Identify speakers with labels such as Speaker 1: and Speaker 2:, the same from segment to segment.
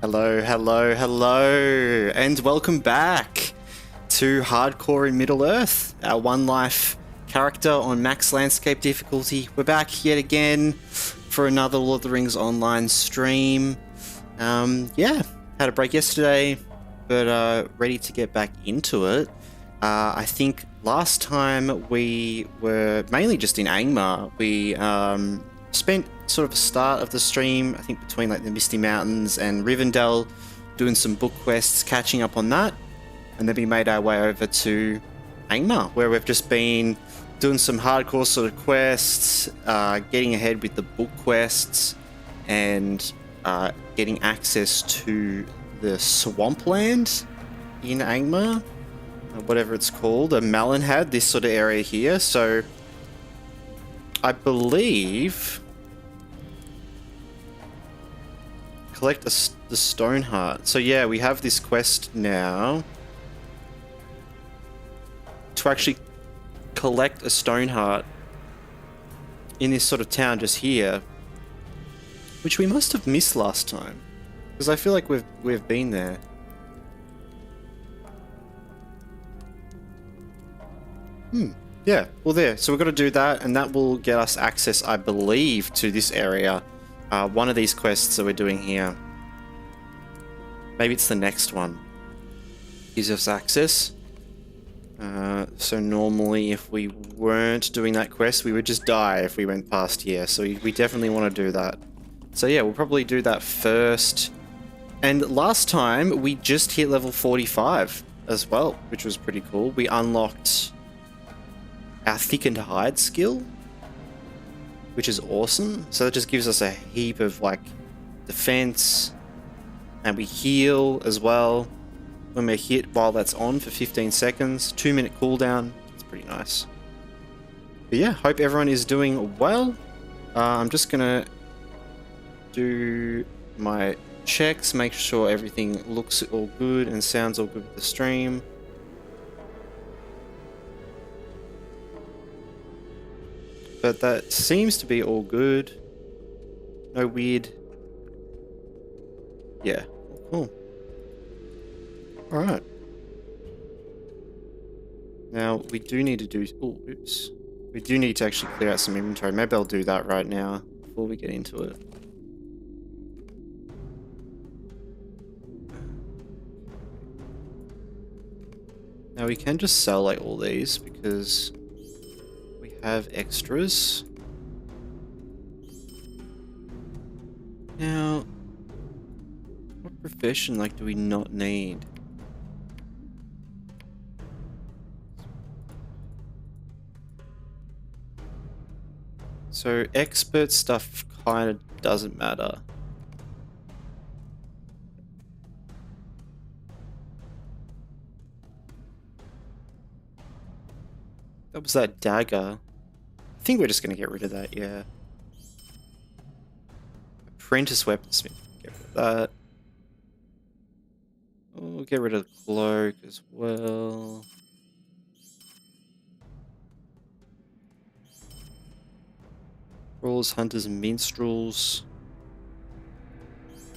Speaker 1: Hello, hello, hello, and welcome back to Hardcore in Middle-earth, our One Life character on max landscape difficulty. We're back yet again for another Lord of the Rings online stream. Yeah, had a break yesterday, but ready to get back into it. I think last time we were mainly just in Angmar. We spent sort of the start of the stream, I think between like the Misty Mountains and Rivendell, doing some book quests, catching up on that, and then we made our way over to Angmar, where we've just been doing some hardcore sort of quests, getting ahead with the book quests, and getting access to the swampland in Angmar, whatever it's called, a Mallenhad, this sort of area here. So I believe collect the stone heart. So yeah, we have this quest now to actually collect a stone heart in this sort of town just here, which we must have missed last time, because I feel like we've been there. Yeah, well there. So we've got to do that, and that will get us access, I believe, to this area. One of these quests that we're doing here. Maybe it's the next one. Gives us access. So normally if we weren't doing that quest, we would just die if we went past here. So we definitely want to do that. So yeah, we'll probably do that first. And last time we just hit level 45 as well, which was pretty cool. We unlocked our thickened hide skill, which is awesome. So that just gives us a heap of like defense, and we heal as well when we're hit while that's on for 15 seconds. 2-minute cooldown. It's pretty nice. But yeah, hope everyone is doing well. I'm just gonna do my checks, make sure everything looks all good and sounds all good with the stream. But that seems to be all good. No weird. Yeah, cool. Alright. Now, we do need to do... Oh, oops. We do need to actually clear out some inventory. Maybe I'll do that right now before we get into it. Now, we can just sell like all these because we have extras. Now, what profession like do we not need? So expert stuff kind of doesn't matter. That was that dagger. I think we're just going to get rid of that, yeah. Apprentice weaponsmith, get rid of that. Oh, get rid of the cloak as well. Brawlers, hunters, and minstrels.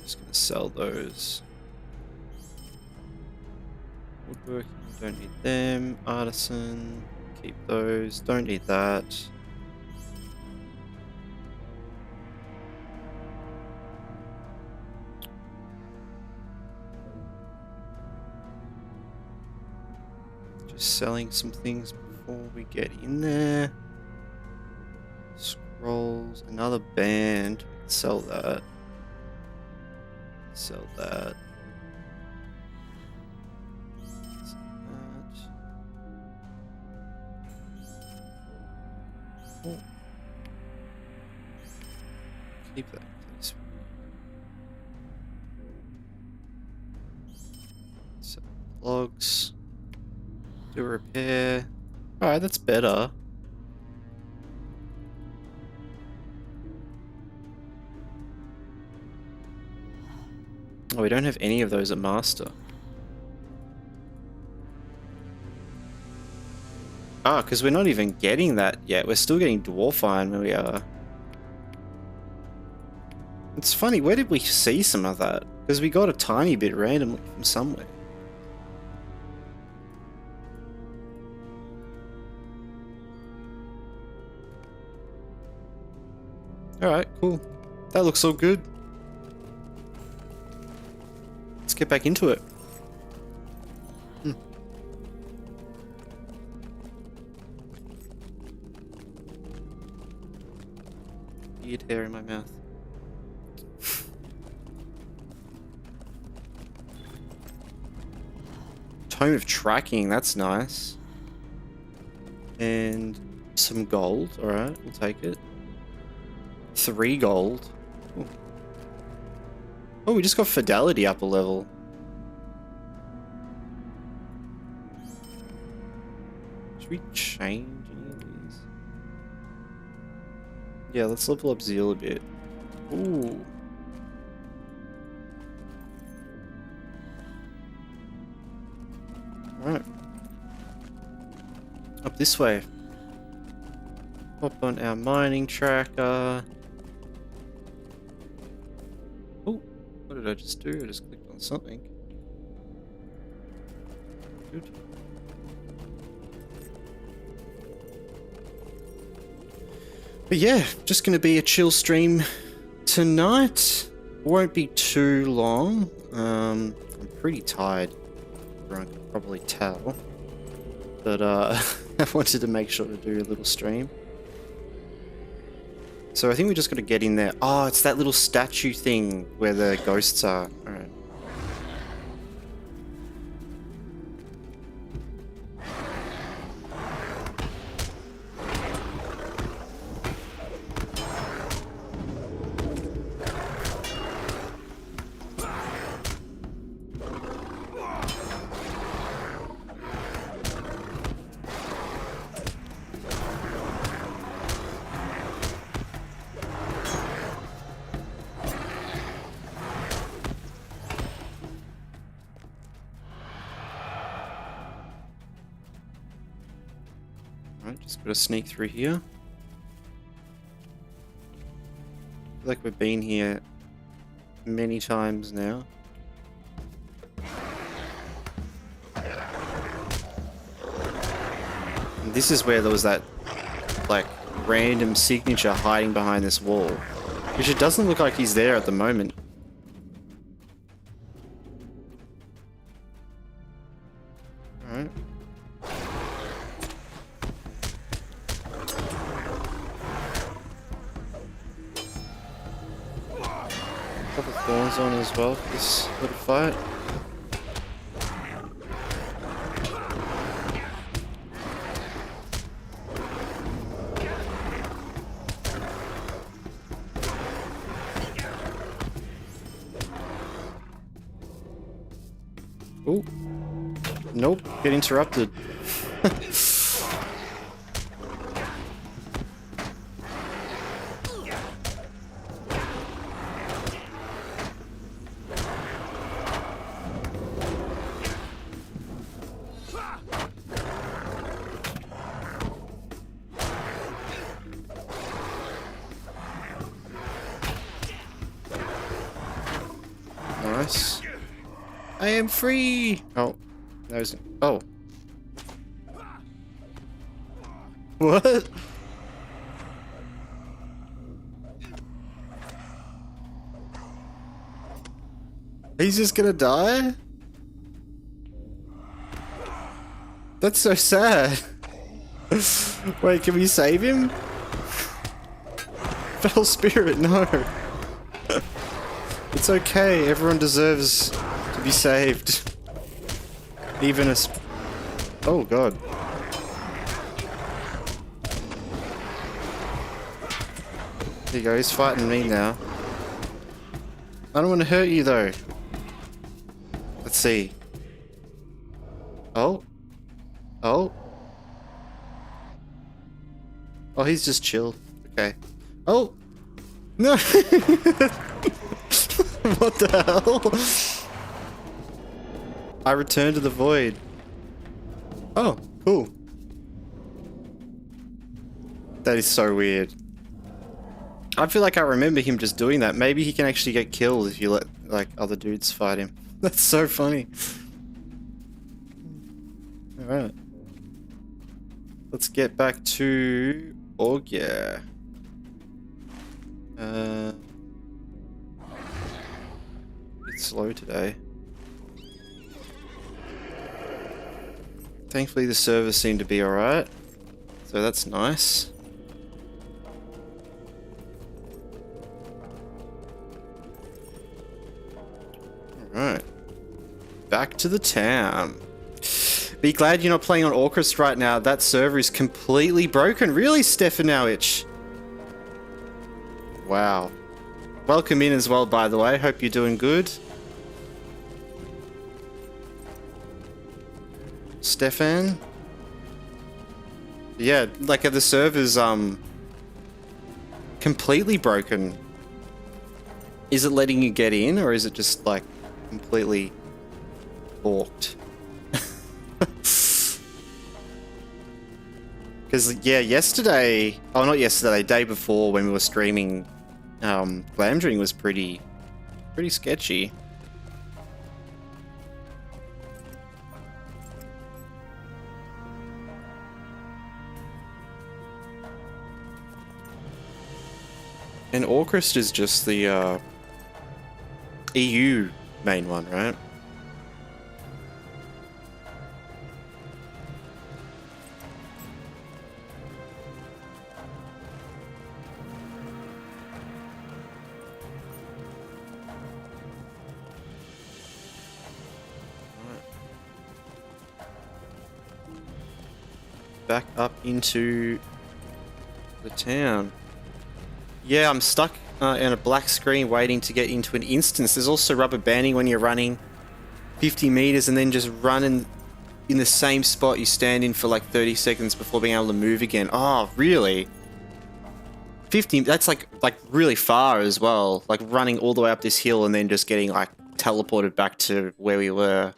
Speaker 1: Just going to sell those. Woodworking, don't need them. Artisan. Keep those. Don't need that. Just selling some things before we get in there. Scrolls. Another band. Sell that. Sell that. Keep that, please. So, logs. Do a repair. Alright, that's better. Oh, we don't have any of those at master. Ah, because we're not even getting that yet. We're still getting dwarf iron where we are. It's funny, where did we see some of that? Because we got a tiny bit randomly from somewhere. Alright, cool. That looks all good. Let's get back into it. Weird hair in my mouth. Tome of tracking, that's nice. And some gold, alright, we'll take it. 3 gold. Ooh. Oh, we just got fidelity up a level. Should we change any of these? Yeah, let's level up Zeal a bit. Ooh. Alright. Up this way. Hop on our mining tracker. Oh, what did I just do? I just clicked on something. Good. But yeah, just gonna be a chill stream tonight. Won't be too long. I'm pretty tired. Everyone can probably tell. But I wanted to make sure to do a little stream. So I think we just got to get in there. Oh, it's that little statue thing where the ghosts are. Alright. Just gotta sneak through here. I feel like we've been here many times now. And this is where there was that, like, random signature hiding behind this wall. Which it doesn't look like he's there at the moment. Alright. Couple thorns on as well for this little fight. Oh, nope, get interrupted. Nice. I am free! Oh. That was... Oh. What? He's just gonna die? That's so sad. Wait, can we save him? Fell spirit, no. It's okay, everyone deserves to be saved. Even a oh god. There you go, he's fighting me now. I don't want to hurt you though. Let's see. Oh. Oh. Oh, he's just chilled. Okay. Oh! No! What the hell? I returned to the void. Oh, cool. That is so weird. I feel like I remember him just doing that. Maybe he can actually get killed if you let like other dudes fight him. That's so funny. Alright. Let's get back to Augia. It's slow today. Thankfully the servers seem to be alright. So that's nice. Alright. Back to the town. Be glad you're not playing on Orchrist right now. That server is completely broken. Really, Stefanowicz? Wow. Welcome in as well, by the way. Hope you're doing good. Stefan? Yeah, like the server's completely broken. Is it letting you get in, or is it just like completely balked? Because yeah, yesterday, oh not yesterday, day before when we were streaming, Glamdring was pretty sketchy. And Orchrist is just the EU main one, right? Back up into the town. Yeah, I'm stuck in a black screen waiting to get into an instance. There's also rubber banding when you're running 50 meters and then just running in the same spot you stand in for like 30 seconds before being able to move again. Oh, really? 50, that's like really far as well. Like running all the way up this hill and then just getting like teleported back to where we were.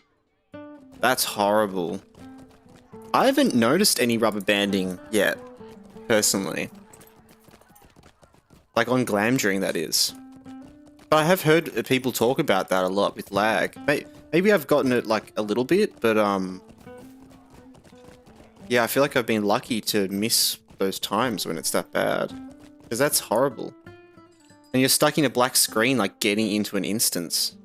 Speaker 1: That's horrible. I haven't noticed any rubber banding yet, personally. Like on Glamdring, that is. But I have heard people talk about that a lot with lag. Maybe I've gotten it like a little bit, but yeah, I feel like I've been lucky to miss those times when it's that bad. Because that's horrible. And you're stuck in a black screen like getting into an instance.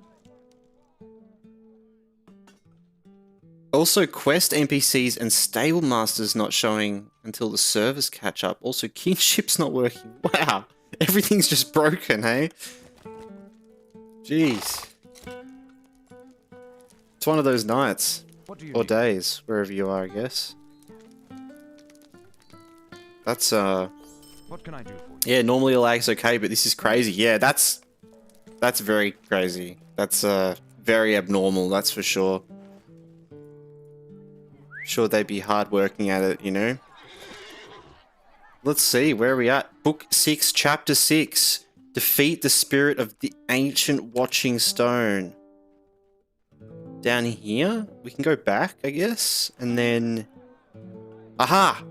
Speaker 1: Also, quest NPCs and stable masters not showing until the servers catch up. Also, kinship's not working. Wow. Everything's just broken, hey? Jeez. It's one of those nights. Or days, wherever you are, I guess. That's,
Speaker 2: What can I do for you?
Speaker 1: yeah, normally a lag's okay, but this is crazy. Yeah, that's very crazy. That's, very abnormal, that's for sure. Sure they'd be hard working at it, you know? Let's see, where are we at? Book 6, Chapter 6. Defeat the spirit of the ancient watching stone. Down here? We can go back, I guess. And then... Aha!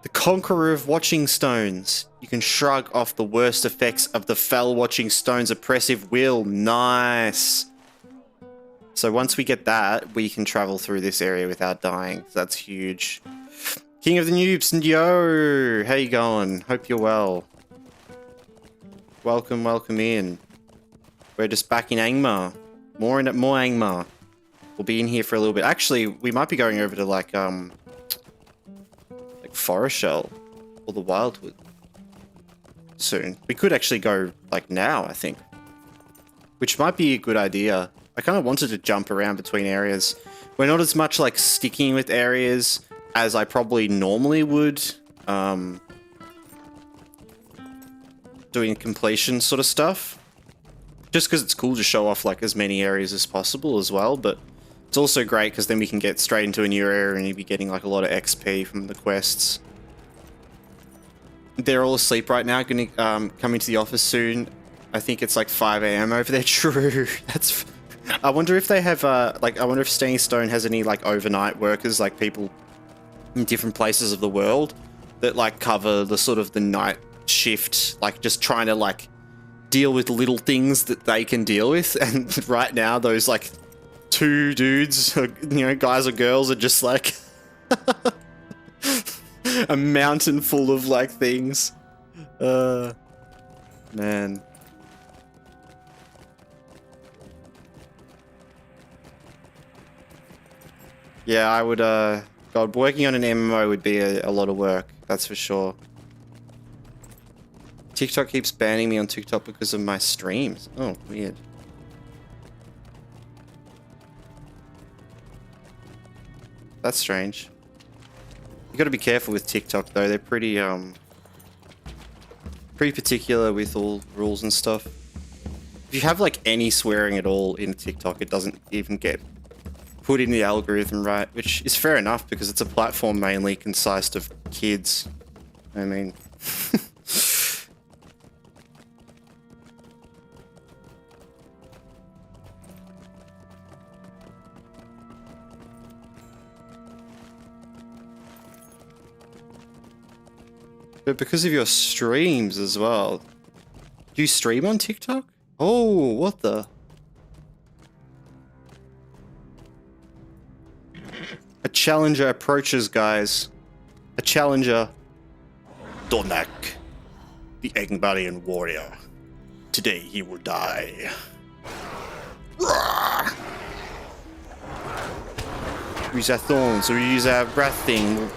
Speaker 1: The conqueror of watching stones. You can shrug off the worst effects of the fell watching stone's oppressive will. Nice! So once we get that, we can travel through this area without dying. That's huge. King of the Noobs, yo! How you going? Hope you're well. Welcome, welcome in. We're just back in Angmar. More Angmar. We'll be in here for a little bit. Actually, we might be going over to like Forest Shell or the Wildwood soon. We could actually go like now, I think. Which might be a good idea. I kind of wanted to jump around between areas. We're not as much like sticking with areas as I probably normally would. Doing completion sort of stuff. Just because it's cool to show off like as many areas as possible as well. But it's also great because then we can get straight into a new area and you'll be getting like a lot of XP from the quests. They're all asleep right now. Going to come into the office soon. I think it's like 5 AM over there. True. That's... I wonder if they have, like, I wonder if Standing Stone has any, like, overnight workers, like, people in different places of the world that, like, cover the sort of the night shift, like, just trying to, like, deal with little things that they can deal with, and right now those like 2 dudes, you know, guys or girls, are just like a mountain full of like things. Man. Yeah, I would, God, working on an MMO would be a lot of work, that's for sure. TikTok keeps banning me on TikTok because of my streams. Oh, weird. That's strange. You gotta be careful with TikTok though, they're pretty particular with all rules and stuff. If you have like any swearing at all in TikTok, it doesn't even get put in the algorithm right, which is fair enough because it's a platform mainly consisted of kids. I mean... But because of your streams as well. Do you stream on TikTok? Oh, what the? A challenger approaches, guys. A challenger. Dornak, the Angbarian warrior. Today he will die. Use our thorns, or use our breath thing.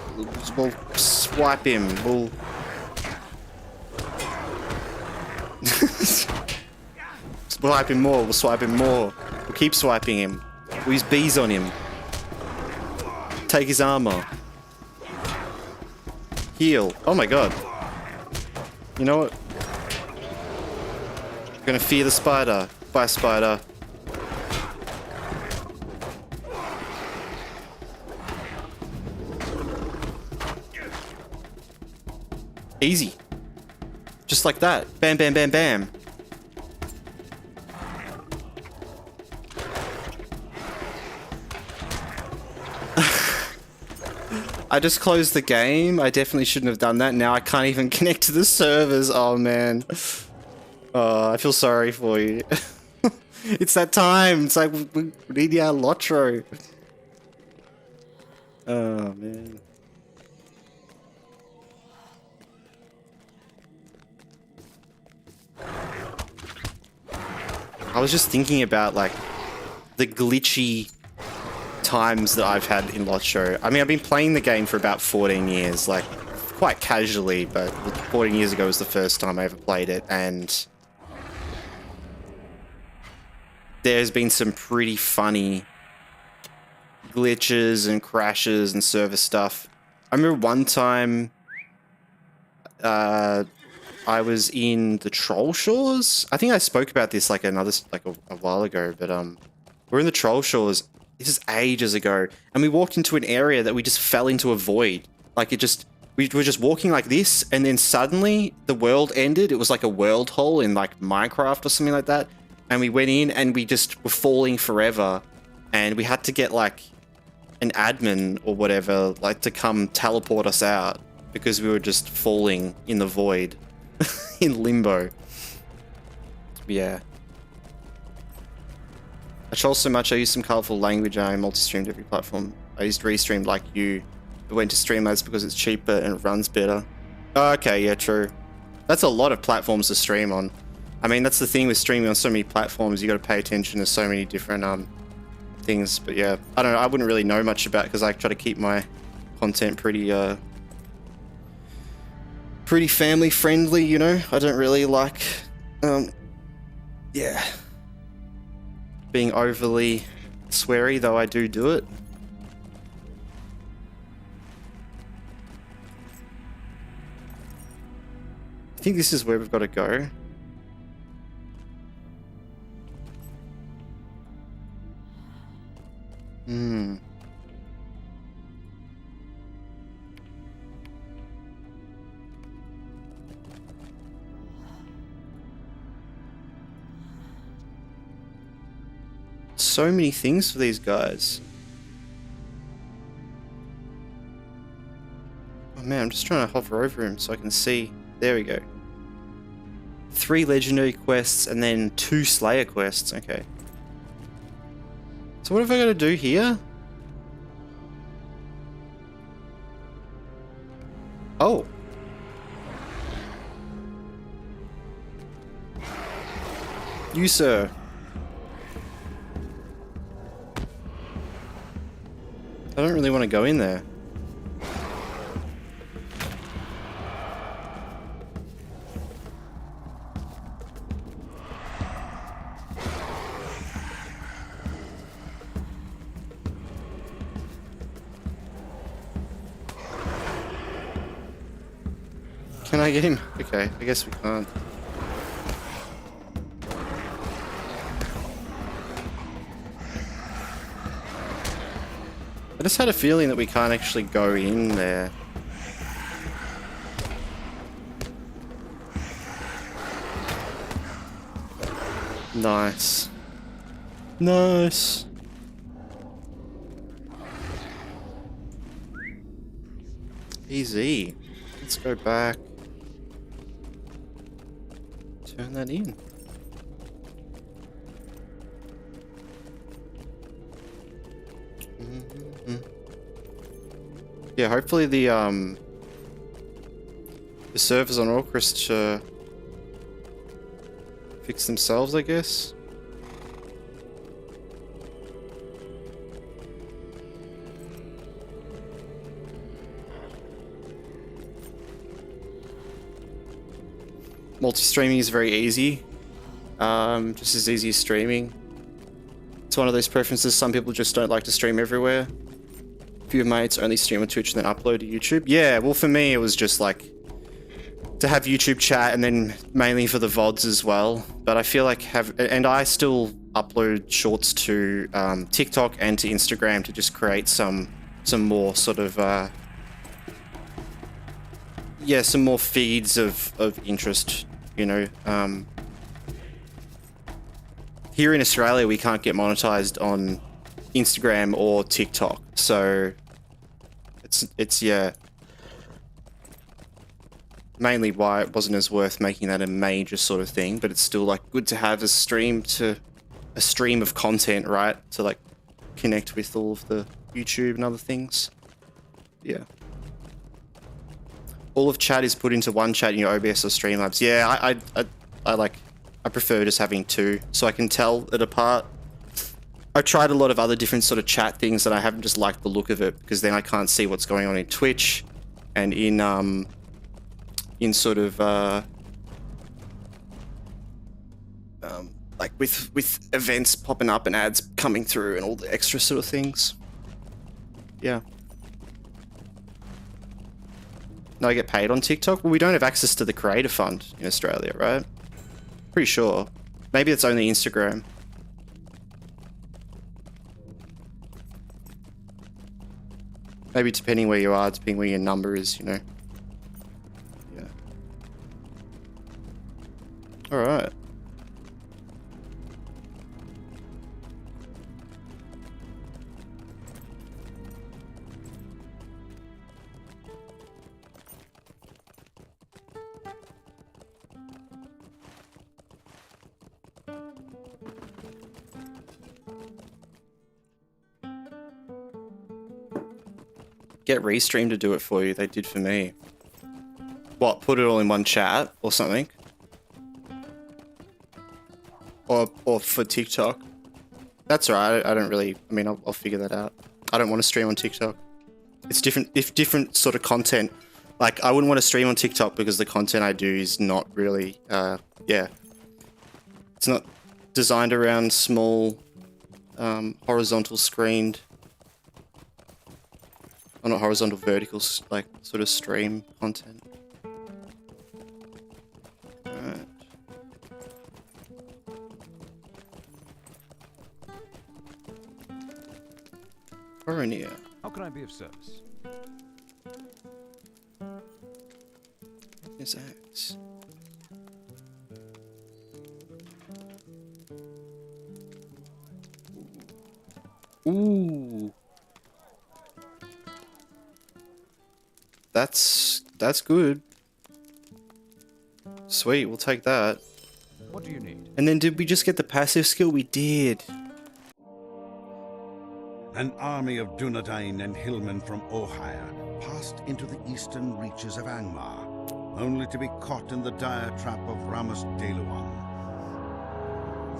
Speaker 1: We'll swipe him. We'll... swipe him more. We'll swipe him more. We'll keep swiping him. We'll use bees on him. Take his armor. Heal. Oh my god. You know what? I'm gonna fear the spider. Bye, spider. Easy. Just like that. Bam, bam, bam, bam. I just closed the game. I definitely shouldn't have done that. Now I can't even connect to the servers. Oh, man. Oh, I feel sorry for you. It's that time. It's like we need our LOTRO. Oh, man. I was just thinking about, like, the glitchy times that I've had in LOTRO. I mean, I've been playing the game for about 14 years, like, quite casually, but 14 years ago was the first time I ever played it, and there's been some pretty funny glitches and crashes and server stuff. I remember one time, I was in the Troll Shores. I think I spoke about this like a while ago, but we're in the Troll Shores. This is ages ago, and we walked into an area that we just fell into a void. Like we were just walking like this, and then suddenly the world ended. It was like a world hole in like Minecraft or something like that. And we went in, and we just were falling forever, and we had to get like an admin or whatever, like to come teleport us out because we were just falling in the void. In limbo. Yeah. I troll so much, I use some colourful language, I multi-streamed every platform. I used Restream like you, but went to Streamlabs because it's cheaper and it runs better. Oh, okay, yeah, true. That's a lot of platforms to stream on. I mean, that's the thing with streaming on so many platforms, you gotta pay attention to so many different things, but yeah. I don't know, I wouldn't really know much about it because I try to keep my content pretty family friendly, you know? I don't really like, yeah, being overly sweary, though I do it. I think this is where we've got to go. So many things for these guys. Oh man, I'm just trying to hover over him so I can see. There we go. 3 legendary quests, and then 2 Slayer quests. Okay. So what have I got to do here? Oh. You, sir. I don't really want to go in there. Can I get him? Okay, I guess we can't. I just had a feeling that we can't actually go in there. Nice. Nice. Easy. Let's go back. Turn that in. Yeah, hopefully the servers on Orchestra fix themselves, I guess. Multi-streaming is very easy. Just as easy as streaming. It's one of those preferences. Some people just don't like to stream everywhere. A few of my mates only stream on Twitch and then upload to YouTube. Yeah, well for me it was just like to have YouTube chat and then mainly for the VODs as well. But I feel like and I still upload shorts to TikTok and to Instagram to just create some more sort of yeah, some more feeds of interest, you know. Here in Australia we can't get monetized on Instagram or TikTok, so it's yeah, mainly why it wasn't as worth making that a major sort of thing. But it's still like good to have a stream of content, right, to like connect with all of the YouTube and other things. Yeah, all of chat is put into one chat in your OBS or Streamlabs. Yeah, I prefer just having 2 so I can tell it apart. I tried a lot of other different sort of chat things that I haven't just liked the look of it, because then I can't see what's going on in Twitch and in sort of like with events popping up and ads coming through and all the extra sort of things. Yeah. No, I get paid on TikTok? Well, we don't have access to the Creator Fund in Australia, right? Pretty sure. Maybe it's only Instagram. Maybe depending where you are, depending where your number is, you know. Yeah. Alright. Get Restream to do it for you. They did for me. What, put it all in one chat or something? Or for TikTok? That's alright. I don't really... I mean, I'll figure that out. I don't want to stream on TikTok. It's different... If different sort of content... Like, I wouldn't want to stream on TikTok because the content I do is not really... yeah. It's not designed around small, horizontal screened... Or not horizontal, vertical, like, sort of stream content. Alright. Coronia.
Speaker 2: How can I be of service?
Speaker 1: Is that? Ooh. That's good. Sweet, we'll take that.
Speaker 2: What do you need?
Speaker 1: And then did we just get the passive skill? We did.
Speaker 3: An army of Dunedain and hillmen from Ohio passed into the eastern reaches of Angmar, only to be caught in the dire trap of Ramus Deluan.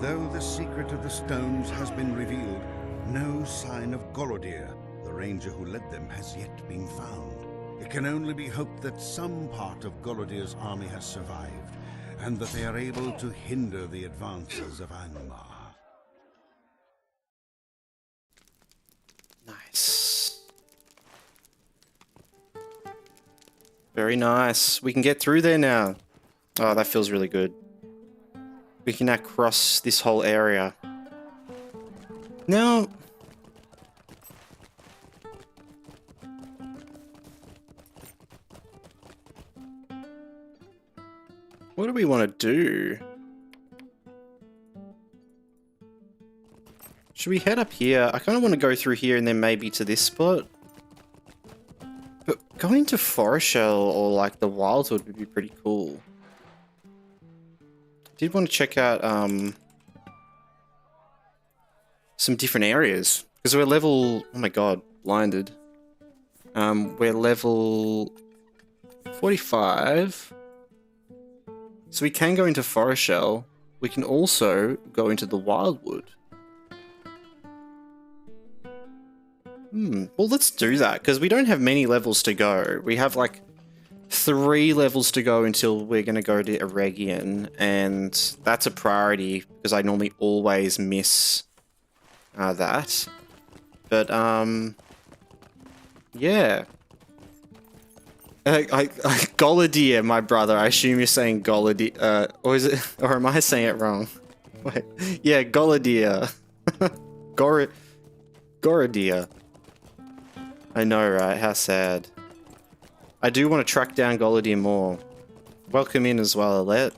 Speaker 3: Though the secret of the stones has been revealed, no sign of Gorodir, the ranger who led them, has yet been found. It can only be hoped that some part of Gorodir's army has survived, and that they are able to hinder the advances of Angmar.
Speaker 1: Nice. Very nice. We can get through there now. Oh, that feels really good. We can now cross this whole area. Now... what do we want to do? Should we head up here? I kind of want to go through here and then maybe to this spot. But going to Forest Shell or like the Wildwood would be pretty cool. Did want to check out some different areas. Because we're level... oh my god, blinded. We're level 45. So we can go into Forest Shell. We can also go into the Wildwood. Well, let's do that, because we don't have many levels to go. We have, like, 3 levels to go until we're going to go to Eregion, and that's a priority, because I normally always miss that. But, yeah. Golidir, my brother. I assume you're saying Golidir, or is it, or am I saying it wrong? Wait, yeah, Golidir. Gorodir. I know, right? How sad. I do want to track down Golidir more. Welcome in as well, Alette.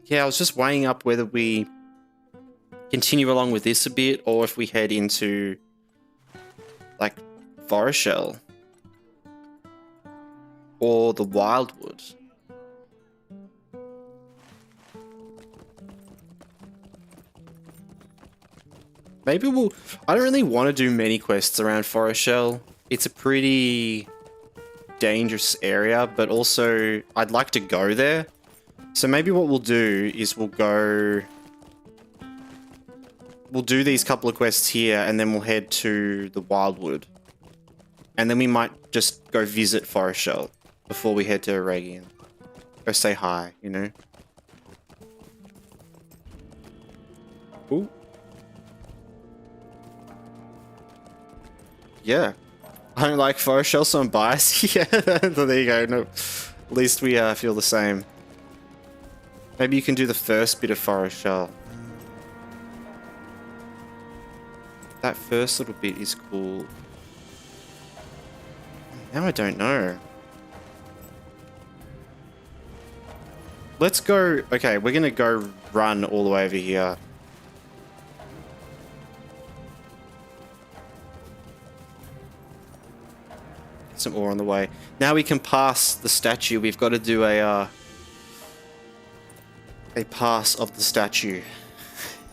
Speaker 1: Yeah, I was just weighing up whether we continue along with this a bit, or if we head into, like, Forest Shell. Or the Wildwood. Maybe we'll... I don't really want to do many quests around Forest Shell. It's a pretty dangerous area, but also I'd like to go there. So maybe what we'll do is we'll go... we'll do these couple of quests here, and then we'll head to the Wildwood. And then we might just go visit Forest Shell before we head to Eregion. Go say hi, you know? Ooh. Yeah. I don't like Forest Shell, so I'm biased. Yeah, so there you go. No, at least we feel the same. Maybe you can do the first bit of Forest Shell. That first little bit is cool. Now I don't know. Let's go... okay, we're gonna go run all the way over here. Some ore on the way. Now we can pass the statue. We've got to do a pass of the statue.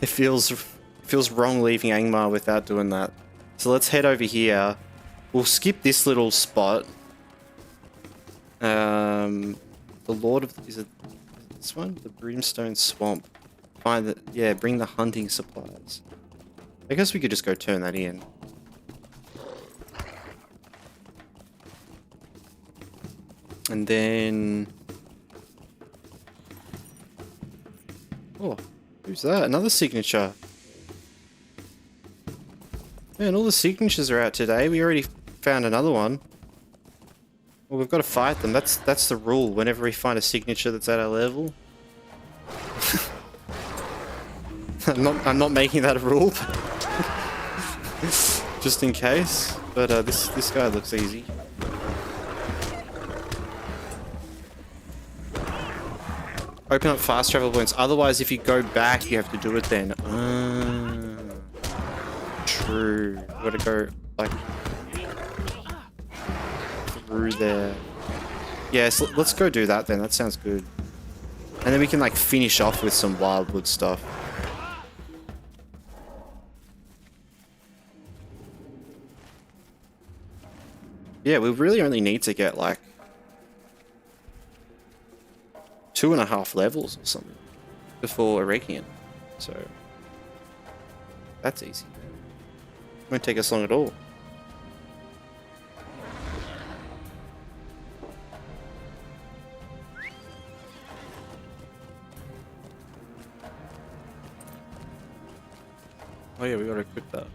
Speaker 1: It feels wrong leaving Angmar without doing that. So let's head over here. We'll skip this little spot. The Lord of... is it this one? The Brimstone Swamp. Find the... yeah, bring the hunting supplies. I guess we could just go turn that in. And then... oh, who's that? Another signature. Man, all the signatures are out today. We already found another one. Well, we've got to fight them. That's the rule. Whenever we find a signature that's at our level. I'm not making that a rule. Just in case. But this guy looks easy. Open up fast travel points. Otherwise, if you go back, you have to do it then. True. Gotta go, like... through there. Yes, let's go do that then. That sounds good. And then we can like finish off with some wildwood stuff. Yeah, we really only need to get like 2.5 levels or something before erecting it. So that's easy. Won't take us long at all. Oh yeah, we gotta equip that.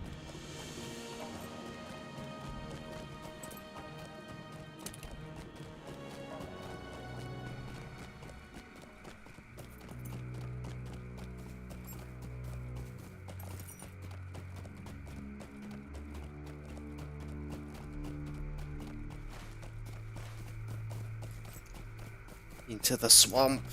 Speaker 1: Into the swamp.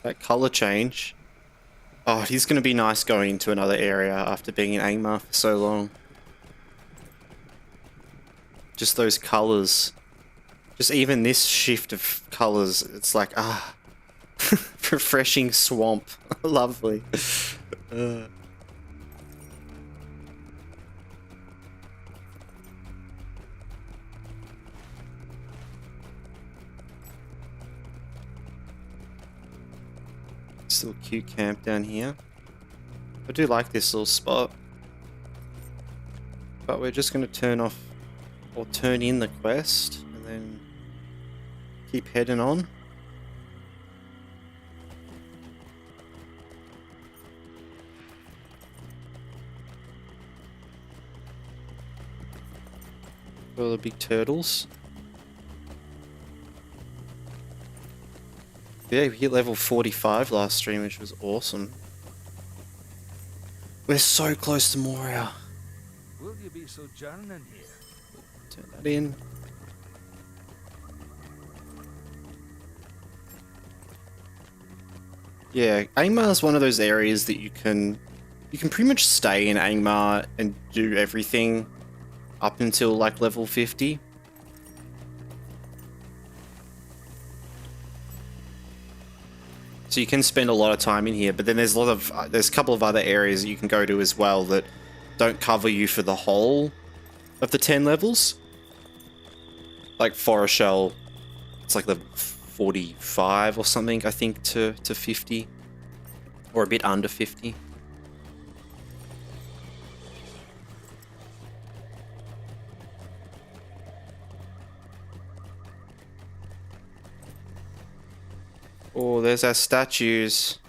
Speaker 1: That color change. Oh, he's going to be nice going into another area after being in Angmar for so long. Just those colors. Just even this shift of colors, it's like, ah. Refreshing swamp. Lovely. Still cute camp down here. I do like this little spot. But we're just going to turn off or turn in the quest and then keep heading on. All the big turtles. Yeah, we hit level 45 last stream, which was awesome. We're so close to Moria.
Speaker 2: Will you be sojourning here?
Speaker 1: Turn that in. Yeah, Angmar is one of those areas that you can pretty much stay in Angmar and do everything up until like level 50. So you can spend a lot of time in here, but then there's a couple of other areas that you can go to as well that don't cover you for the whole of the 10 levels. Like Forest Shell, it's like level 45 or something, I think, to 50, or a bit under 50. Oh, there's our statues.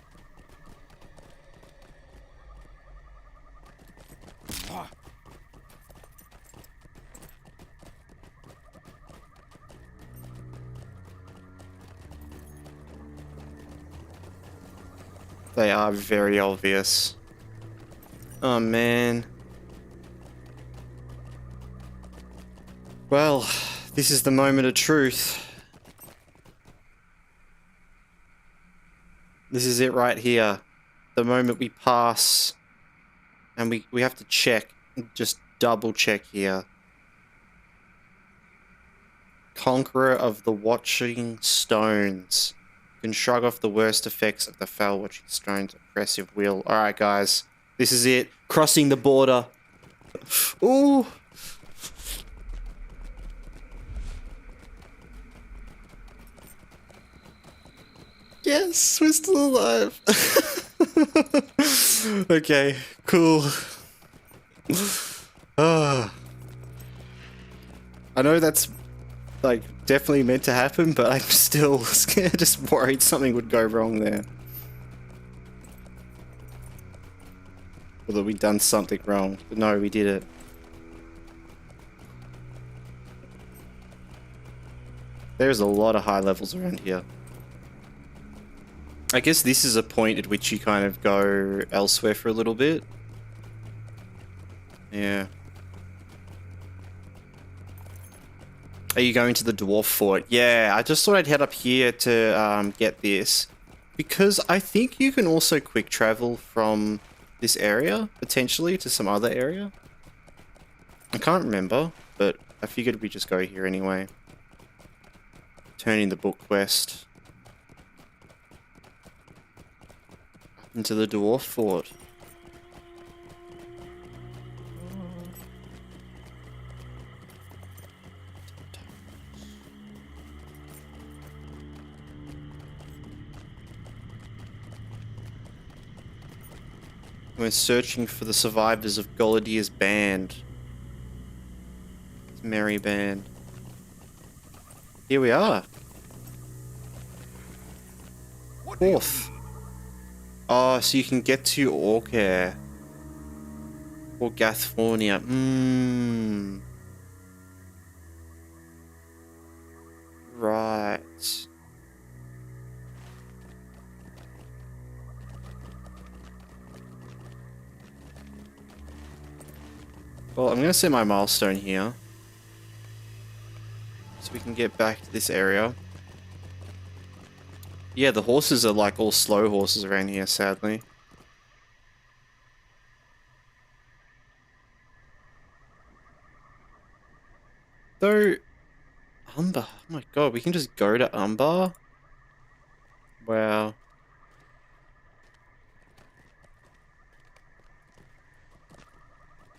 Speaker 1: They are very obvious. Oh man. Well, this is the moment of truth. This is it right here. The moment we pass. And we have to check. Just double check here. Conqueror of the Watching Stones. Can shrug off the worst effects of the foul Watching Stones' oppressive will. Alright guys. This is it. Crossing the border. Ooh. Yes, we're still alive. Okay, cool. I know that's like definitely meant to happen, but I'm still scared, just worried something would go wrong there. Or that we'd done something wrong. But no, we did it. There's a lot of high levels around here. I guess this is a point at which you kind of go elsewhere for a little bit. Yeah. Are you going to the Dwarf Fort? Yeah, I just thought I'd head up here to get this. Because I think you can also quick travel from this area, potentially, to some other area. I can't remember, but I figured we just go here anyway. Turn in the book quest. Into the dwarf fort. We're searching for the survivors of Golidir's band. It's merry band. Here we are. Fourth. Oh, so you can get to Orcaire. Or Gathfornia. Right. Well, I'm going to set my milestone here. So we can get back to this area. Yeah, the horses are like all slow horses around here, sadly. Though, Umbar, oh my god, we can just go to Umbar? Wow.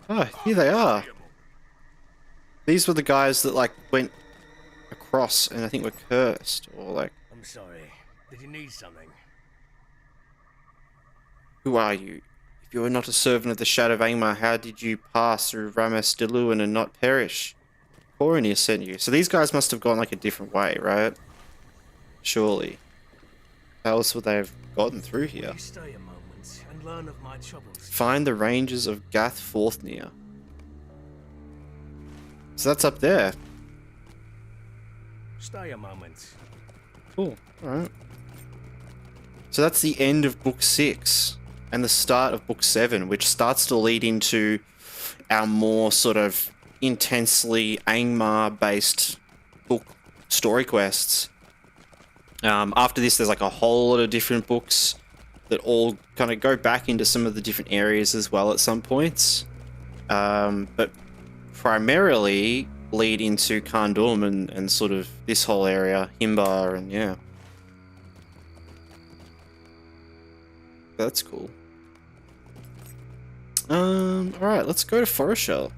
Speaker 1: Oh, here they are. These were the guys that like went across and I think were cursed or like...
Speaker 4: I'm sorry. Did you need something?
Speaker 1: Who are you? If you are not a servant of the Shadow of Angmar, how did you pass through Ramas Diluin and not perish? Coronir sent you. So these guys must have gone like a different way, right? Surely. How else would they have gotten through here?
Speaker 4: You stay a moment and learn of my troubles.
Speaker 1: Find the ranges of Gathforthnia. So that's up there.
Speaker 4: Stay a moment.
Speaker 1: Cool. Alright. So that's the end of Book 6 and the start of Book 7, which starts to lead into our more sort of intensely Angmar-based book story quests. After this, there's like a whole lot of different books that all kind of go back into some of the different areas as well at some points. But primarily lead into Khandum and sort of this whole area, Himbar, and yeah. That's cool. Alright, let's go to Foreshell.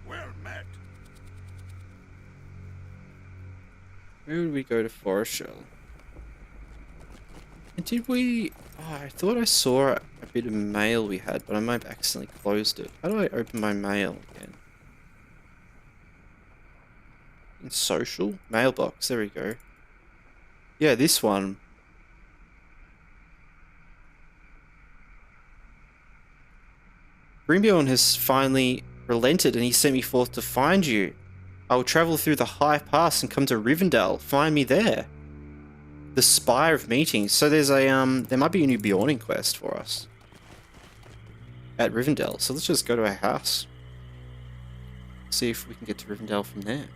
Speaker 3: Well met.
Speaker 1: Where would we go to Foreshell? And did we... Oh, I thought I saw a bit of mail we had, but I might have accidentally closed it. How do I open my mail again? In social? Mailbox, there we go. Yeah, this one. Grimbiorn has finally relented and he sent me forth to find you. I will travel through the High Pass and come to Rivendell. Find me there. The Spire of Meetings. So there's a, there might be a new Bjorning quest for us. At Rivendell. So let's just go to our house. See if we can get to Rivendell from there.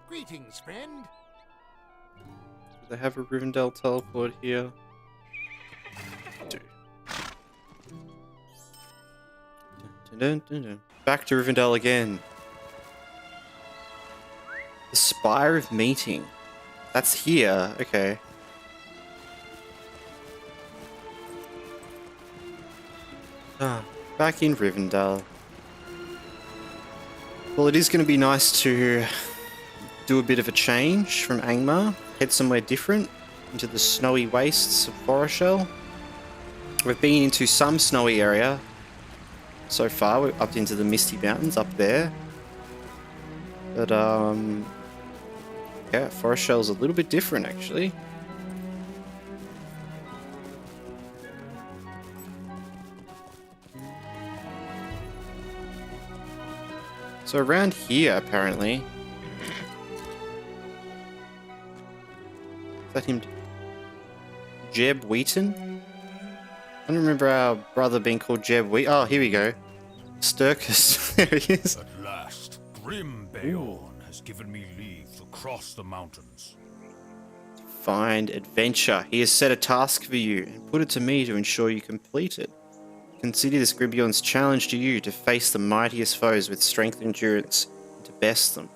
Speaker 5: Greetings, friend.
Speaker 1: Do they have a Rivendell teleport here? Do. Dun, dun, dun, dun. Back to Rivendell again. The Spire of Meeting. That's here. Okay. Ah, back in Rivendell. Well, it is going to be nice to do a bit of a change from Angmar, head somewhere different, into the snowy wastes of Foreshell. We've been into some snowy area so far. We're up into the Misty Mountains up there. But, yeah, forest shell's a little bit different, actually. So around here, apparently. Is that him? Jeb Wheaton? I don't remember our brother being called Jeb Wheaton. Oh, here we go. Sturkis. There he is.
Speaker 6: At last, grim Beorn has given me leave to cross the mountains.
Speaker 1: Find adventure. He has set a task for you and put it to me to ensure you complete it. Consider this Grimbjorn's challenge to you to face the mightiest foes with strength and endurance and to best them.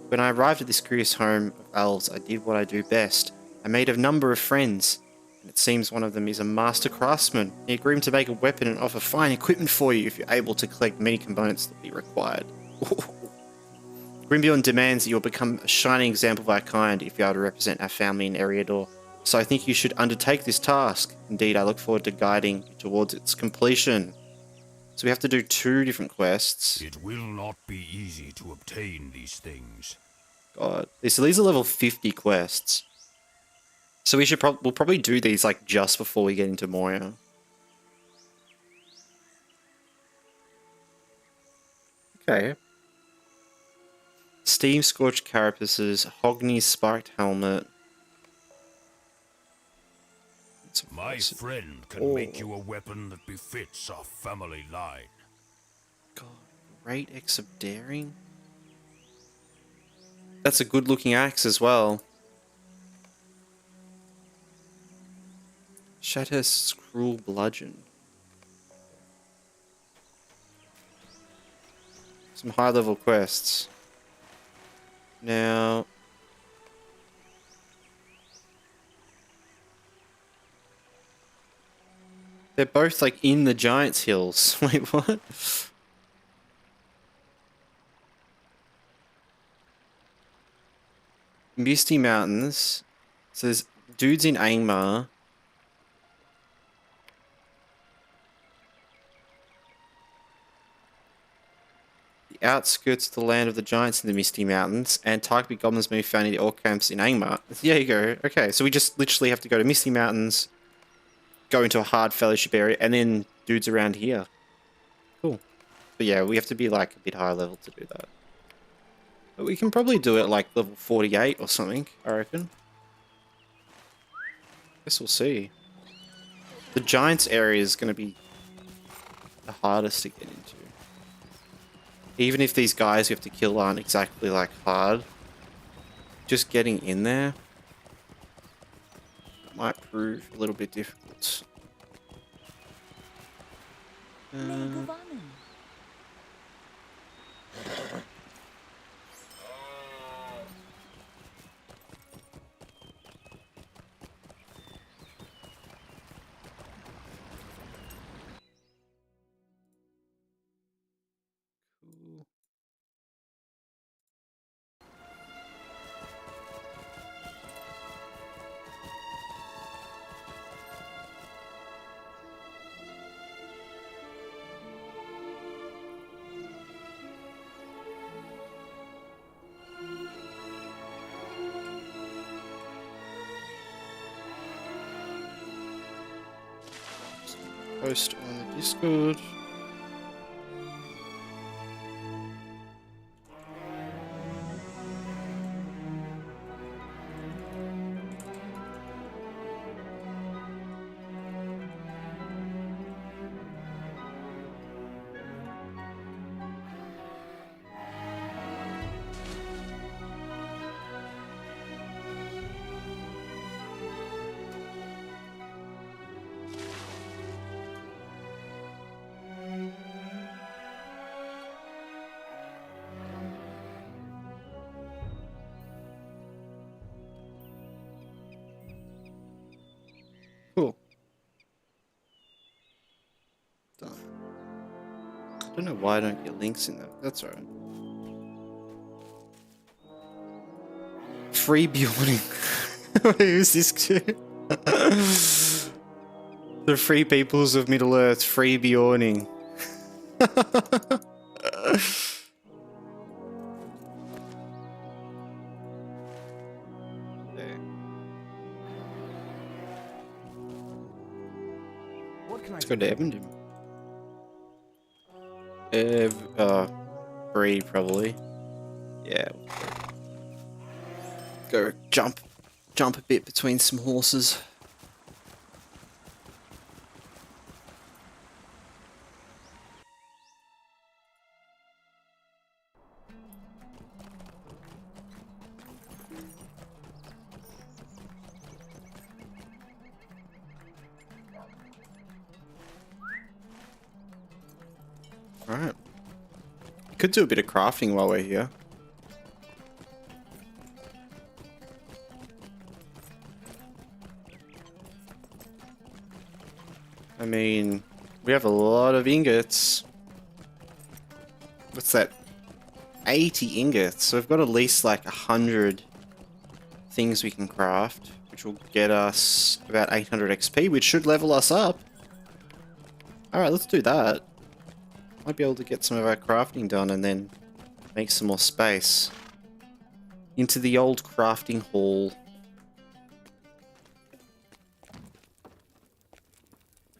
Speaker 1: When I arrived at this curious home of elves, I did what I do best. I made a number of friends, and it seems one of them is a master craftsman. He agreed to make a weapon and offer fine equipment for you if you're able to collect many components that be required. Grimbjorn demands that you'll become a shining example of our kind if you are to represent our family in Eriador. So I think you should undertake this task. Indeed, I look forward to guiding you towards its completion. So we have to do 2 different quests.
Speaker 6: It will not be easy to obtain these things.
Speaker 1: God, so these are level 50 quests. So we should we'll probably do these like just before we get into Moria. Okay. Steam Scorched Carapaces, Hogni's Sparked Helmet.
Speaker 6: My friend can make you a weapon that befits our family line.
Speaker 1: God, Great Axe of Daring? That's a good looking axe as well. Shatter's Cruel Bludgeon. Some high level quests. Now... they're both like in the Giants Hills. Wait, what? Misty Mountains. So there's dudes in Angmar. The outskirts of the land of the giants in the Misty Mountains, and Tarkby goblins may be found in the orc camps in Angmar. There you go. Okay, so we just literally have to go to Misty Mountains, go into a hard fellowship area, and then dudes around here. Cool. But yeah, we have to be like a bit higher level to do that. But we can probably do it like level 48 or something, I reckon. Guess we'll see. The Giants area is going to be the hardest to get into. Even if these guys you have to kill aren't exactly like hard, just getting in there might prove a little bit difficult. Post on the Discord. Cool. Done. I don't know why I don't get links in that. That's alright. Free Bjorning. Who's this to? The free peoples of Middle-earth, free Bjorning.
Speaker 4: What can I
Speaker 1: Let's
Speaker 4: do?
Speaker 1: go to Evendom. Breed probably. Yeah. Go jump a bit between some horses. Alright. Could do a bit of crafting while we're here. I mean, we have a lot of ingots. What's that? 80 ingots. So we've got at least like 100 things we can craft, which will get us about 800 XP, which should level us up. Alright, let's do that. Might be able to get some of our crafting done and then make some more space. Into the old crafting hall.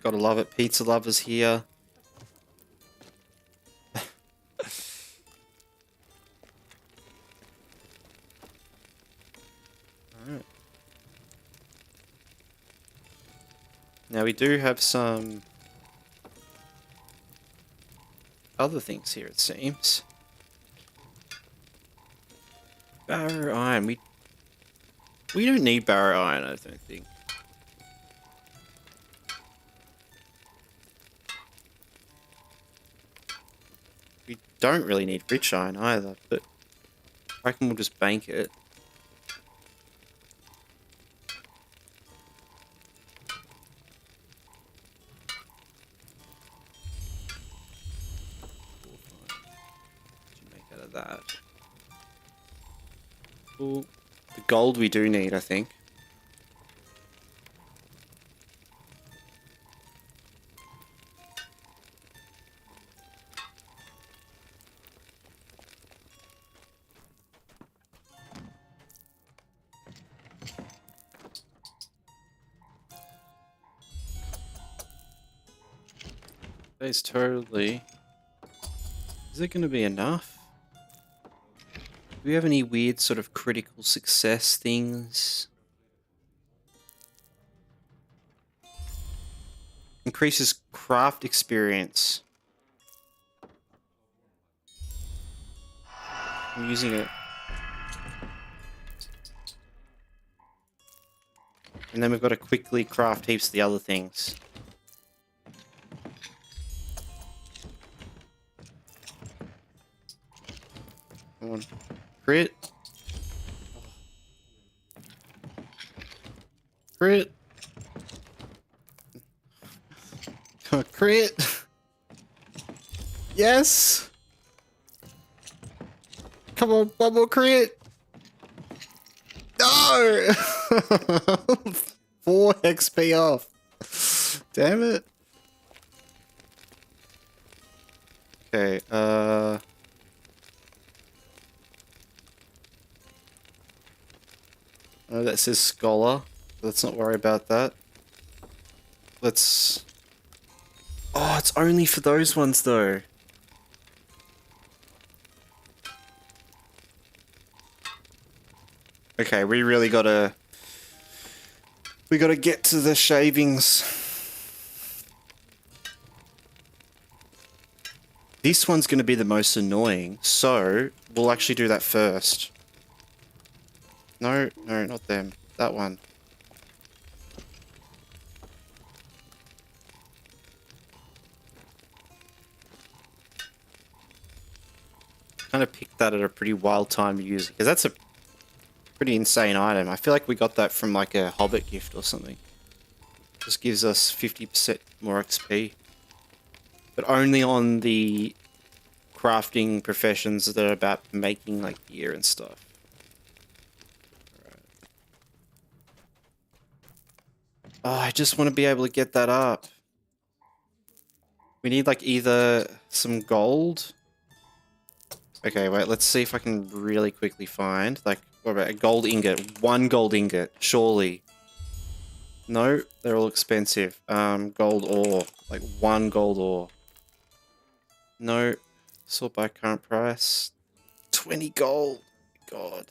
Speaker 1: Gotta love it. Pizza lovers here. Alright. Now we do have some other things here, it seems. Barrow iron. We don't need barrow iron, I don't think. We don't really need rich iron either, but I reckon we'll just bank it. That. Cool. The gold we do need, I think. That is totally... Is it going to be enough? Do we have any weird sort of critical success things? Increases craft experience. I'm using it. And then we've got to quickly craft heaps of the other things. Come on. Crit. Crit. Come on, crit. Yes. Come on, one more crit. No. 4 XP off. Damn it. Okay, oh, that says scholar. Let's not worry about that. Let's... Oh, it's only for those ones though. Okay, we really gotta... We gotta get to the shavings. This one's gonna be the most annoying, so we'll actually do that first. No, no, not them. That one. Kind of picked that at a pretty wild time to use it, because that's a pretty insane item. I feel like we got that from like a Hobbit gift or something. Just gives us 50% more XP. But only on the crafting professions that are about making like gear and stuff. Oh, I just want to be able to get that up. We need like either some gold. Okay, wait, let's see if I can really quickly find like, what about a gold ingot? 1 gold ingot, surely. No, they're all expensive. Gold ore. Like 1 gold ore. No. Sort by current price. 20 gold. God.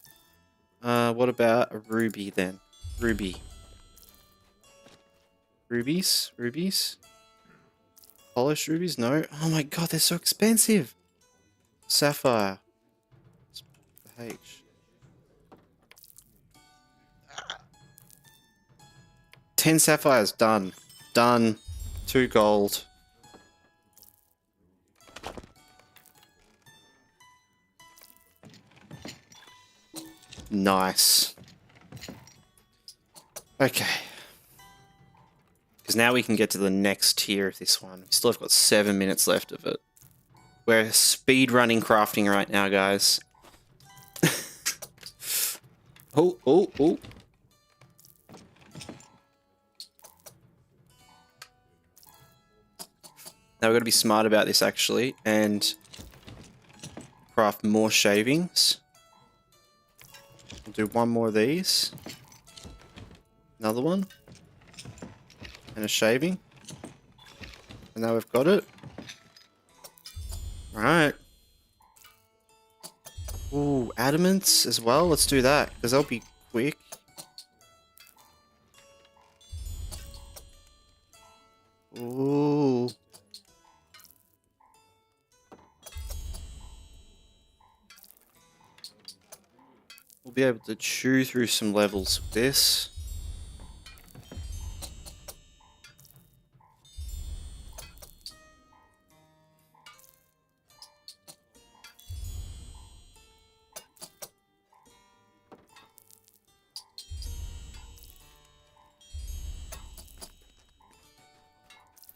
Speaker 1: What about a ruby then? Ruby. Rubies? Rubies? Polished rubies? No. Oh my god, they're so expensive. Sapphire. H. 10 sapphires. Done. Done. 2 gold. Nice. Okay. Because now we can get to the next tier of this one. We still have got 7 minutes left of it. We're speed running crafting right now, guys. Oh. Now we've got to be smart about this actually and craft more shavings. We'll do 1 more of these. Another one. And a shaving. And now we've got it. Alright. Ooh, adamants as well. Let's do that, because they'll be quick. Ooh. We'll be able to chew through some levels with this.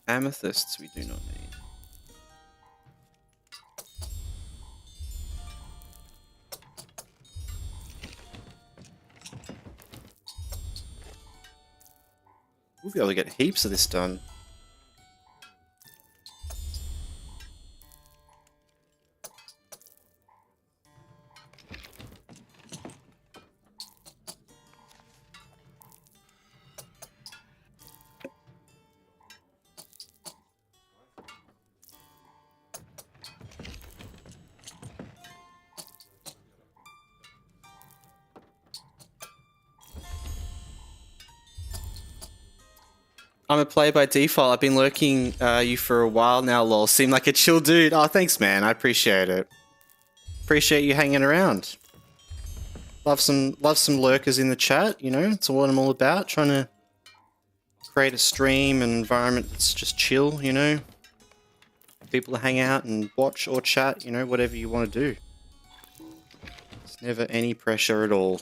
Speaker 1: Amethysts we do not need. We'll be able to get heaps of this done. I'm a player by default. I've been lurking you for a while now, lol. Seem like a chill dude. Oh, thanks, man. I appreciate it. Appreciate you hanging around. Love some lurkers in the chat, you know? It's what I'm all about. Trying to create a stream and environment that's just chill, you know? People to hang out and watch or chat, you know, whatever you want to do. There's never any pressure at all.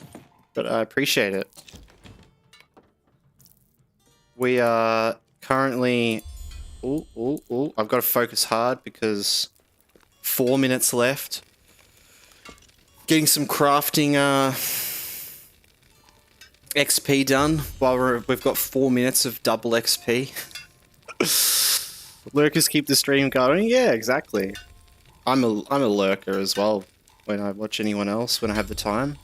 Speaker 1: But I appreciate it. We are currently... Ooh. I've got to focus hard because 4 minutes left. Getting some crafting XP done while we've got 4 minutes of double XP. Lurkers keep the stream going. Yeah, exactly. I'm a lurker as well when I watch anyone else, when I have the time.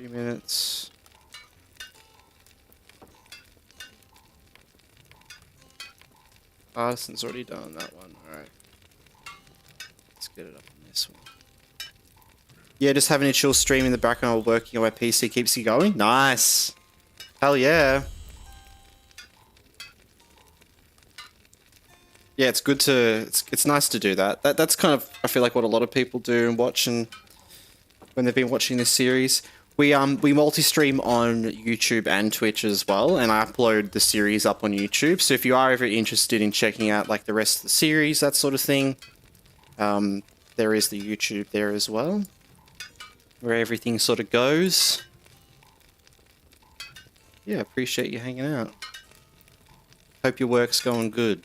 Speaker 1: Minutes. Artisan's already done that one. Alright. Let's get it up on this one. Yeah, just having a chill stream in the background while working on my PC keeps you going. Nice. Hell yeah. Yeah, it's good to... It's nice to do that. That's kind of, I feel like, what a lot of people do and watch and when they've been watching this series. We multi-stream on YouTube and Twitch as well, and I upload the series up on YouTube. So if you are ever interested in checking out like the rest of the series, that sort of thing, there is the YouTube there as well, where everything sort of goes. Yeah, appreciate you hanging out. Hope your work's going good.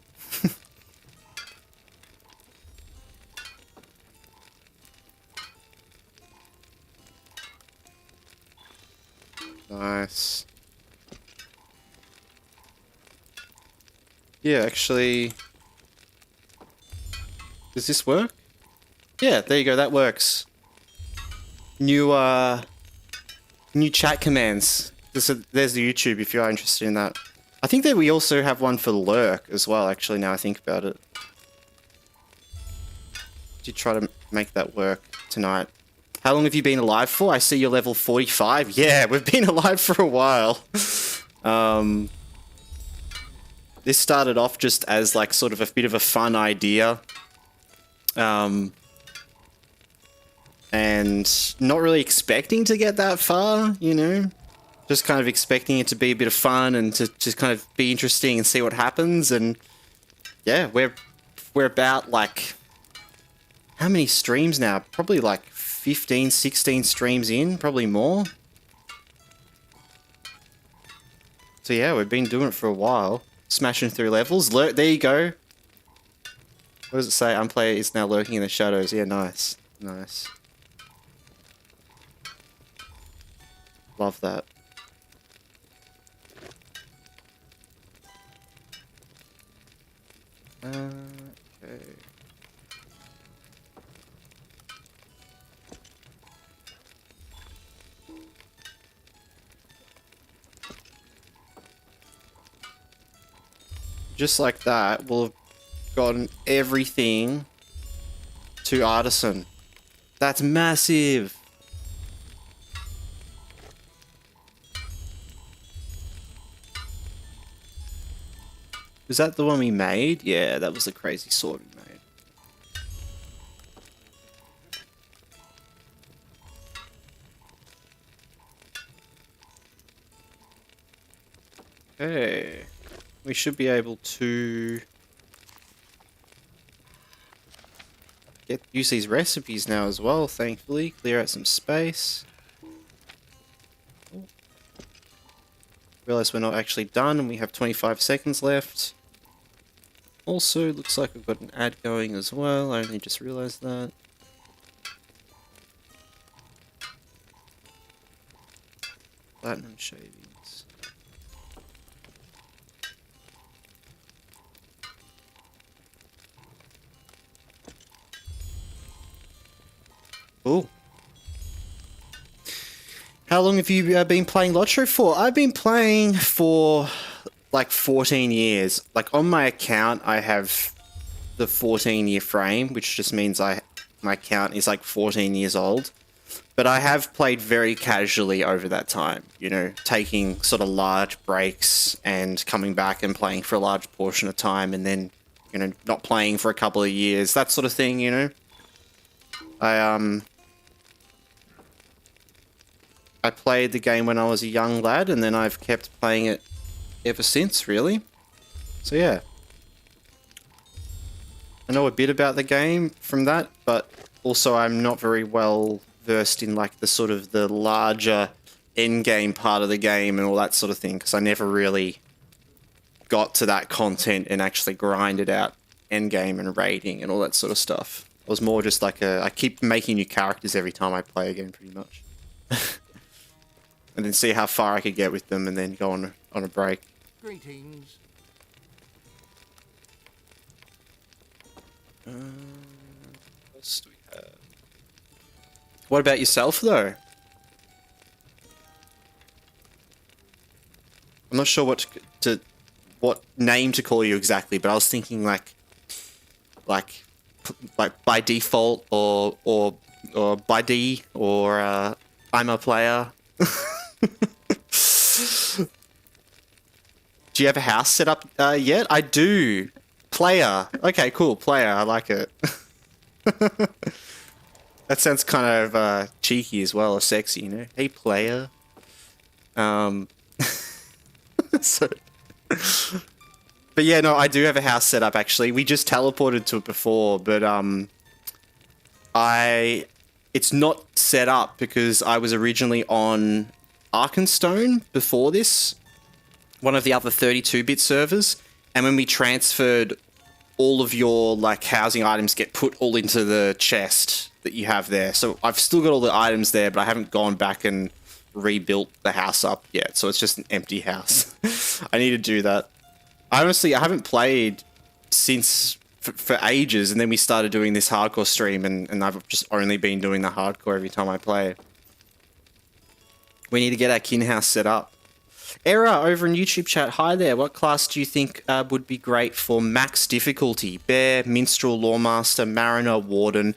Speaker 1: Nice. Yeah, actually... Does this work? Yeah, there you go, that works. New chat commands. There's the YouTube if you are interested in that. I think that we also have one for Lurk as well, actually, now I think about it. Did try to make that work tonight. How long have you been alive for? I see you're level 45. Yeah, we've been alive for a while. This started off just as like sort of a bit of a fun idea. And not really expecting to get that far, you know? Just kind of expecting it to be a bit of fun and to just kind of be interesting and see what happens. And yeah, we're about like... How many streams now? Probably like 15, 16 streams in, probably more. So yeah, we've been doing it for a while. Smashing through levels. There you go. What does it say? Unplayer is now lurking in the shadows. Yeah, nice. Nice. Love that. Okay. Just like that, we'll have gotten everything to Artisan. That's massive. Was that the one we made? Yeah, that was the crazy sword we made. Okay. We should be able to use these recipes now as well, thankfully. Clear out some space. Realize we're not actually done and we have 25 seconds left. Also, looks like we've got an ad going as well. I only just realized that. Platinum shavings. Ooh. How long have you been playing LOTRO for? I've been playing for like 14 years. Like on my account, I have the 14-year frame, which just means my account is like 14 years old. But I have played very casually over that time, you know, taking sort of large breaks and coming back and playing for a large portion of time and then, you know, not playing for a couple of years, that sort of thing, you know. I played the game when I was a young lad, and then I've kept playing it ever since, really. So yeah. I know a bit about the game from that, but also I'm not very well versed in like the sort of the larger endgame part of the game and all that sort of thing, because I never really got to that content and actually grinded out endgame and raiding and all that sort of stuff. I was more just like I keep making new characters every time I play a game, pretty much. And then see how far I could get with them and then go on a break.
Speaker 5: Greetings.
Speaker 1: What else do we have? What about yourself, though? I'm not sure what name to call you exactly, but I was thinking like by default or by D or I'm a player. Do you have a house set up yet? I do. Player. Okay, cool. Player. I like it. That sounds kind of cheeky as well, or sexy, you know? Hey, player. So, but yeah, no, I do have a house set up, actually. We just teleported to it before, but it's not set up because I was originally on Arkenstone before this, one of the other 32-bit servers, and when we transferred, all of your like housing items get put all into the chest that you have there. So I've still got all the items there, but I haven't gone back and rebuilt the house up yet, so it's just an empty house. I need to do that. Honestly, I haven't played since for ages, and then we started doing this hardcore stream, and I've just only been doing the hardcore every time I play. We need to get our kin house set up. Era over in YouTube chat, hi there. What class do you think would be great for max difficulty? Bear, Minstrel, Lawmaster, Mariner, Warden.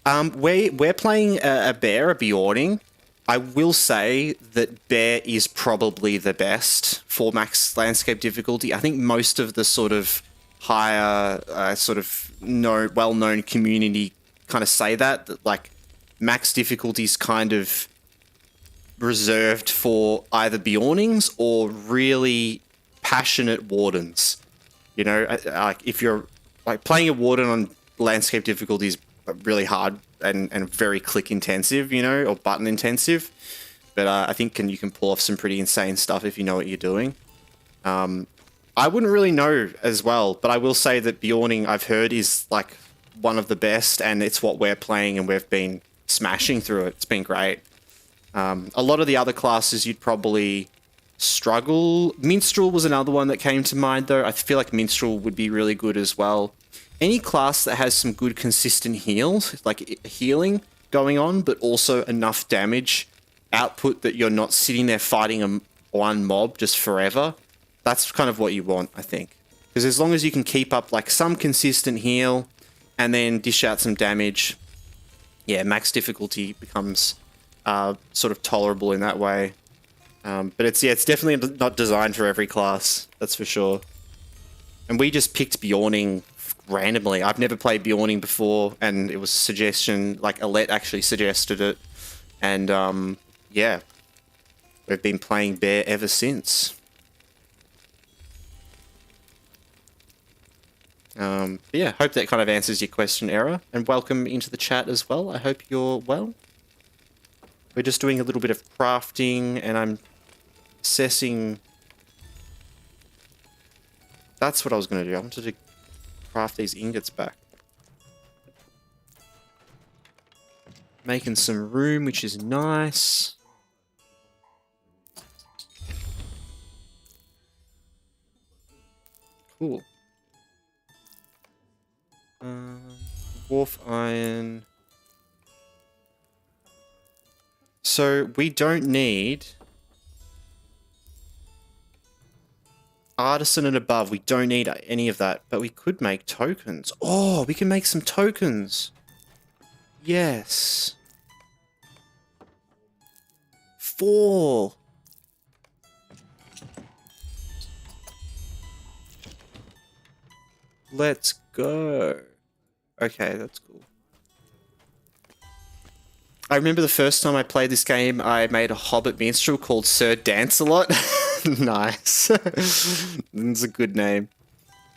Speaker 1: We're playing a Bear, a Bjorning. I will say that Bear is probably the best for max landscape difficulty. I think most of the sort of higher, well-known community kind of say that like max difficulty is kind of reserved for either Bjornings or really passionate Wardens. You know, like if you're like playing a Warden on landscape difficulty is really hard and very click intensive, you know, or button intensive. But I think you can pull off some pretty insane stuff if you know what you're doing. I wouldn't really know as well, but I will say that Bjorning, I've heard, is like one of the best, and it's what we're playing, and we've been smashing through it. It's been great. A lot of the other classes you'd probably struggle. Minstrel was another one that came to mind, though. I feel like Minstrel would be really good as well. Any class that has some good consistent heals, like healing going on, but also enough damage output that you're not sitting there fighting one mob just forever. That's kind of what you want, I think. Because as long as you can keep up like some consistent heal and then dish out some damage, yeah, max difficulty becomes sort of tolerable in that way. But it's definitely not designed for every class, that's for sure. And we just picked Bjorning randomly. I've never played Bjorning before, and it was a suggestion, like Alette actually suggested it. And yeah, we've been playing Bear ever since. Yeah, hope that kind of answers your question, Era. And welcome into the chat as well. I hope you're well. We're just doing a little bit of crafting, and I'm assessing... That's what I was going to do. I wanted to craft these ingots back. Making some room, which is nice. Cool. Wharf iron. So we don't need artisan and above. We don't need any of that, but we could make tokens. Oh, we can make some tokens. Yes. 4. Let's go. Okay, that's cool. I remember the first time I played this game, I made a Hobbit minstrel called Sir Dance-a-Lot. Nice. That's a good name.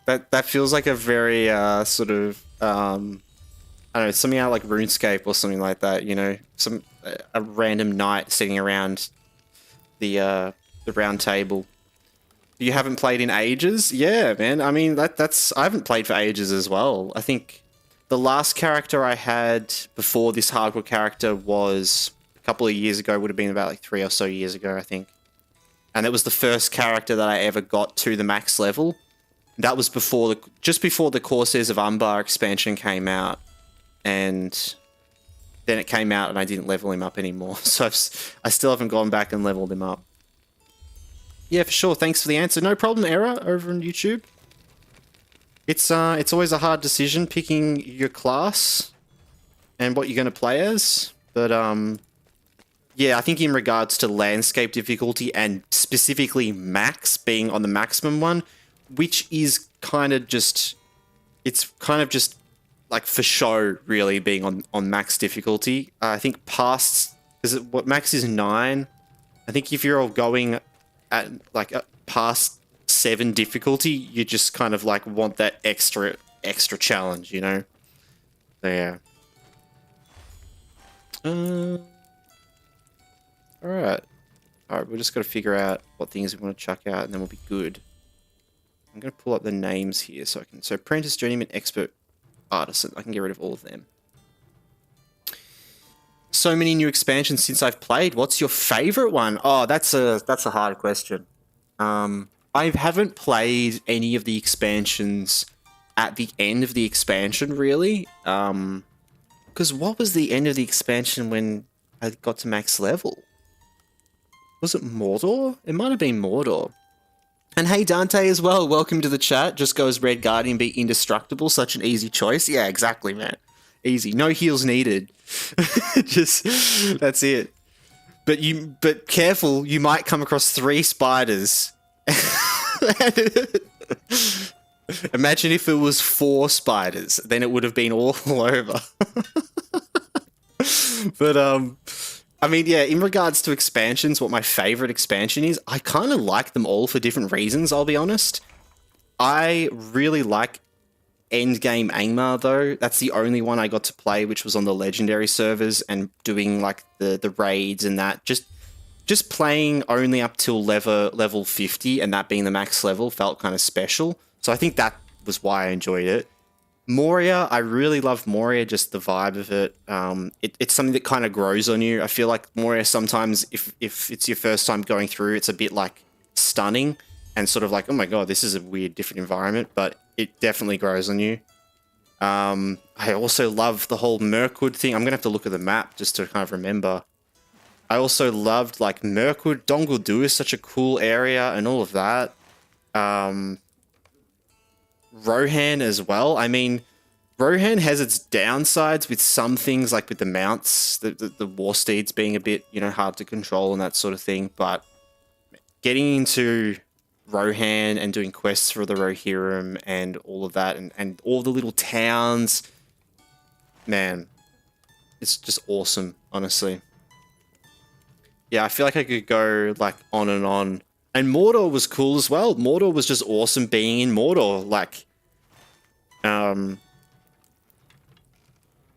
Speaker 1: That feels like a very sort of I don't know, something out like RuneScape or something like that. You know, a random knight sitting around the round table. You haven't played in ages? Yeah, man. I mean, that's I haven't played for ages as well. I think the last character I had before this hardcore character was a couple of years ago. Would have been about like 3 or so years ago, I think. And it was the first character that I ever got to the max level. That was just before the Corsairs of Umbar expansion came out, and then it came out and I didn't level him up anymore. So I still haven't gone back and leveled him up. Yeah, for sure. Thanks for the answer. No problem, Era, over on YouTube. It's always a hard decision picking your class and what you're going to play as. But yeah, I think in regards to landscape difficulty and specifically max being on the maximum one, which is kind of just, it's kind of just like for show really being on max difficulty. I think past, what max is 9. I think if you're all going at like past 7 difficulty, you just kind of like want that extra challenge, you know? So yeah. Alright. Alright, we've just got to figure out what things we want to chuck out and then we'll be good. I'm going to pull up the names here so I can... So apprentice, journeyman, expert, artisan. I can get rid of all of them. so many new expansions since I've played. What's your favorite one? Oh, that's a hard question. I haven't played any of the expansions at the end of the expansion, really. Because what was the end of the expansion when I got to max level? Was it Mordor? It might have been Mordor. And hey, Dante as well. Welcome to the chat. Just go as Red Guardian, be indestructible. Such an easy choice. Yeah, exactly, man. Easy. No heals needed. Just, that's it. But careful, you might come across 3 spiders. Imagine if it was 4 spiders, then it would have been all over. But I mean, yeah, in regards to expansions, what my favorite expansion is, I kind of like them all for different reasons, I'll be honest. I really like Endgame Angmar, though. That's the only one I got to play, which was on the legendary servers and doing like the raids and that. Just playing only up till level 50 and that being the max level felt kind of special. So I think that was why I enjoyed it. Moria, I really love Moria, just the vibe of it. It's something that kind of grows on you. I feel like Moria sometimes, if it's your first time going through, it's a bit like stunning and sort of like, oh my god, this is a weird, different environment, but it definitely grows on you. I also love the whole Mirkwood thing. I'm going to have to look at the map just to kind of remember. I also loved like Mirkwood. Dol Guldur is such a cool area and all of that. Rohan as well. I mean, Rohan has its downsides with some things, like with the mounts, the war steeds being a bit, you know, hard to control and that sort of thing. But getting into Rohan and doing quests for the Rohirrim and all of that, and all the little towns, man, it's just awesome, honestly. Yeah, I feel like I could go like on and on. And Mordor was cool as well. Mordor was just awesome being in Mordor. Like,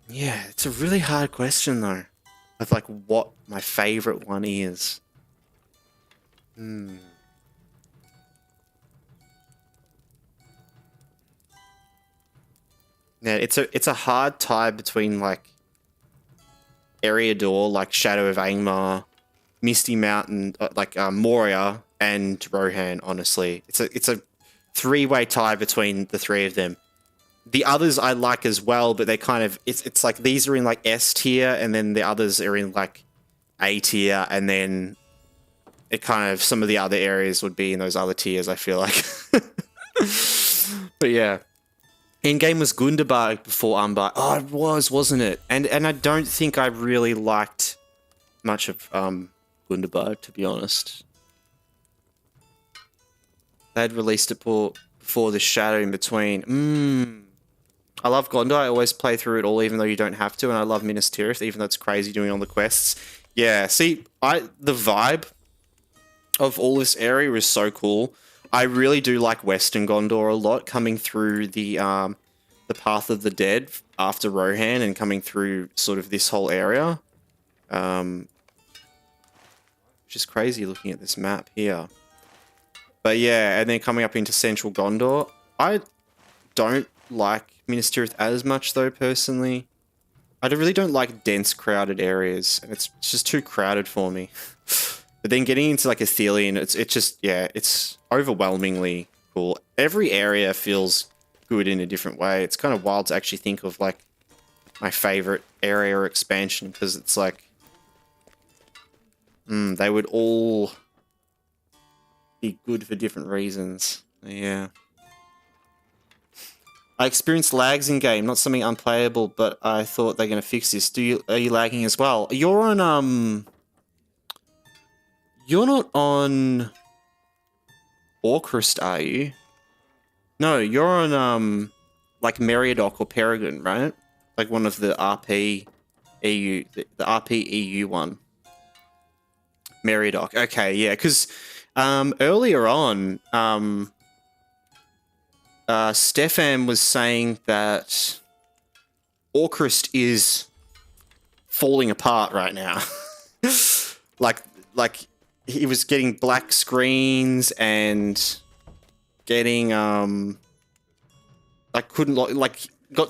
Speaker 1: yeah, it's a really hard question though, of like what my favorite one is. Yeah, it's a hard tie between like Eriador, like Shadow of Angmar, Misty Mountain, like Moria, and Rohan. Honestly, it's a 3-way tie between the 3 of them. The others I like as well, but they kind of it's like these are in like S tier, and then the others are in like A tier, and then it kind of some of the other areas would be in those other tiers. I feel like, but yeah. Endgame was Gundabad before Umbar. Oh, it was, wasn't it? And I don't think I really liked much of Gundabad, to be honest. They had released it before the Shadow in Between. I love Gondor. I always play through it all, even though you don't have to. And I love Minas Tirith, even though it's crazy doing all the quests. Yeah, see, the vibe of all this area is so cool. I really do like Western Gondor a lot, coming through the Path of the Dead after Rohan and coming through sort of this whole area. Which is crazy looking at this map here. But yeah, and then coming up into Central Gondor. I don't like Minas Tirith as much though, personally. I really don't like dense, crowded areas, and it's just too crowded for me. But then getting into like Athelion, it's just, yeah, it's overwhelmingly cool. Every area feels good in a different way. It's kind of wild to actually think of like my favorite area or expansion, because it's like, they would all be good for different reasons. Yeah. I experienced lags in game, not something unplayable, but I thought they're going to fix this. Are you lagging as well? You're on, you're not on Orcrist, are you? No, you're on, like Meriadoc or Peregrine, right? Like one of the RP EU, the RP EU one. Meriadoc. Okay, yeah, because earlier on, Stefan was saying that Orcrist is falling apart right now. like he was getting black screens and getting got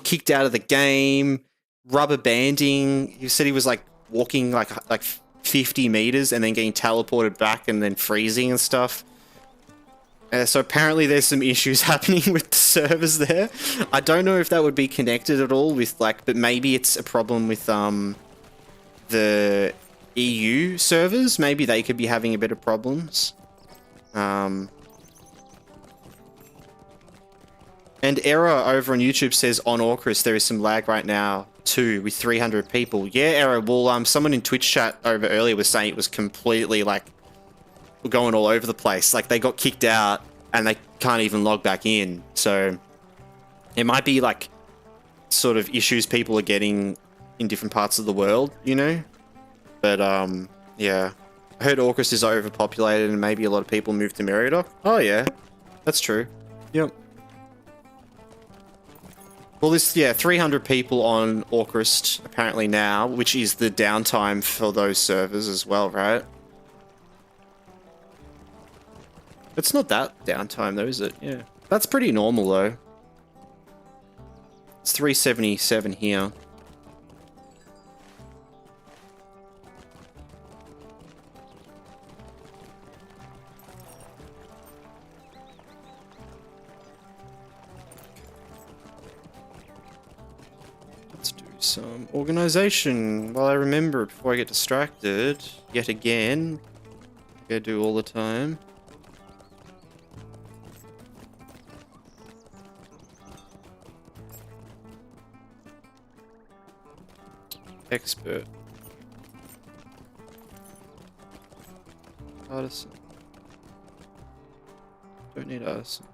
Speaker 1: kicked out of the game, rubber banding. He said he was like walking like 50 meters and then getting teleported back and then freezing and stuff. So apparently there's some issues happening with the servers there. I don't know if that would be connected at all with like, but maybe it's a problem with the EU servers. Maybe they could be having a bit of problems. And Error over on YouTube says on Orcus there is some lag right now too with 300 people. Yeah, Error. Well, someone in Twitch chat over earlier was saying it was completely like going all over the place. Like they got kicked out and they can't even log back in. So it might be like sort of issues people are getting in different parts of the world, you know. But yeah, I heard Orcus is overpopulated and maybe a lot of people moved to Meriadoc. Oh yeah, that's true. Yep. Well, this, yeah, 300 people on Orcus apparently now, which is the downtime for those servers as well, right? It's not that downtime though, is it? Yeah. That's pretty normal though. It's 377 here. Some organization while I remember before I get distracted yet again. I do all the time. Expert. Artisan. Don't need artisan.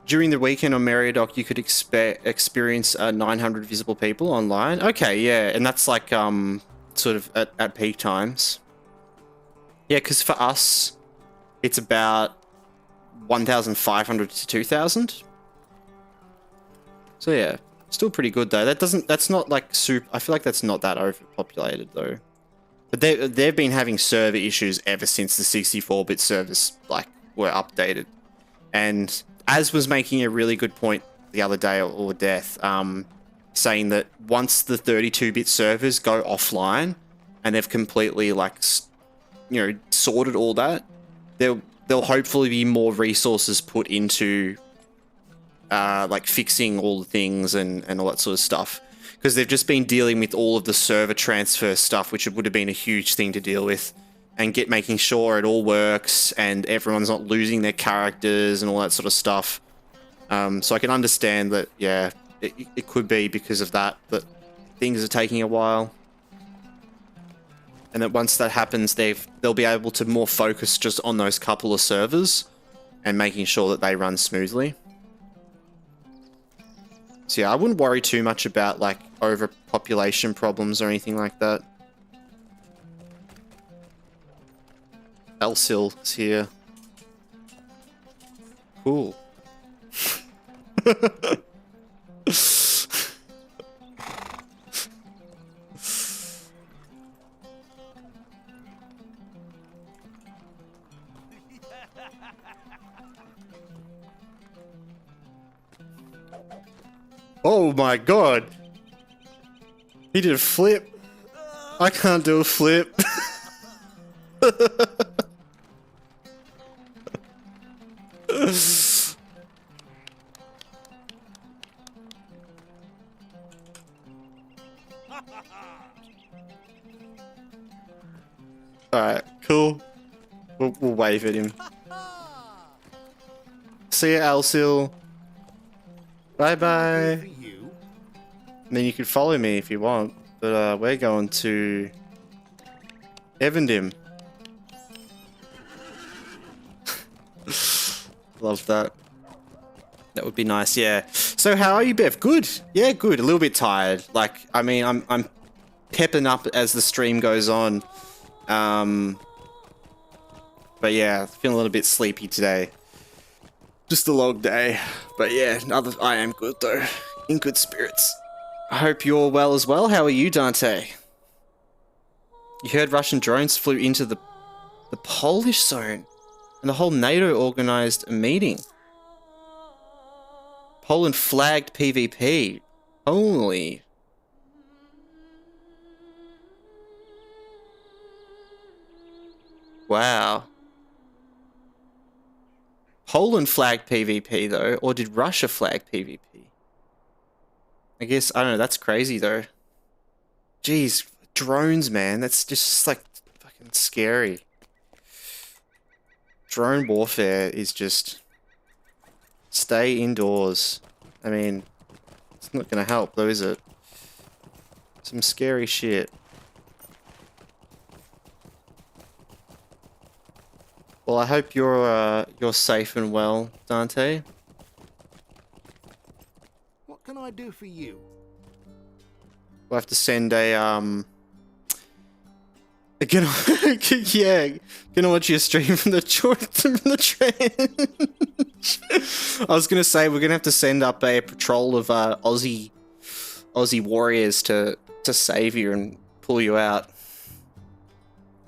Speaker 1: During the weekend on Meriadoc, you could experience 900 visible people online. Okay, yeah, and that's like sort of at peak times. Yeah, because for us, it's about 1,500 to 2,000. So yeah, still pretty good though. That's not like super. I feel like that's not that overpopulated though. But they've been having server issues ever since the 64-bit servers like were updated, and Az was making a really good point the other day, or Death, saying that once the 32-bit servers go offline and they've completely like, you know, sorted all that, there'll hopefully be more resources put into like fixing all the things and all that sort of stuff, because they've just been dealing with all of the server transfer stuff, which would have been a huge thing to deal with. And making sure it all works and everyone's not losing their characters and all that sort of stuff. So I can understand that, yeah, it could be because of that things are taking a while. And that once that happens, they'll be able to more focus just on those couple of servers and making sure that they run smoothly. So yeah, I wouldn't worry too much about like overpopulation problems or anything like that. Elsil is here. Cool. Oh my god! He did a flip. I can't do a flip. Alright, cool. We'll wave at him. See ya, Alsil. Bye bye. And then you can follow me if you want. But we're going to Evandim. Love that. That would be nice, yeah. So how are you, Bev? Good. Yeah, good. A little bit tired. Like, I mean, I'm pepping up as the stream goes on. But yeah, feeling a little bit sleepy today. Just a long day. But yeah, I am good though. In good spirits. I hope you're well as well. How are you, Dante? You heard Russian drones flew into the Polish zone. And the whole NATO organized a meeting. Poland flagged PvP. Holy. Wow. Poland flagged PvP though, or did Russia flag PvP? I guess, I don't know, that's crazy though. Jeez, drones, man, that's just like fucking scary. Drone warfare is just stay indoors. I mean, it's not gonna help though, is it? Some scary shit. Well, I hope you're safe and well, Dante.
Speaker 5: What can I do for you?
Speaker 1: We'll have to send a yeah, gonna watch your stream from the trench. I was gonna say we're gonna have to send up a patrol of Aussie warriors to save you and pull you out.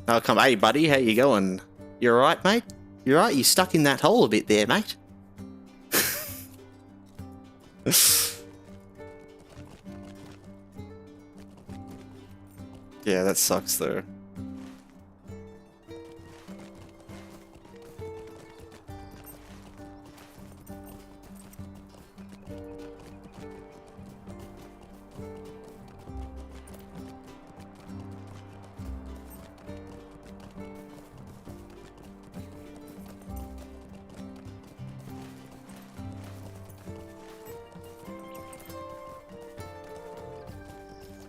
Speaker 1: I'll come. Hey, buddy, how you going? You alright, mate? You alright? You stuck in that hole a bit there, mate. Yeah, that sucks though.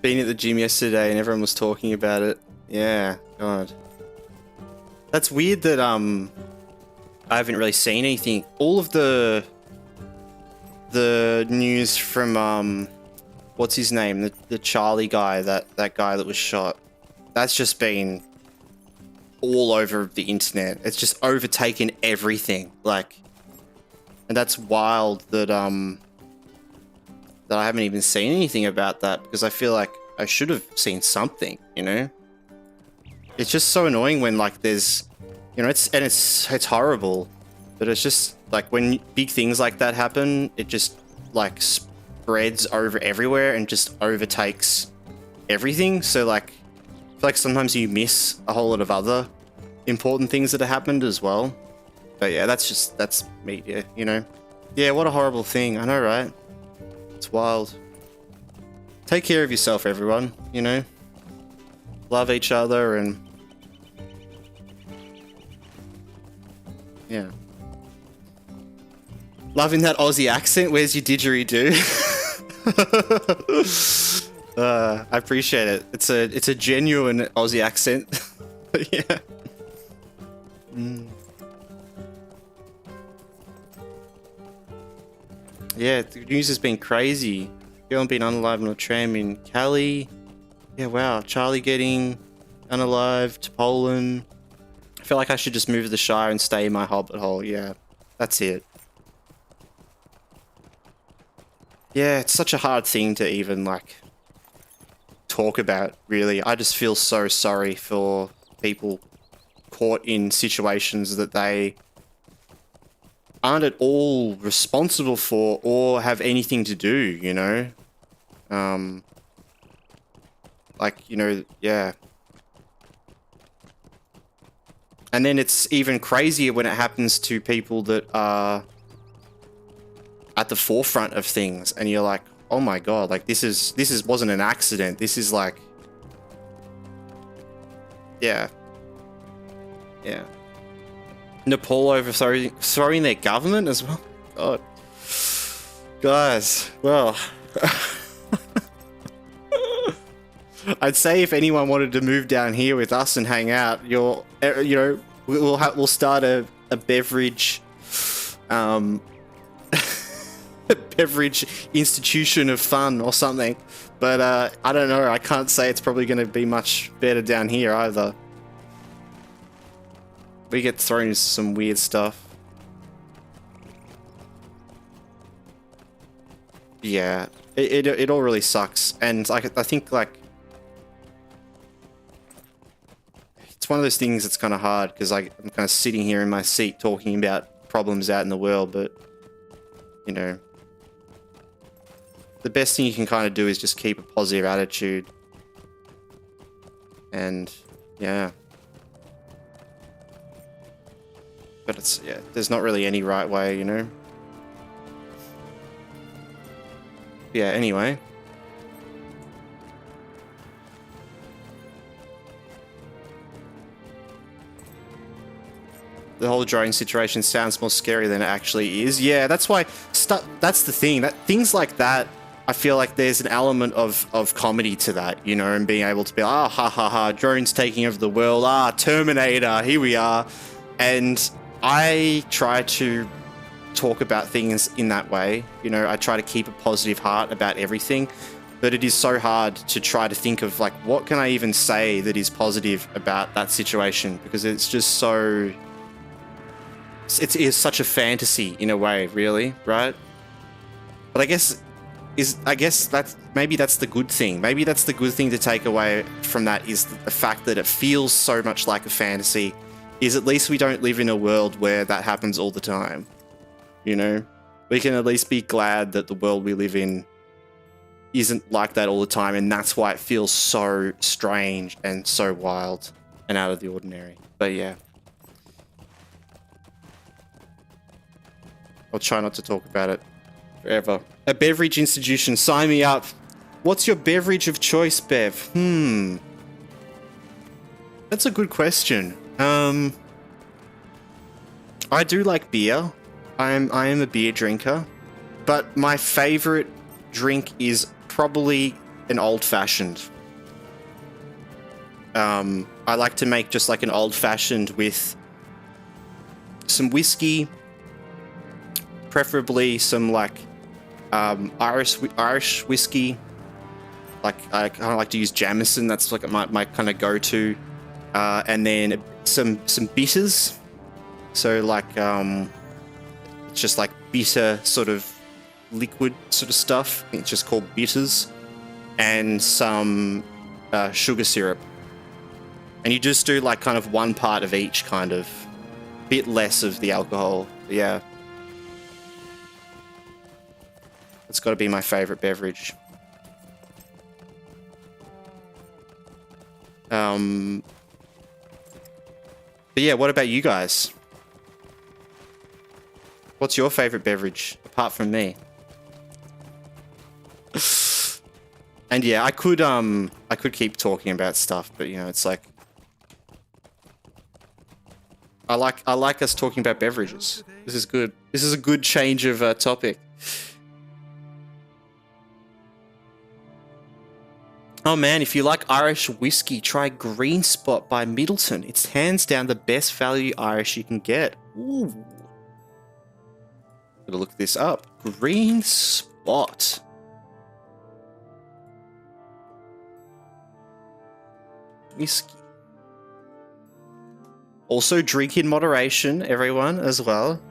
Speaker 1: Been at the gym yesterday and everyone was talking about it. Yeah, God. That's weird that I haven't really seen anything. All of the news from what's his name? The Charlie guy, that guy that was shot. That's just been all over the internet. It's just overtaken everything. Like, and that's wild that that I haven't even seen anything about that, because I feel like I should have seen something, you know? It's just so annoying when like there's, you know, it's horrible, but it's just like when big things like that happen, it just like spreads over everywhere and just overtakes everything. So like, I feel like sometimes you miss a whole lot of other important things that have happened as well. But yeah, that's media, you know? Yeah, what a horrible thing. I know, right? It's wild. Take care of yourself, everyone, you know? Love each other and... yeah. Loving that Aussie accent. Where's your didgeridoo? I appreciate it. It's a genuine Aussie accent. Yeah. Yeah, the news has been crazy. Girl being unalive on a tram in Cali. Yeah, wow. Charlie getting unalive to Poland. I feel like I should just move to the Shire and stay in my hobbit hole. Yeah, that's it. Yeah, it's such a hard thing to even, like, talk about, really. I just feel so sorry for people caught in situations that they aren't at all responsible for or have anything to do, you know? Like, you know, yeah. And then it's even crazier when it happens to people that are at the forefront of things, and you're like, oh my god, like this wasn't an accident. This is like, yeah. Yeah. Nepal overthrowing their government as well. God. Guys, well, I'd say if anyone wanted to move down here with us and hang out, you know, we'll start a Beveridge, a Beveridge institution of fun or something. But I don't know. I can't say it's probably going to be much better down here either. We get thrown into some weird stuff. Yeah, it all really sucks, and I think like it's one of those things that's kind of hard because I'm kind of sitting here in my seat talking about problems out in the world, but you know, the best thing you can kind of do is just keep a positive attitude, and yeah. But it's, yeah, there's not really any right way, you know? Yeah, anyway. The whole drone situation sounds more scary than it actually is. Yeah, that's why, that's the thing, that things like that, I feel like there's an element of comedy to that, you know, and being able to be like, ah, ha ha ha, drones taking over the world, ah, Terminator, here we are. And I try to talk about things in that way, you know, I try to keep a positive heart about everything, but it is so hard to try to think of, like, what can I even say that is positive about that situation, because it's just so... It is such a fantasy in a way, really, right? But I guess maybe that's the good thing. Maybe that's the good thing to take away from that, is the fact that it feels so much like a fantasy. Is at least we don't live in a world where that happens all the time. You know, we can at least be glad that the world we live in isn't like that all the time, and that's why it feels so strange and so wild and out of the ordinary. But yeah. I'll try not to talk about it forever. A beverage institution, sign me up. What's your beverage of choice, Bev? That's a good question. I do like beer. I am a beer drinker, but my favorite drink is probably an old-fashioned. I like to make just like an old-fashioned with some whiskey, preferably some like Irish whiskey. Like I kind of like to use Jameson. That's like my kind of go-to, and then some bitters. So like it's just like bitter sort of liquid sort of stuff. I think it's just called bitters, and some sugar syrup. And you just do like kind of one part of each, kind of bit less of the alcohol. Yeah. It's got to be my favorite beverage. But yeah, what about you guys? What's your favorite beverage apart from me? And yeah, I could keep talking about stuff, but you know, it's like I like us talking about beverages. This is good. This is a good change of topic. Oh man, if you like Irish whiskey, try Green Spot by Middleton. It's hands down the best value Irish you can get. Ooh. Gotta look this up. Green Spot. Whiskey. Also drink in moderation, everyone, as well.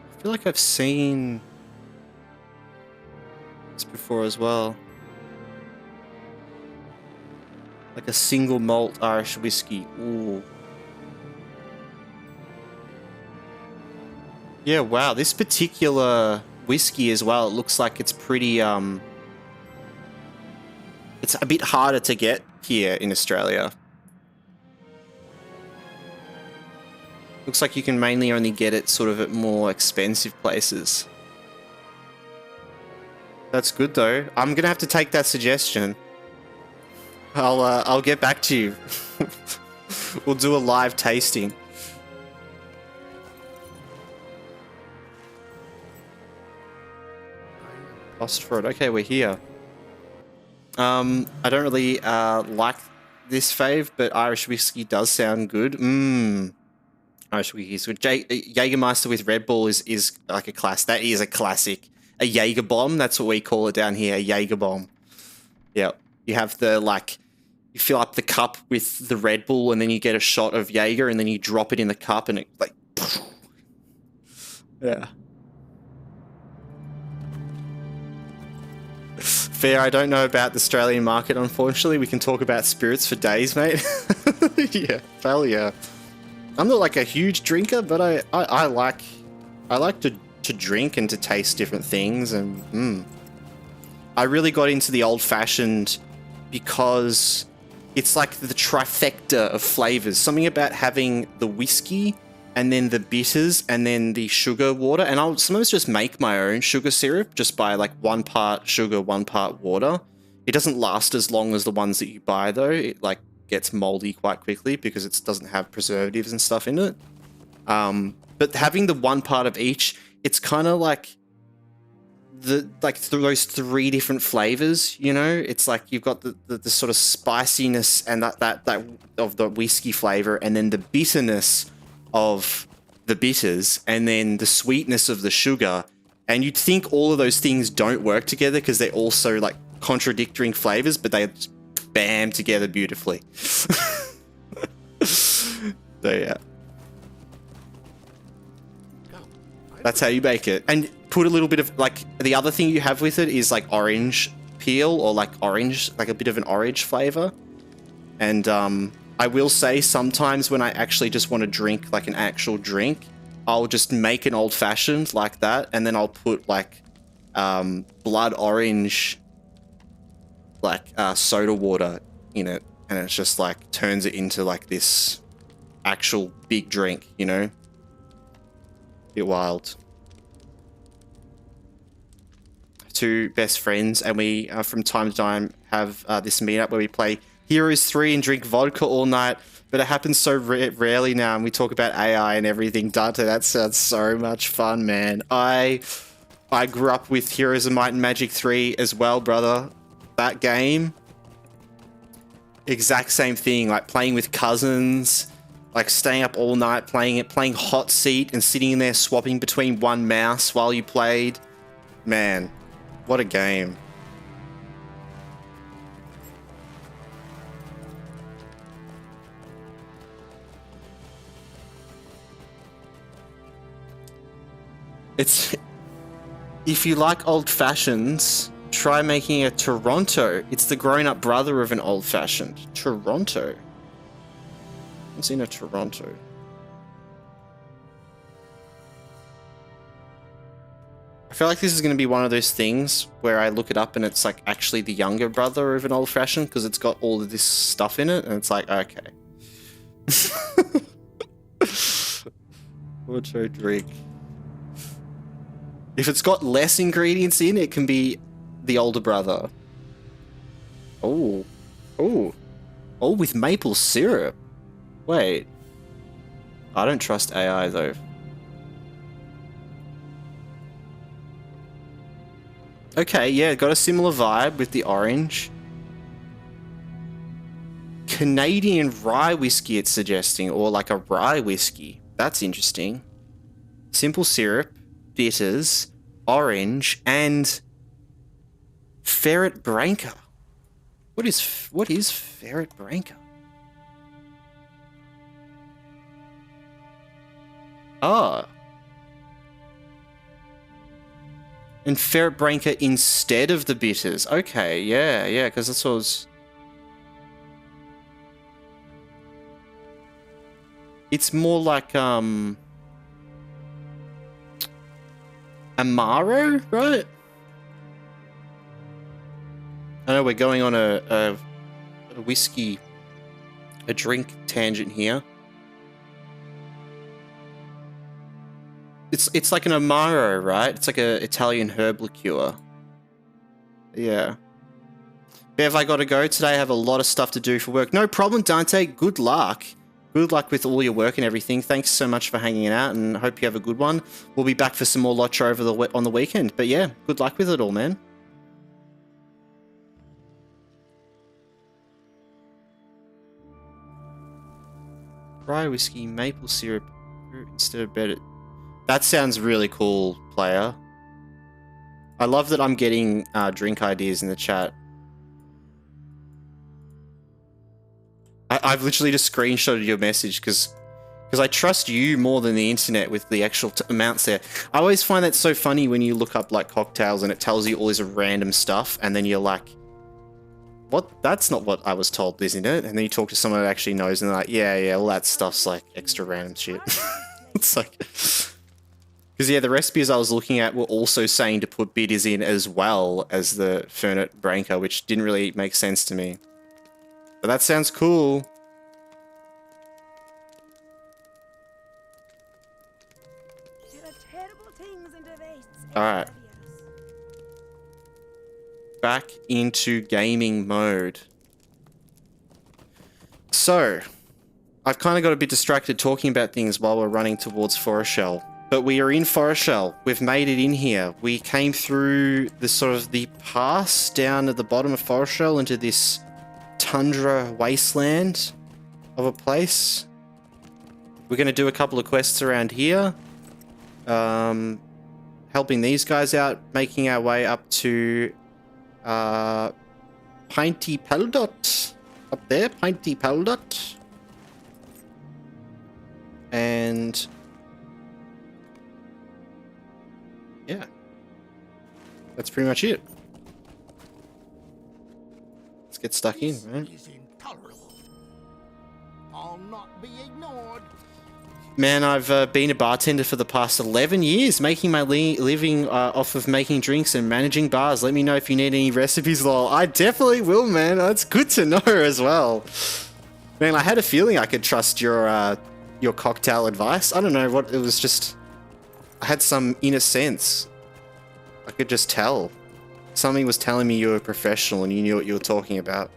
Speaker 1: I feel like I've seen this before as well. Like a single malt Irish whiskey. Ooh. Yeah, wow. This particular whiskey as well, it looks like it's pretty, it's a bit harder to get here in Australia. Looks like you can mainly only get it sort of at more expensive places. That's good though. I'm gonna have to take that suggestion. I'll get back to you. We'll do a live tasting. Lost for it. Okay, we're here. I don't really like this fave, but Irish whiskey does sound good. Irish whiskey. So Jägermeister with Red Bull is like a class. That is a classic. A Jaeger bomb. That's what we call it down here. A Jaeger bomb. Yeah. You have the like. You fill up the cup with the Red Bull, and then you get a shot of Jaeger, and then you drop it in the cup, and it like. Yeah. Fair, I don't know about the Australian market, unfortunately. We can talk about spirits for days, mate. Yeah, hell yeah. I'm not like a huge drinker, but I like to drink and to taste different things, and I really got into the old-fashioned because it's like the trifecta of flavors. Something about having the whiskey and then the bitters and then the sugar water. And I'll sometimes just make my own sugar syrup just by like 1 part sugar, 1 part water. It doesn't last as long as the ones that you buy though. It like gets moldy quite quickly because it doesn't have preservatives and stuff in it. But having the 1 part of each, it's kind of like those 3 different flavors, you know. It's like you've got the sort of spiciness and that of the whiskey flavor, and then the bitterness of the bitters, and then the sweetness of the sugar. And you'd think all of those things don't work together because they're also like contradicting flavors, but they bam together beautifully. So yeah, that's how you make it. And put a little bit of like, the other thing you have with it is like orange peel, or like orange, like a bit of an orange flavor. And I will say sometimes when I actually just want to drink like an actual drink, I'll just make an old fashioned like that, and then I'll put like blood orange like soda water in it, and it's just like turns it into like this actual big drink, you know. Bit wild. 2 best friends, and we from time to time have this meetup where we play Heroes 3 and drink vodka all night, but it happens so rarely now, and we talk about AI and everything. Dante, that sounds so much fun, man. I grew up with Heroes of Might and Magic 3 as well, brother. That game, exact same thing, like playing with cousins, like staying up all night playing it, playing hot seat and sitting in there swapping between 1 mouse while you played. Man, what a game. It's, if you like old fashions, try making a Toronto. It's the grown-up brother of an old-fashioned. Toronto. What's in a Toronto? I feel like this is going to be one of those things where I look it up and it's like actually the younger brother of an old-fashioned because it's got all of this stuff in it, and it's like, okay. Auto drink. If it's got less ingredients in, it can be the older brother. Oh. Oh. Oh, with maple syrup. Wait. I don't trust AI though. Okay, yeah, got a similar vibe with the orange. Canadian rye whiskey it's suggesting, or like a rye whiskey. That's interesting. Simple syrup, bitters, orange, and Ferret Branca. What is Ferret Branca? Ah. And Ferret Branca instead of the bitters. Okay, yeah, because that's what I was... It's more like, Amaro, right? I know we're going on a whiskey, a drink tangent here. It's like an Amaro, right? It's like a Italian herb liqueur. Yeah. Bev, I gotta go today. I have a lot of stuff to do for work. No problem, Dante. Good luck. Good luck with all your work and everything. Thanks so much for hanging out, and hope you have a good one. We'll be back for some more LOTRO on the weekend. But yeah, good luck with it all, man. Rye whiskey, maple syrup instead of better. That sounds really cool, player. I love that I'm getting drink ideas in the chat. I've literally just screenshotted your message because I trust you more than the internet with the actual amounts there. I always find that so funny when you look up like cocktails and it tells you all this random stuff, and then you're like, what? That's not what I was told, isn't it? And then you talk to someone that actually knows, and they're like, yeah, all that stuff's like extra random shit. It's like... Because yeah, the recipes I was looking at were also saying to put bitters in as well as the Fernet Branca, which didn't really make sense to me. But that sounds cool. Alright. Back into gaming mode. So, I've kind of got a bit distracted talking about things while we're running towards Forest Shell. But we are in Forest Shell. We've made it in here. We came through the sort of the pass down at the bottom of Forest Shell into this tundra wasteland of a place. We're going to do a couple of quests around here. Helping these guys out, making our way up to Pinty Peldot. Up there, Pinty Peldot. And yeah, that's pretty much it. Let's get stuck in, man.
Speaker 5: This is intolerable. I'll not be ignored.
Speaker 1: Man, I've been a bartender for the past 11 years, making my living off of making drinks and managing bars. Let me know if you need any recipes, lol. I definitely will, man. That's good to know as well. Man, I had a feeling I could trust your cocktail advice. I don't know what, it was just... I had some inner sense. I could just tell. Something was telling me you were a professional and you knew what you were talking about.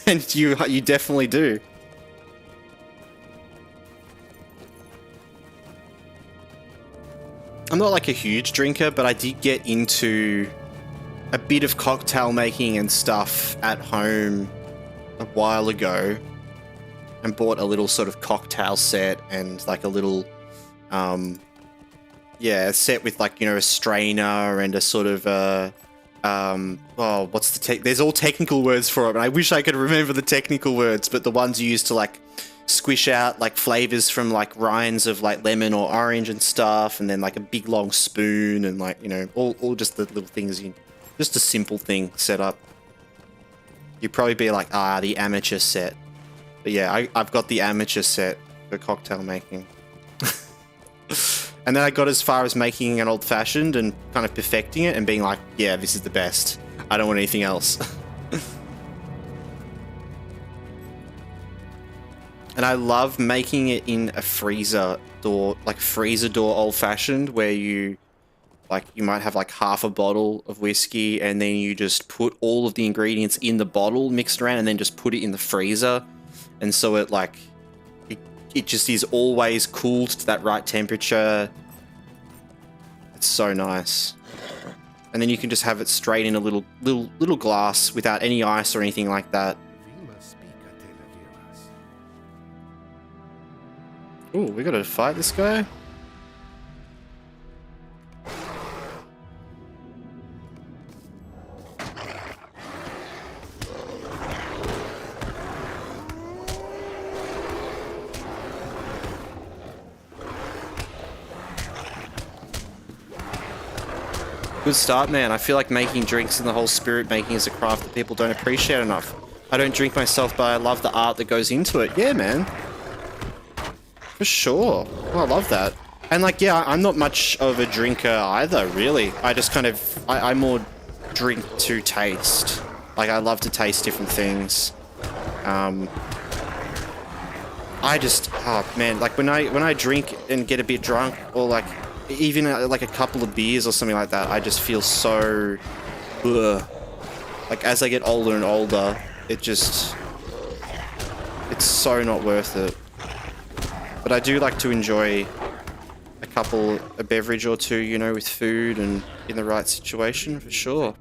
Speaker 1: And you definitely do. I'm not like a huge drinker, but I did get into a bit of cocktail making and stuff at home a while ago and bought a little sort of cocktail set and like a little, yeah, set with like, you know, a strainer and a sort of, oh, what's the there's all technical words for it, and I wish I could remember the technical words, but the ones you use to like squish out like flavors from like rinds of like lemon or orange and stuff, and then like a big long spoon and like, you know, all just the little things just a simple thing set up. You'd probably be like, the amateur set. But yeah, I've got the amateur set for cocktail making. And then I got as far as making an old fashioned and kind of perfecting it and being like, yeah, this is the best. I don't want anything else. And I love making it in a freezer door, like freezer door old fashioned, where you might have like half a bottle of whiskey and then you just put all of the ingredients in the bottle mixed around and then just put it in the freezer. And so it like, it just is always cooled to that right temperature. It's so nice. And then you can just have it straight in a little glass without any ice or anything like that. Ooh, we gotta fight this guy? Good start, man. I feel like making drinks and the whole spirit making is a craft that people don't appreciate enough. I don't drink myself, but I love the art that goes into it. Yeah, man. For sure. Oh, I love that. And like, yeah, I'm not much of a drinker either, really. I just kind of, I more drink to taste. Like, I love to taste different things. I just, oh man, like when I drink and get a bit drunk, or like even like a couple of beers or something like that, I just feel so, ugh. Like as I get older and older, it's so not worth it. But I do like to enjoy a beverage or two, you know, with food and in the right situation, for sure.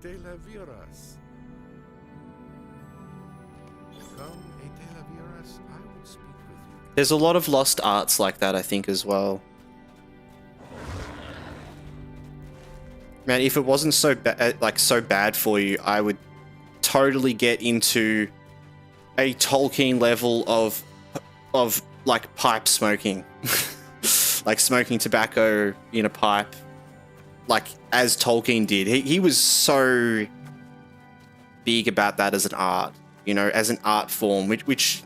Speaker 1: There's a lot of lost arts like that, I think, as well. Man, if it wasn't so bad for you, I would totally get into a Tolkien level of like pipe smoking. Like smoking tobacco in a pipe, like as Tolkien did. He was so big about that as an art, you know, as an art form, which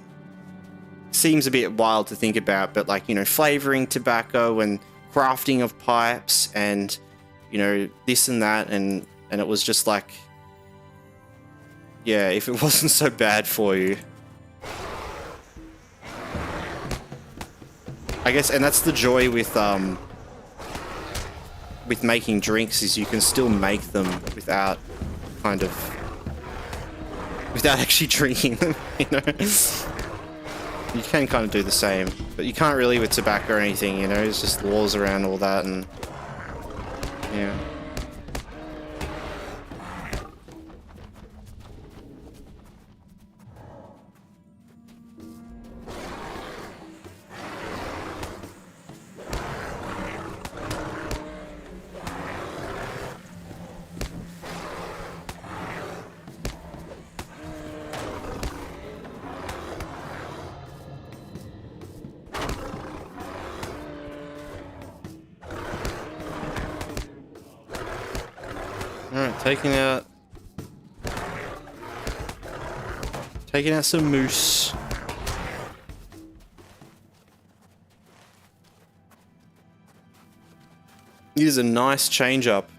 Speaker 1: seems a bit wild to think about, but like, you know, flavoring tobacco and crafting of pipes and, you know, this and that, and it was just like, yeah, if it wasn't so bad for you, I guess, and that's the joy with making drinks, is you can still make them without without actually drinking them, you know? You can kind of do the same, but you can't really with tobacco or anything, you know? There's just laws around all that, and yeah. Alright, taking out some moose. It is a nice change up.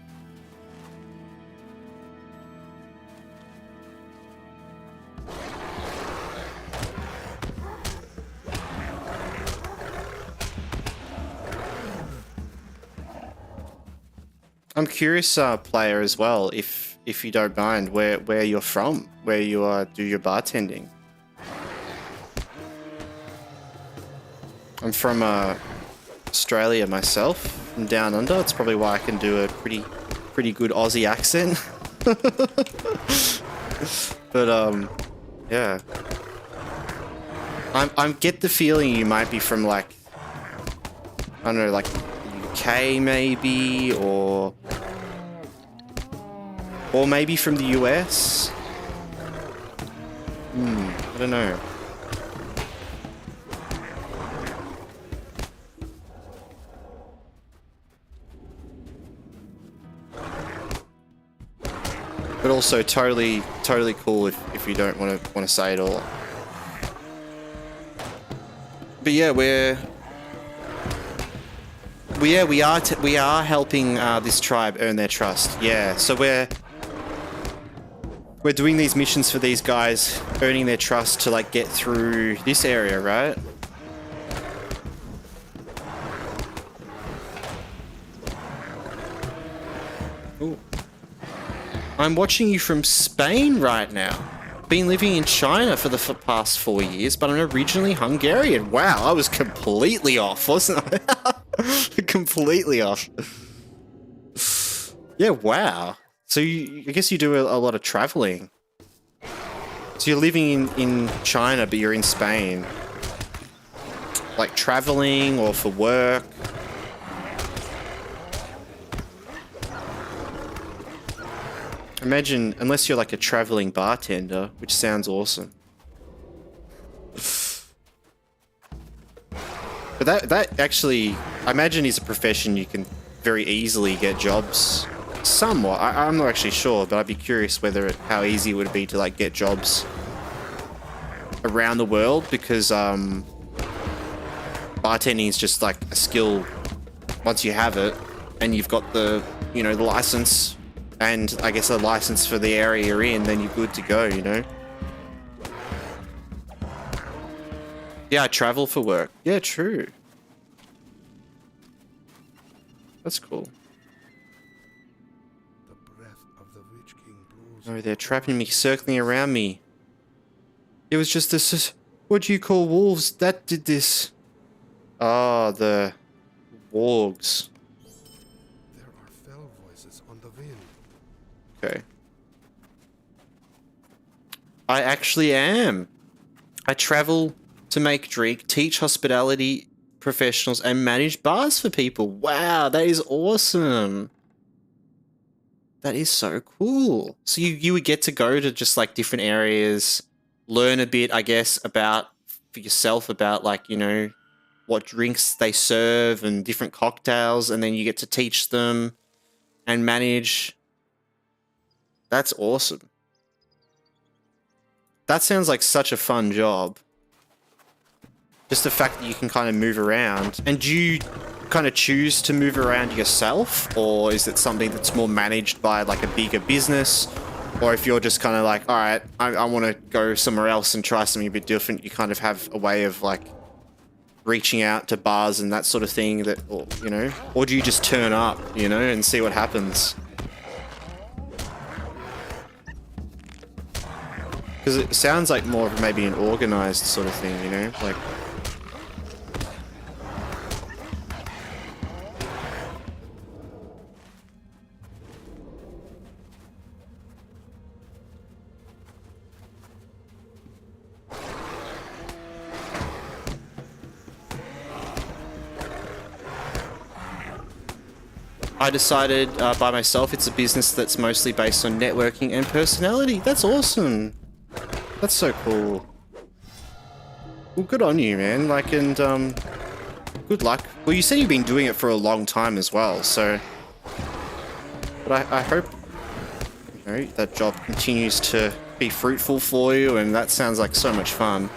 Speaker 1: I'm curious, player, as well, if you don't mind, where you're from, where you do your bartending. I'm from Australia myself, from down under. It's probably why I can do a pretty good Aussie accent. But yeah, I get the feeling you might be from, like, I don't know, like UK maybe, or maybe from the US. I don't know. But also totally cool if you don't want to say it all. But yeah, we are helping this tribe earn their trust. Yeah, so we're doing these missions for these guys, earning their trust to, like, get through this area, right? Ooh. I'm watching you from Spain right now. Been living in China for the past 4 years, but I'm originally Hungarian. Wow, I was completely off, wasn't I? Completely off. Yeah, wow. So I guess you do a lot of traveling. So you're living in China, but you're in Spain. Like traveling or for work. Imagine, unless you're like a traveling bartender, which sounds awesome. But that actually, I imagine, is a profession you can very easily get jobs. Somewhat. I'm not actually sure, but I'd be curious how easy it would be to, like, get jobs around the world, because bartending is just like a skill. Once you have it and you've got the license, and I guess a license for the area you're in, then you're good to go, you know? Yeah, I travel for work. Yeah, true. That's cool.
Speaker 7: The breath of the Witch King blows.
Speaker 1: Oh, they're trapping me, circling around me. It was just this. What do you call wolves that did this? Ah, the wargs.
Speaker 7: There are fell voices on the wind.
Speaker 1: Okay. I actually am. I travel to make drink, teach hospitality professionals, and manage bars for people. Wow, that is awesome. That is so cool. So you would get to go to just, like, different areas, learn a bit, I guess, for yourself about, like, what drinks they serve and different cocktails, and then you get to teach them and manage. That's awesome. That sounds like such a fun job. Just the fact that you can kind of move around. And do you kind of choose to move around yourself? Or is it something that's more managed by, like, a bigger business? Or if you're just kind of like, all right, I want to go somewhere else and try something a bit different, you kind of have a way of, like, reaching out to bars and that sort of thing that, or, you know, or do you just turn up, you know, and see what happens? Because it sounds like more of maybe an organized sort of thing, you know, like. I decided by myself it's a business that's mostly based on networking and personality. That's awesome. That's so cool. Well, good on you, man. Like, and good luck. Well, you said you've been doing it for a long time as well, so. But I hope, you know, that job continues to be fruitful for you, and that sounds like so much fun.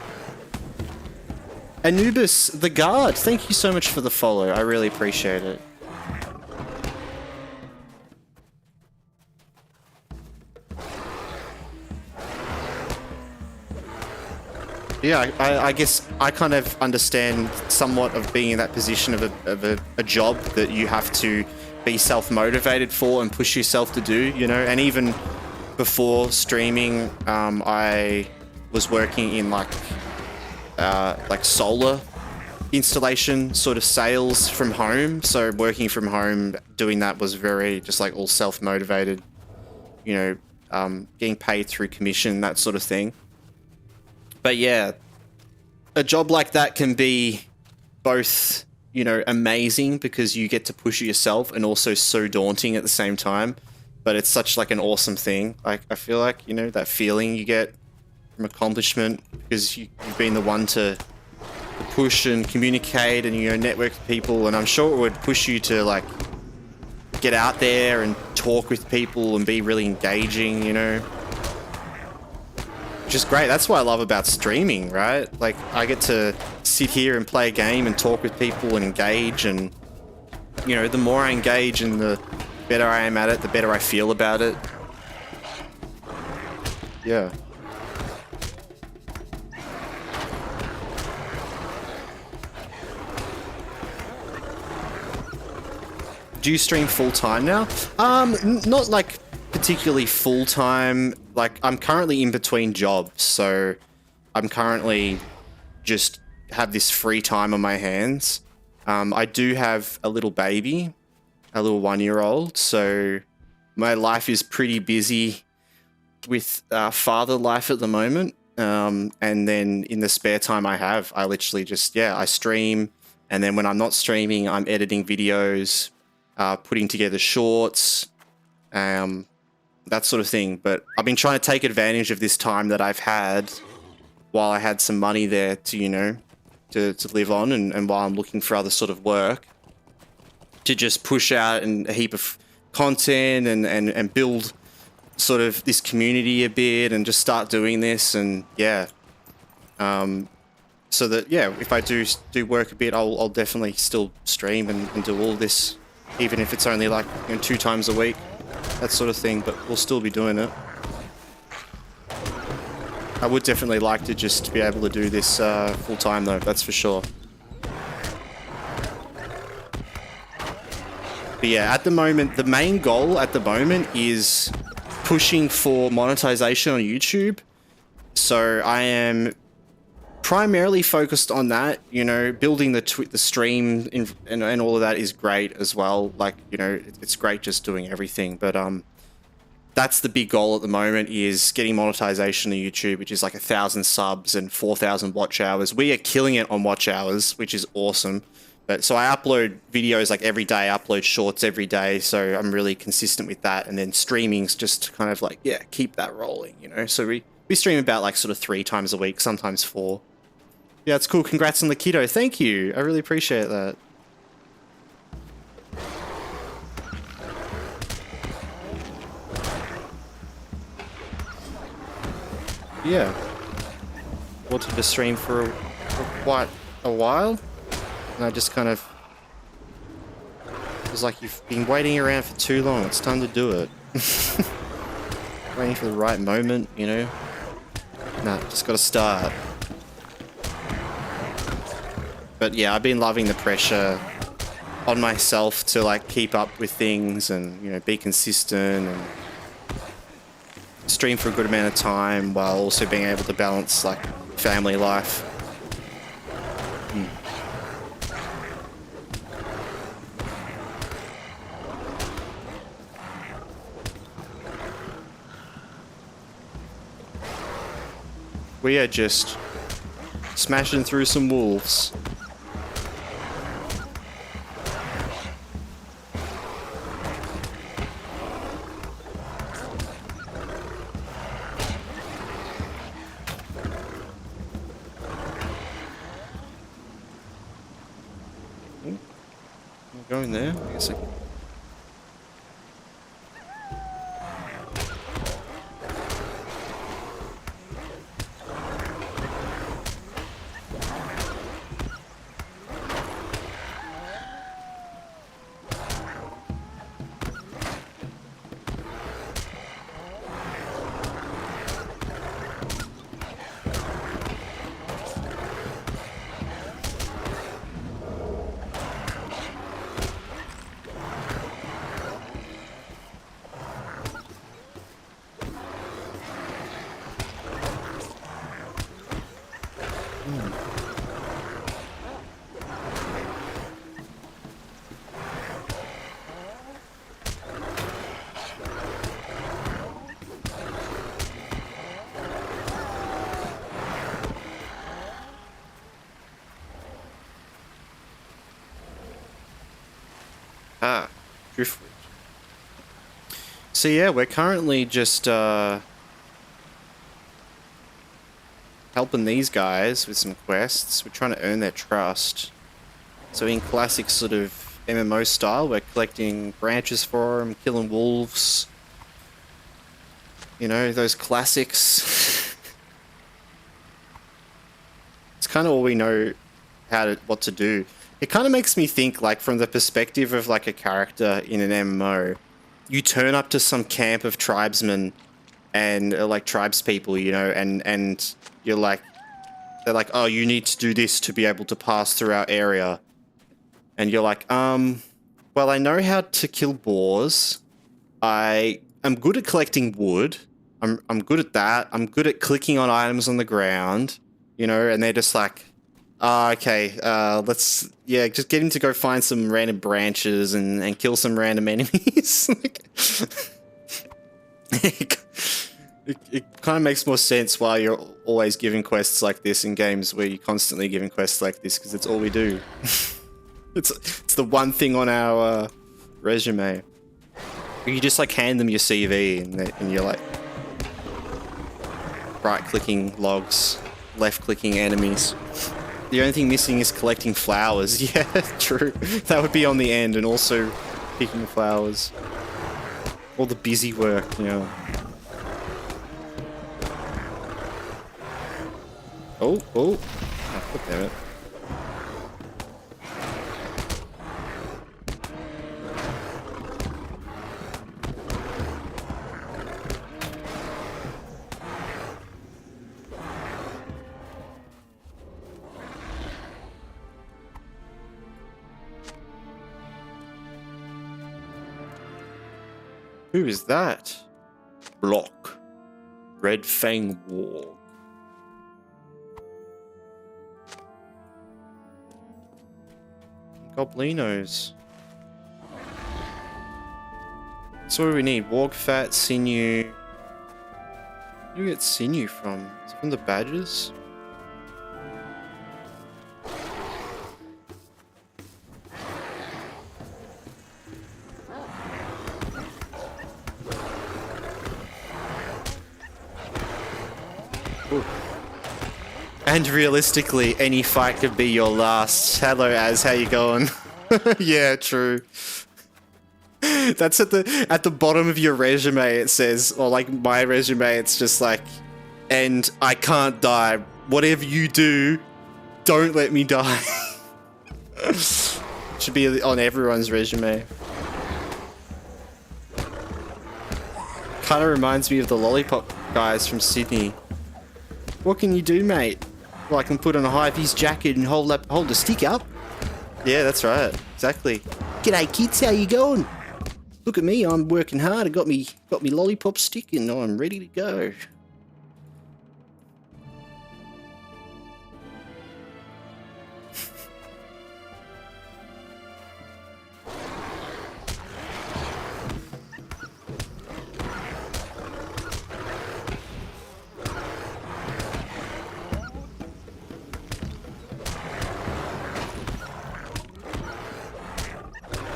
Speaker 1: Anubis, the guard, thank you so much for the follow. I really appreciate it. Yeah, I guess I kind of understand somewhat of being in that position of a job that you have to be self-motivated for and push yourself to do, you know. And even before streaming, I was working in like solar installation sort of sales from home. So working from home, doing that was very just like all self-motivated, you know, getting paid through commission, that sort of thing. But yeah, a job like that can be both, you know, amazing because you get to push it yourself and also so daunting at the same time. But it's such like an awesome thing. Like, I feel like, you know, that feeling you get from accomplishment because you've been the one to push and communicate and, you know, network with people. And I'm sure it would push you to like get out there and talk with people and be really engaging, you know. Which is great. That's what I love about streaming, right? Like, I get to sit here and play a game and talk with people and engage, and, you know, the more I engage and the better I am at it, the better I feel about it. Yeah. Do you stream full-time now? Not like particularly full-time. Like, I'm currently in between jobs, so I'm currently just have this free time on my hands. I do have a little baby, a little 1-year-old, so my life is pretty busy with father life at the moment. And then in the spare time I have, I literally just, I stream, and then when I'm not streaming, I'm editing videos, putting together shorts, that sort of thing. But I've been trying to take advantage of this time that I've had while I had some money there to, you know, to live on, and while I'm looking for other sort of work, to just push out a heap of content and build sort of this community a bit and just start doing this. And so that, if I do work a bit, I'll definitely still stream and do all this, even if it's only like, you know, 2 times a week, that sort of thing, but we'll still be doing it. I would definitely like to just be able to do this full time though, that's for sure. But yeah, at the moment, the main goal at the moment is pushing for monetization on YouTube. So I am primarily focused on that, you know. Building the stream and all of that is great as well. Like, you know, it's great just doing everything, but that's the big goal at the moment, is getting monetization on YouTube, which is like 1,000 subs and 4,000 watch hours. We are killing it on watch hours, which is awesome. But so I upload videos like every day, I upload shorts every day, so I'm really consistent with that. And then streaming's just kind of like, keep that rolling, you know. So we stream about like sort of 3 times a week, sometimes 4. Yeah, it's cool. Congrats on the kiddo. Thank you. I really appreciate that. Yeah. Wanted to stream for quite a while, and I just kind of was like, you've been waiting around for too long. It's time to do it. Waiting for the right moment, you know. Nah, just gotta start. But yeah, I've been loving the pressure on myself to like keep up with things and, you know, be consistent and stream for a good amount of time while also being able to balance like family life. We are just smashing through some wolves. Going there? I guess I can. Ah, driftwood. So yeah, we're currently just helping these guys with some quests. We're trying to earn their trust. So in classic sort of MMO style, we're collecting branches for them, killing wolves. You know, those classics. It's kind of all we know what to do. It kind of makes me think, like, from the perspective of like a character in an MMO, you turn up to some camp of tribesmen and like tribespeople, you know, and you're like, they're like, oh, you need to do this to be able to pass through our area. And you're like, well, I know how to kill boars. I'm good at collecting wood. I'm good at that. I'm good at clicking on items on the ground, you know, and they're just like, okay, let's, yeah, just get him to go find some random branches and kill some random enemies. It kind of makes more sense why you're always giving quests like this in games where you're constantly giving quests like this, because it's all we do. It's the one thing on our resume. You just like hand them your CV and you're like right-clicking logs, left-clicking enemies. The only thing missing is collecting flowers. Yeah, true. That would be on the end, and also picking flowers. All the busy work, you know. Oh. Oh, damn it. Who is that? Block. Red Fang Warg. Goblinos. So what do we need? Warg fat, sinew. Where do you get sinew from? Is it from the badgers? And realistically, any fight could be your last. Hello, Az, how you going? Yeah, true. That's at the bottom of your resume, it says, or like my resume, it's just like, and I can't die. Whatever you do, don't let me die. Should be on everyone's resume. Kind of reminds me of the lollipop guys from Sydney. What can you do, mate? Well, I can put on a high-vis jacket and hold the stick up. Yeah, that's right. Exactly. G'day, kids. How you going? Look at me. I'm working hard. I got me lollipop stick and I'm ready to go.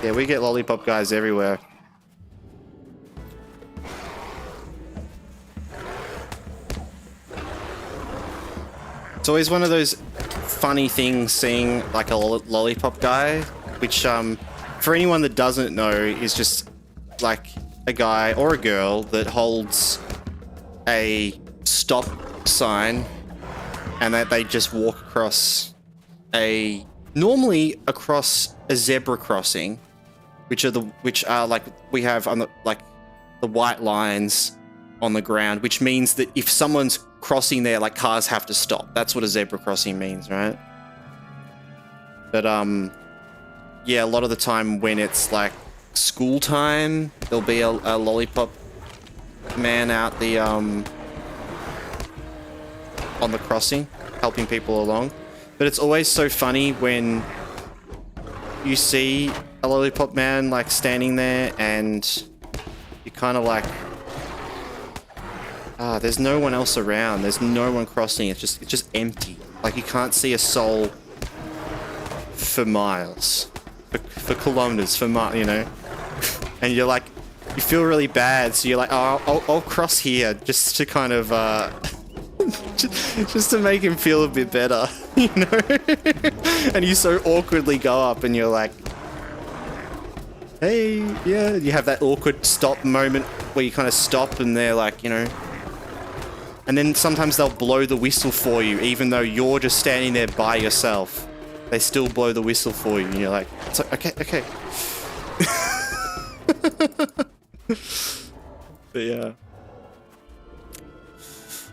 Speaker 1: Yeah, we get lollipop guys everywhere. It's always one of those funny things seeing like a lollipop guy, which for anyone that doesn't know is just like a guy or a girl that holds a stop sign and that they just walk across normally across a zebra crossing, which are like we have on the the white lines on the ground, which means that if someone's crossing there, like cars have to stop. That's what a zebra crossing means, right? But yeah, a lot of the time when it's like school time, there'll be a lollipop man out the on the crossing, helping people along. But it's always so funny when you see a lollipop man like standing there and you're kind of like, there's no one else around. There's no one crossing. It's just empty. Like you can't see a soul for miles, for kilometers, for you know. And you're like, you feel really bad. So you're like, oh, I'll cross here just to kind of just to make him feel a bit better, you know. And you so awkwardly go up and you're like, hey, yeah. You have that awkward stop moment where you kind of stop and they're like, you know. And then sometimes they'll blow the whistle for you, even though you're just standing there by yourself. They still blow the whistle for you, and you're like, it's like, okay. But yeah.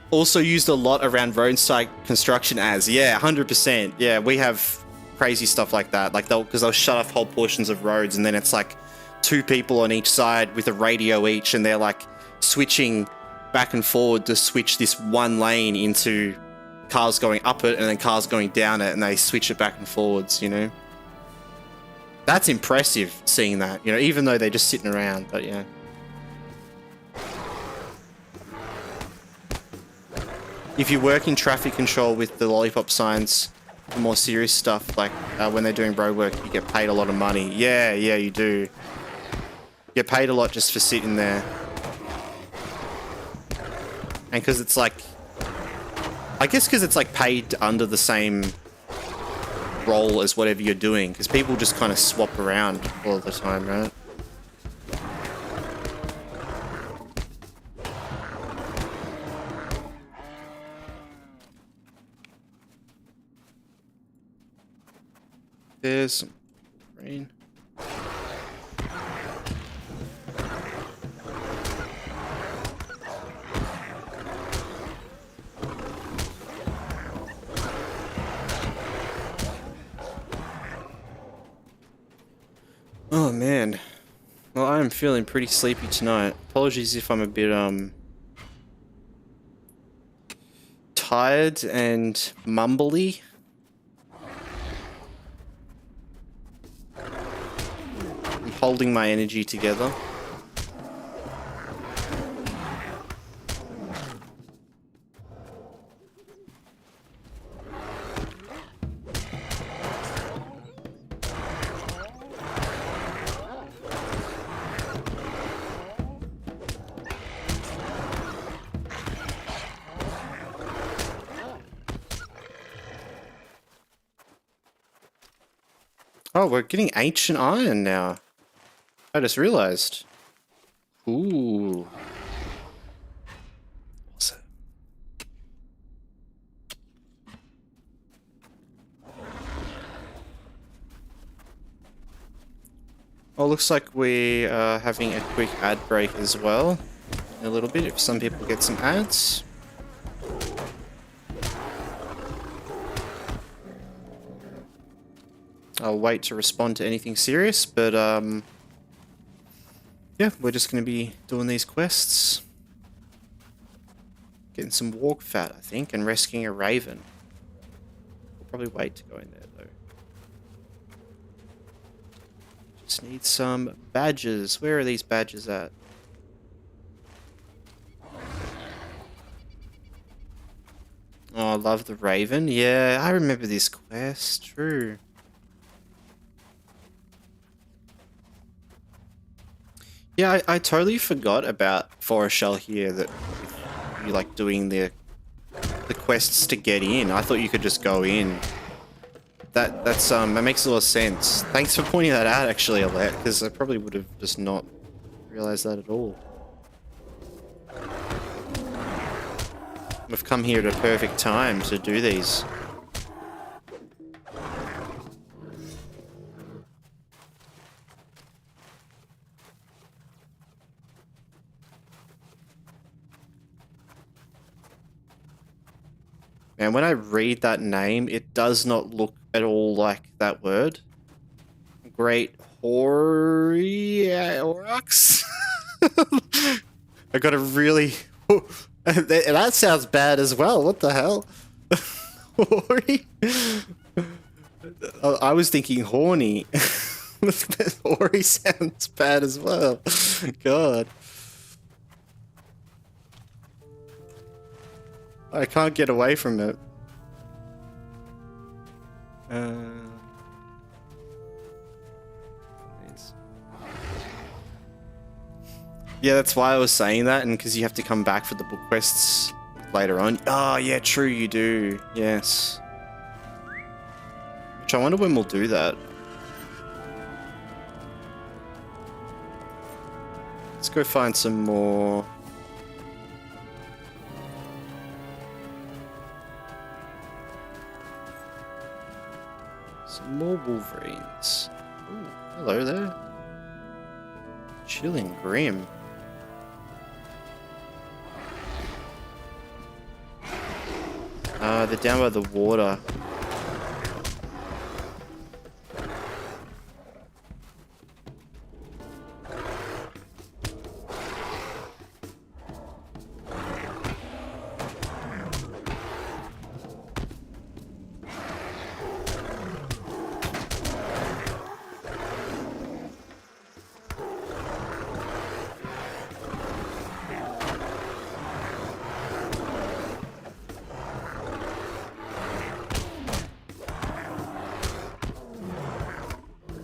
Speaker 1: Also used a lot around roadside construction ads. Yeah, 100%. Yeah, we have crazy stuff like that. Like because they'll shut off whole portions of roads, and then it's like 2 people on each side with a radio each, and they're like switching back and forward to switch this one lane into cars going up it and then cars going down it, and they switch it back and forwards, you know. That's impressive seeing that, you know, even though they're just sitting around, but yeah. If you work in traffic control with the lollipop signs, the more serious stuff, like when they're doing road work, you get paid a lot of money. Yeah, you do. You get paid a lot just for sitting there. And because it's like, I guess because it's like paid under the same role as whatever you're doing, because people just kind of swap around all the time, right? There's some rain. Oh man. Well, I'm feeling pretty sleepy tonight. Apologies if I'm a bit tired and mumbly. I'm holding my energy together. Oh, we're getting ancient iron now. I just realized. Ooh. What's it? Oh, looks like we are having a quick ad break as well. In a little bit, if some people get some ads. I'll wait to respond to anything serious, but yeah, we're just going to be doing these quests. Getting some walk fat, I think, and rescuing a raven. We'll probably wait to go in there, though. Just need some badges. Where are these badges at? Oh, I love the raven. Yeah, I remember this quest. True. Yeah, I totally forgot about Forest Shell here, that you like doing the quests to get in. I thought you could just go in. That makes a lot of sense. Thanks for pointing that out, actually, Alette, because I probably would have just not realized that at all. We've come here at a perfect time to do these. And when I read that name, it does not look at all like that word. Great Horrocks? I got a really... that sounds bad as well. What the hell? Horny? I was thinking horny. Horny sounds bad as well. God. I can't get away from it. Yeah, that's why I was saying that, and because you have to come back for the book quests later on. Oh, yeah, true, you do. Yes. Which I wonder when we'll do that. Let's go find some more. Some more Wolverines. Ooh, hello there. Chilling Grim. They're down by the water.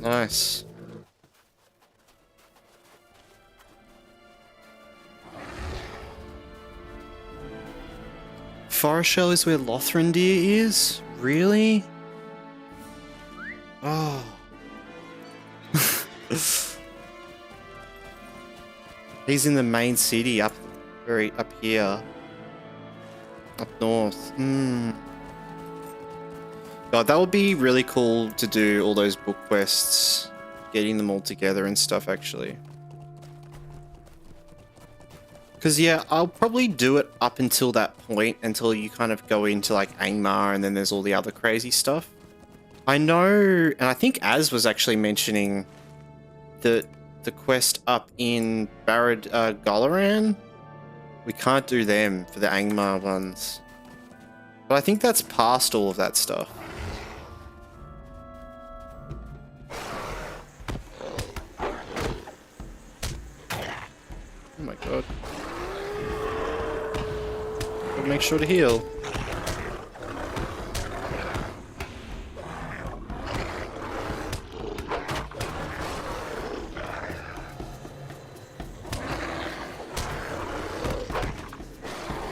Speaker 1: Nice. Forest Shell is where Lothrindir is? Really? Oh. He's in the main city up here. Up north. God, that would be really cool to do all those book quests, getting them all together and stuff, actually. Because, yeah, I'll probably do it up until that point, until you kind of go into, like, Angmar, and then there's all the other crazy stuff. I know, and I think Az was actually mentioning the quest up in Galaran. We can't do them for the Angmar ones. But I think that's past all of that stuff. Oh my god. Gotta make sure to heal.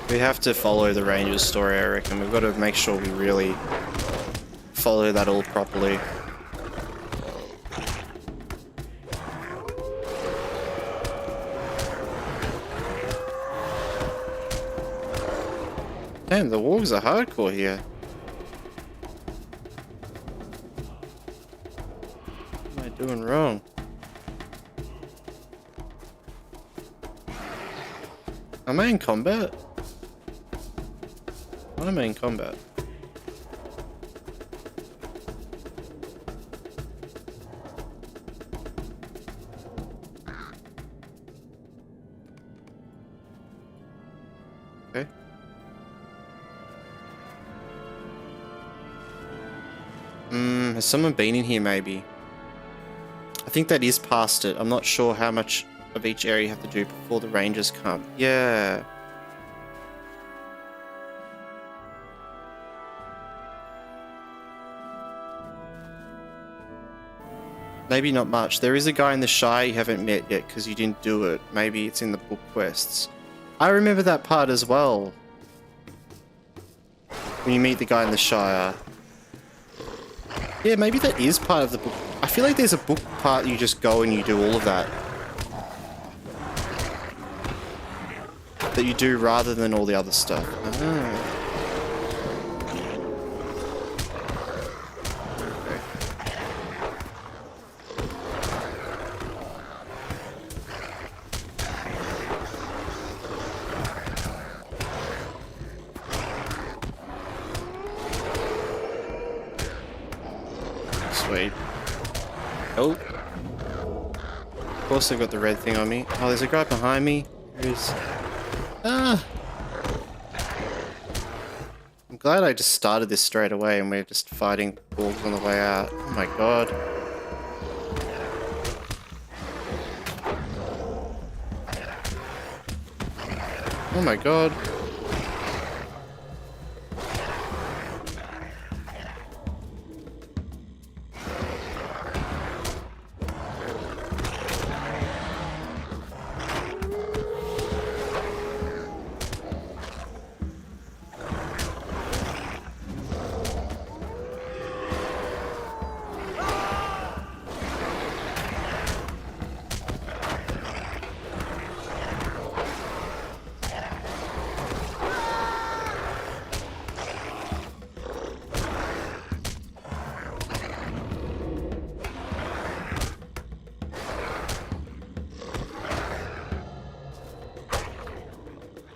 Speaker 1: We have to follow the Ranger's story, I reckon. We've got to make sure we really follow that all properly. Damn, the wargs are hardcore here. What am I doing wrong? Am I in combat? Why am I in combat? Has someone been in here maybe? I think that is past it. I'm not sure how much of each area you have to do before the rangers come. Yeah. Maybe not much. There is a guy in the Shire you haven't met yet because you didn't do it. Maybe it's in the book quests. I remember that part as well. When you meet the guy in the Shire. Yeah, maybe that is part of the book. I feel like there's a book part you just go and you do all of that. That you do rather than all the other stuff. Ah. Sweet. Oh. Of course I've got the red thing on me. Oh, there's a guy behind me. Who's... Ah! I'm glad I just started this straight away and we're just fighting wolves on the way out. Oh my god. Oh my god.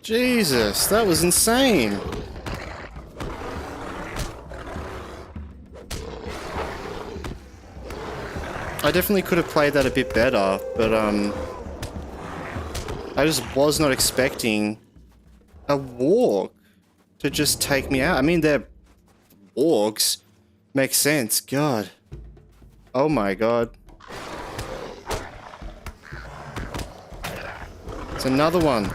Speaker 1: Jesus, that was insane. I definitely could have played that a bit better, but I just was not expecting a warg to just take me out. I mean, they're wargs. Makes sense. God. Oh my god. It's another one.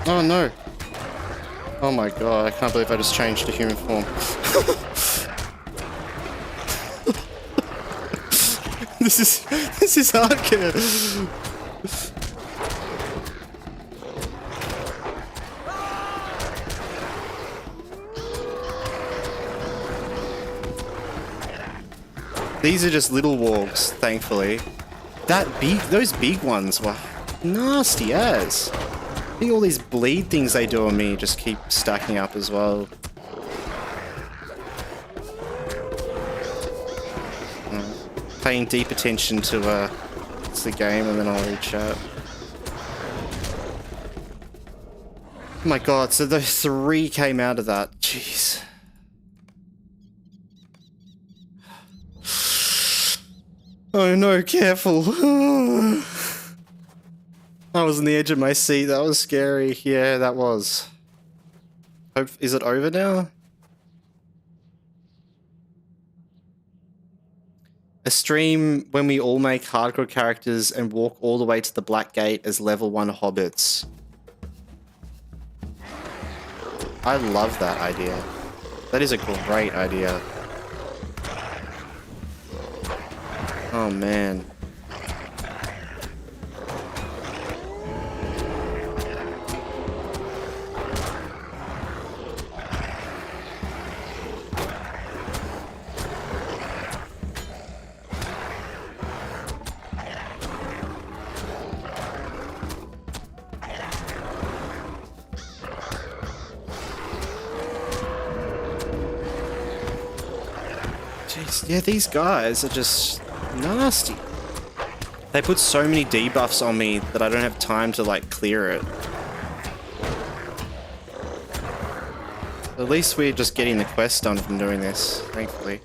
Speaker 1: Oh no. Oh my god, I can't believe I just changed to human form. This is hardcore. These are just little wargs, thankfully. Those big ones were nasty as. I think all these bleed things they do on me just keep stacking up as well. Paying deep attention to the game and then I'll read chat. Oh my god, so those 3 came out of that. Jeez. Oh no, careful. I was on the edge of my seat. That was scary. Yeah, that was. Is it over now? A stream when we all make hardcore characters and walk all the way to the Black Gate as level 1 hobbits. I love that idea. That is a great idea. Oh man. Yeah, these guys are just nasty. They put so many debuffs on me that I don't have time to like clear it. At least we're just getting the quest done from doing this, thankfully.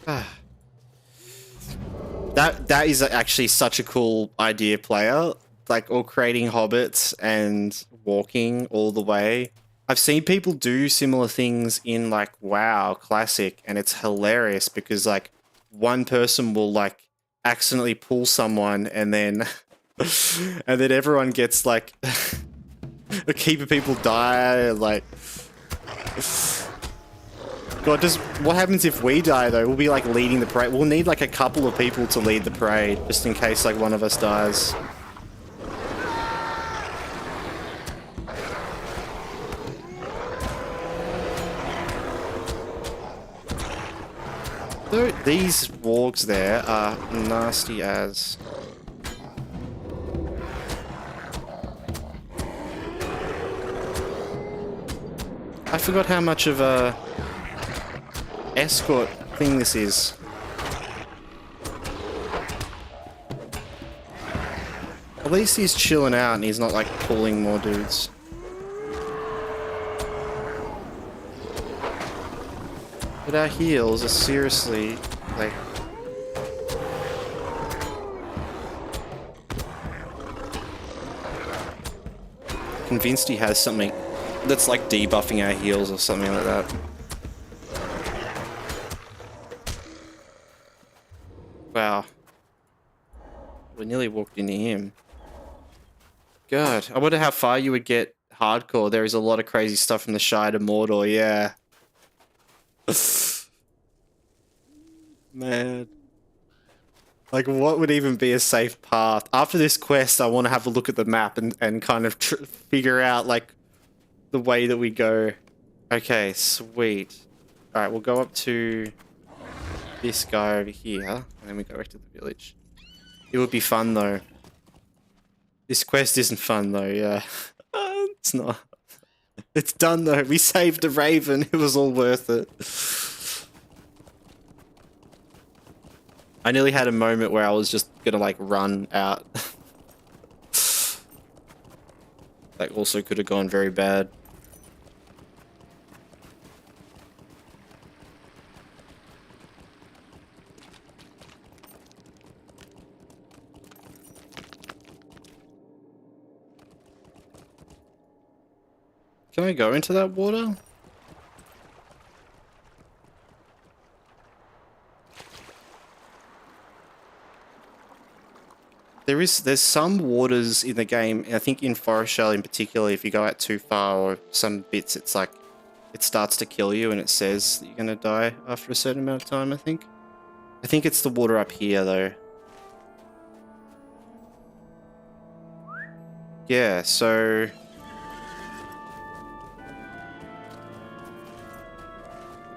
Speaker 1: That is actually such a cool idea, player. like, or creating hobbits and walking all the way. I've seen people do similar things in like WoW Classic, and it's hilarious because like one person will like accidentally pull someone, and then and then everyone gets like a heap of people die. Like, God, what happens if we die though? We'll be like leading the parade. We'll need like a couple of people to lead the parade just in case like one of us dies. These wargs there are nasty as. I forgot how much of a escort thing this is. At least he's chilling out and he's not like pulling more dudes. But our heals are seriously, like... Convinced he has something that's like debuffing our heals or something like that. Wow. We nearly walked into him. God, I wonder how far you would get hardcore. There is a lot of crazy stuff from the Shire to Mordor, yeah. Man. Like, what would even be a safe path? After this quest, I want to have a look at the map and kind of figure out, like, the way that we go. Okay, sweet. Alright, we'll go up to this guy over here, and then we go back to the village. It would be fun, though. This quest isn't fun, though, yeah. It's not. It's done, though. We saved a raven. It was all worth it. I nearly had a moment where I was just gonna, like, run out. That also could have gone very bad. Can I go into that water? There's some waters in the game, and I think in Forest Shell in particular, if you go out too far or some bits, it's like, it starts to kill you and it says that you're gonna die after a certain amount of time, I think. I think it's the water up here, though. Yeah, so...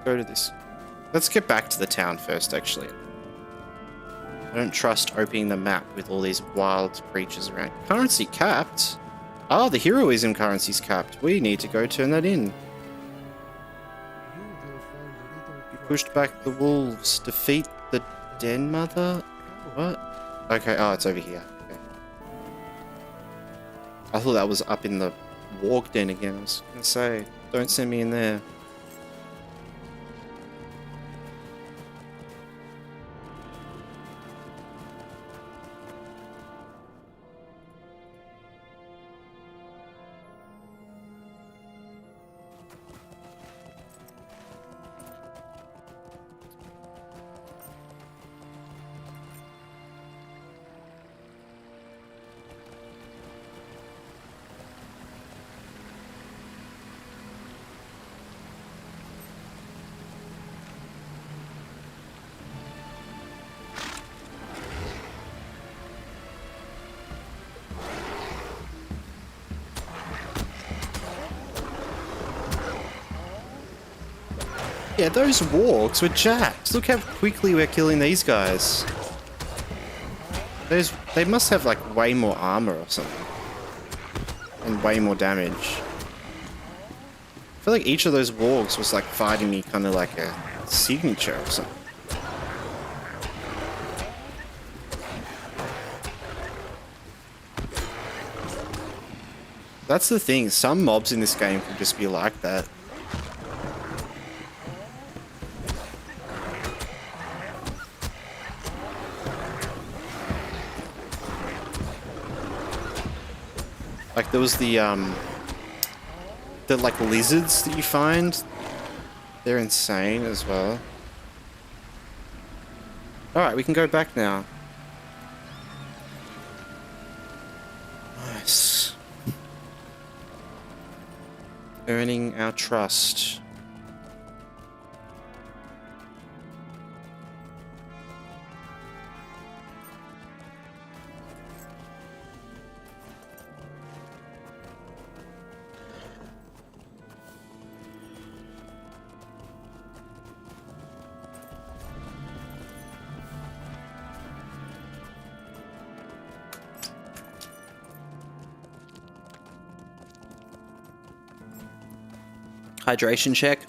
Speaker 1: Go to this. Let's get back to the town first, actually. I don't trust opening the map with all these wild creatures around. Currency capped? Oh, the heroism currency's capped. We need to go turn that in. You pushed back the wolves. Defeat the Den Mother? What? Okay, oh, it's over here. Okay. I thought that was up in the warg den again. I was gonna say, don't send me in there. Yeah, those wargs were jacked. Look how quickly we're killing these guys. They must have like way more armor or something. And way more damage. I feel like each of those wargs was like fighting me kind of like a signature or something. That's the thing, some mobs in this game can just be like that. Like there was the like lizards that you find. They're insane as well. Alright, we can go back now. Nice. Earning our trust. Hydration check.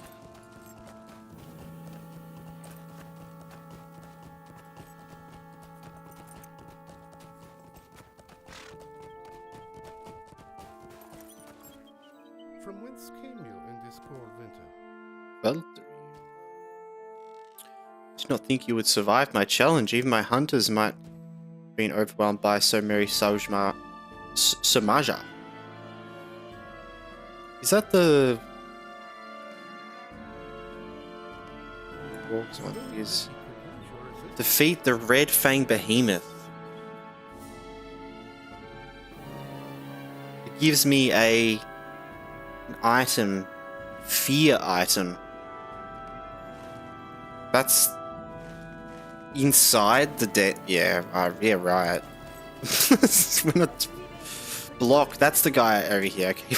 Speaker 7: From whence came you in this cold winter?
Speaker 1: Well, did not think you would survive my challenge. Even my hunters might have been overwhelmed by so many Samaja. Is that the... What is... Defeat the Red Fang Behemoth. It gives me an item, fear item. That's inside the dead. Yeah, yeah, right. We're not block. That's the guy over here. Okay,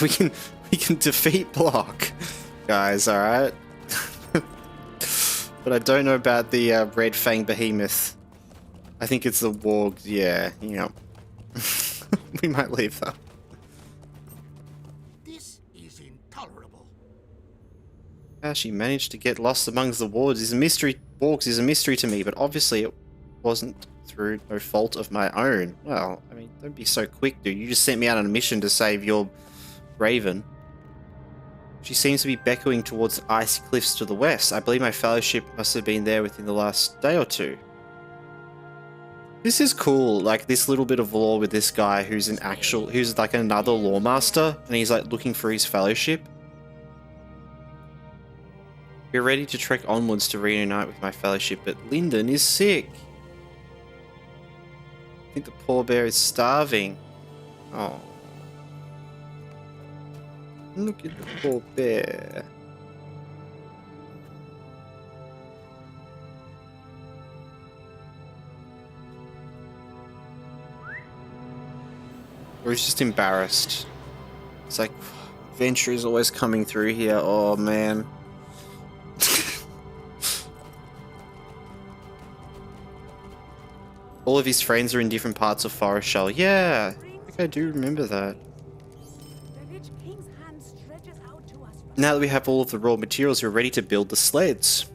Speaker 1: we can defeat block, guys. All right. But I don't know about the Red Fang Behemoth. I think it's the Warg. Yeah, yeah. We might leave that.
Speaker 5: This is intolerable.
Speaker 1: How she managed to get lost amongst the wards is a mystery. Wargs is a mystery to me, but obviously it wasn't through no fault of my own. Well, I mean, don't be so quick, dude. You just sent me out on a mission to save your Raven. She seems to be beckoning towards the icy cliffs to the west. I believe my fellowship must have been there within the last day or two. This is cool, like this little bit of lore with this guy who's who's like another lore master, and he's like looking for his fellowship. We're ready to trek onwards to reunite with my fellowship, but Lyndon is sick. I think the poor bear is starving. Oh. Look at the poor bear. Or he's just embarrassed. It's like, adventure is always coming through here. Oh, man. All of his friends are in different parts of Forest Shell. Yeah, I think I do remember that. Now that we have all of the raw materials, we're ready to build the sleds.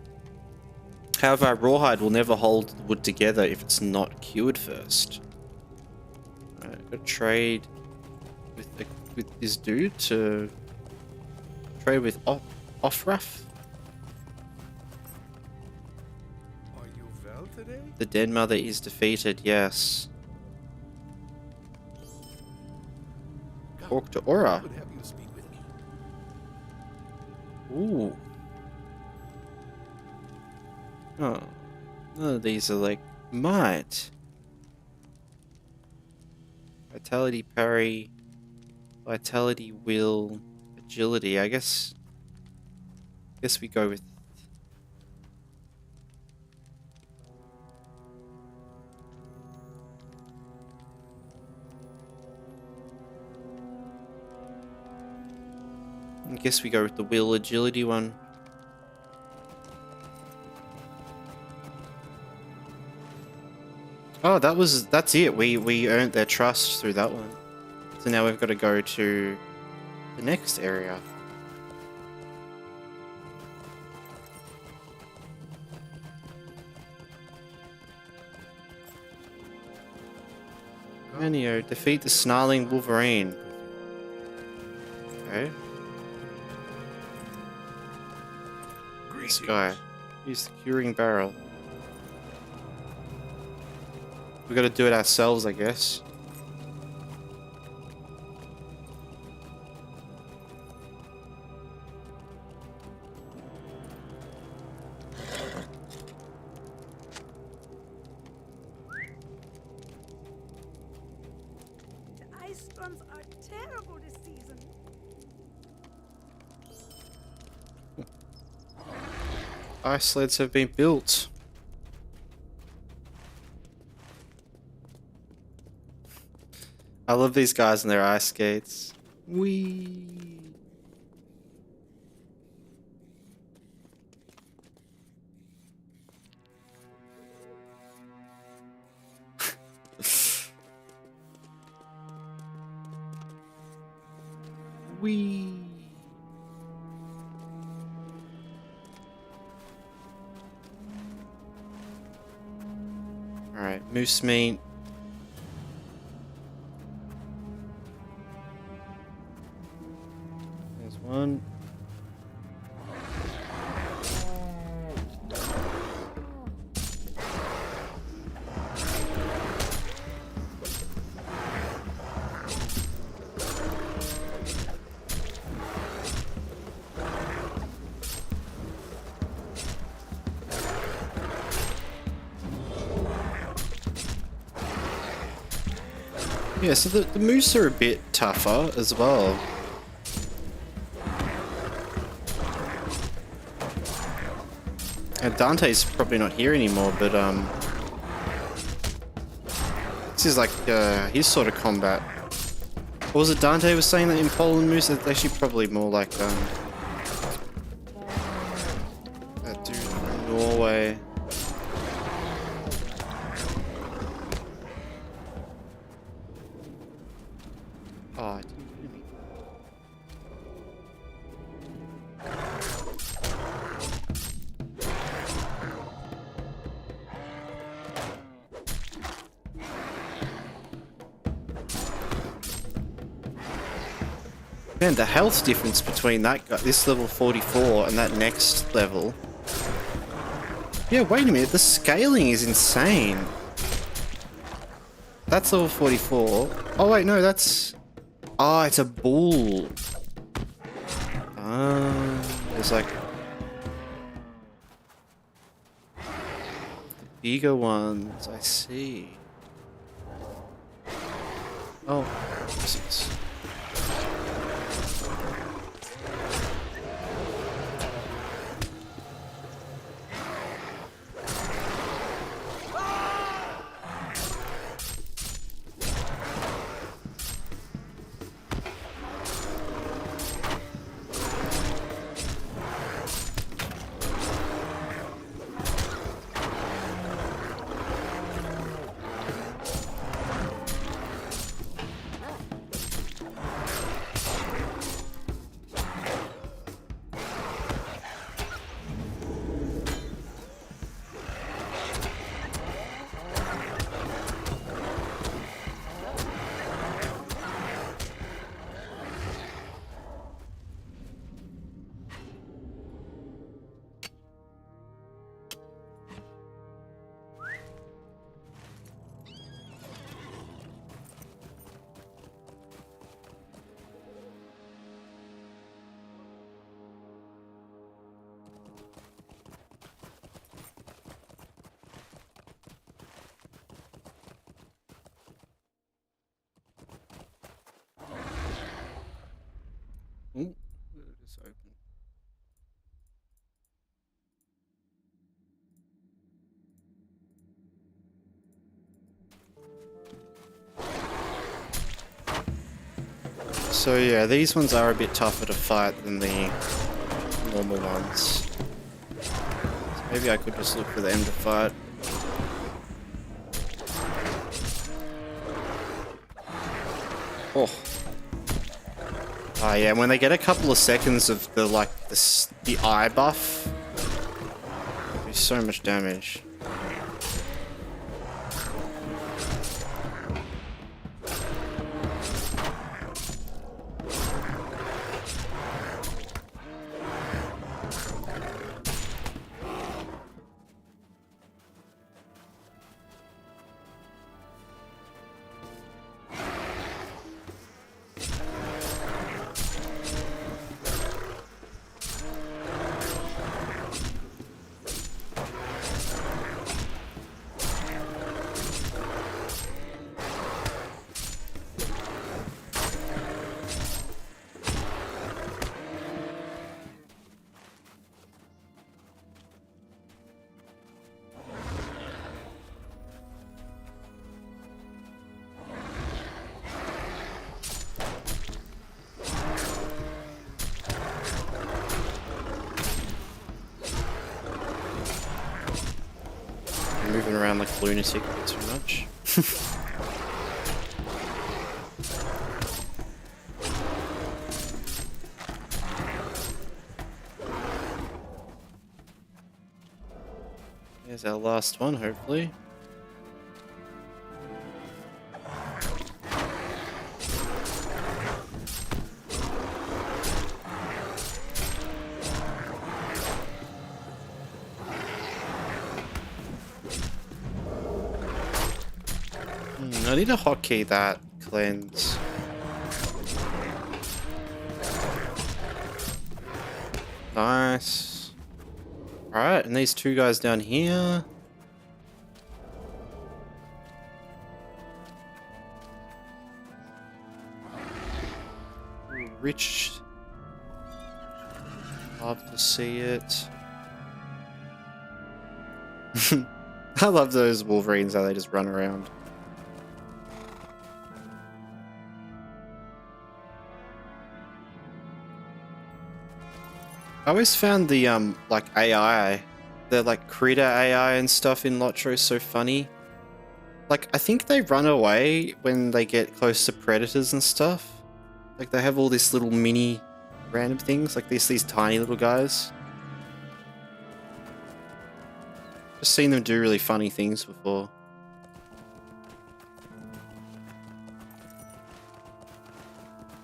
Speaker 1: However, our rawhide will never hold the wood together if it's not cured first. Alright, gotta trade with this dude to trade with Offrath.
Speaker 7: Are you well today?
Speaker 1: The dead mother is defeated, yes. Talk to Aura.
Speaker 7: Would have you speak with me.
Speaker 1: Ooh. Oh. None of these are like might. Vitality, parry, vitality, will, agility. I guess we go with the will agility one. Oh, that's it. We earned their trust through that one. So now we've got to go to the next area. Manio, defeat the snarling Wolverine. Okay. This guy. Use the curing barrel. We gotta do it ourselves, I guess.
Speaker 8: terrible this season.
Speaker 1: Ice sleds have been built. I love these guys and their ice skates. Whee! Whee! Alright, moose meat. There's one. Yeah, so the moose are a bit tougher as well. And Dante's probably not here anymore, but this is like his sort of combat. Or was it Dante was saying that in Poland moose? It's actually probably more like that dude in Norway. Oh, I didn't hear me. Man, the health difference between that guy, this level 44 and that next level. Yeah, wait a minute, the scaling is insane. That's level 44. Oh wait, no, that's... Ah, it's a bull. Ah, there's like... the bigger ones, I see. Oh, what's this? Ooh, it's open. So yeah, these ones are a bit tougher to fight than the normal ones. So maybe I could just look for them to fight. Oh. Oh yeah, when they get a couple of seconds of the the eye buff, do so much damage. around like a lunatic a bit too much. Here's our last one, hopefully. I need a hotkey that cleanse. Nice. Alright, and these two guys down here. Rich. Love to see it. I love those Wolverines, how they just run around. I always found the like AI, the like critter AI and stuff in LOTRO so funny. Like I think they run away when they get close to predators and stuff. Like they have all these little mini random things, like these tiny little guys. Just seen them do really funny things before.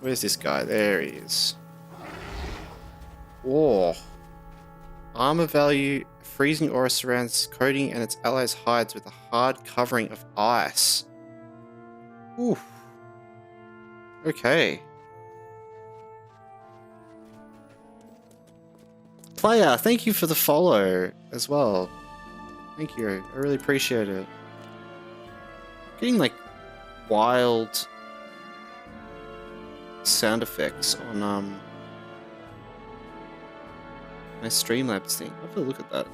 Speaker 1: Where's this guy? There he is. Whoa. Armor value, freezing aura surrounds coating and its allies' hides with a hard covering of ice. Ooh. Okay. Player, thank you for the follow as well. Thank you. I really appreciate it. Getting like wild sound effects on my Streamlabs thing. I'll have a look at that.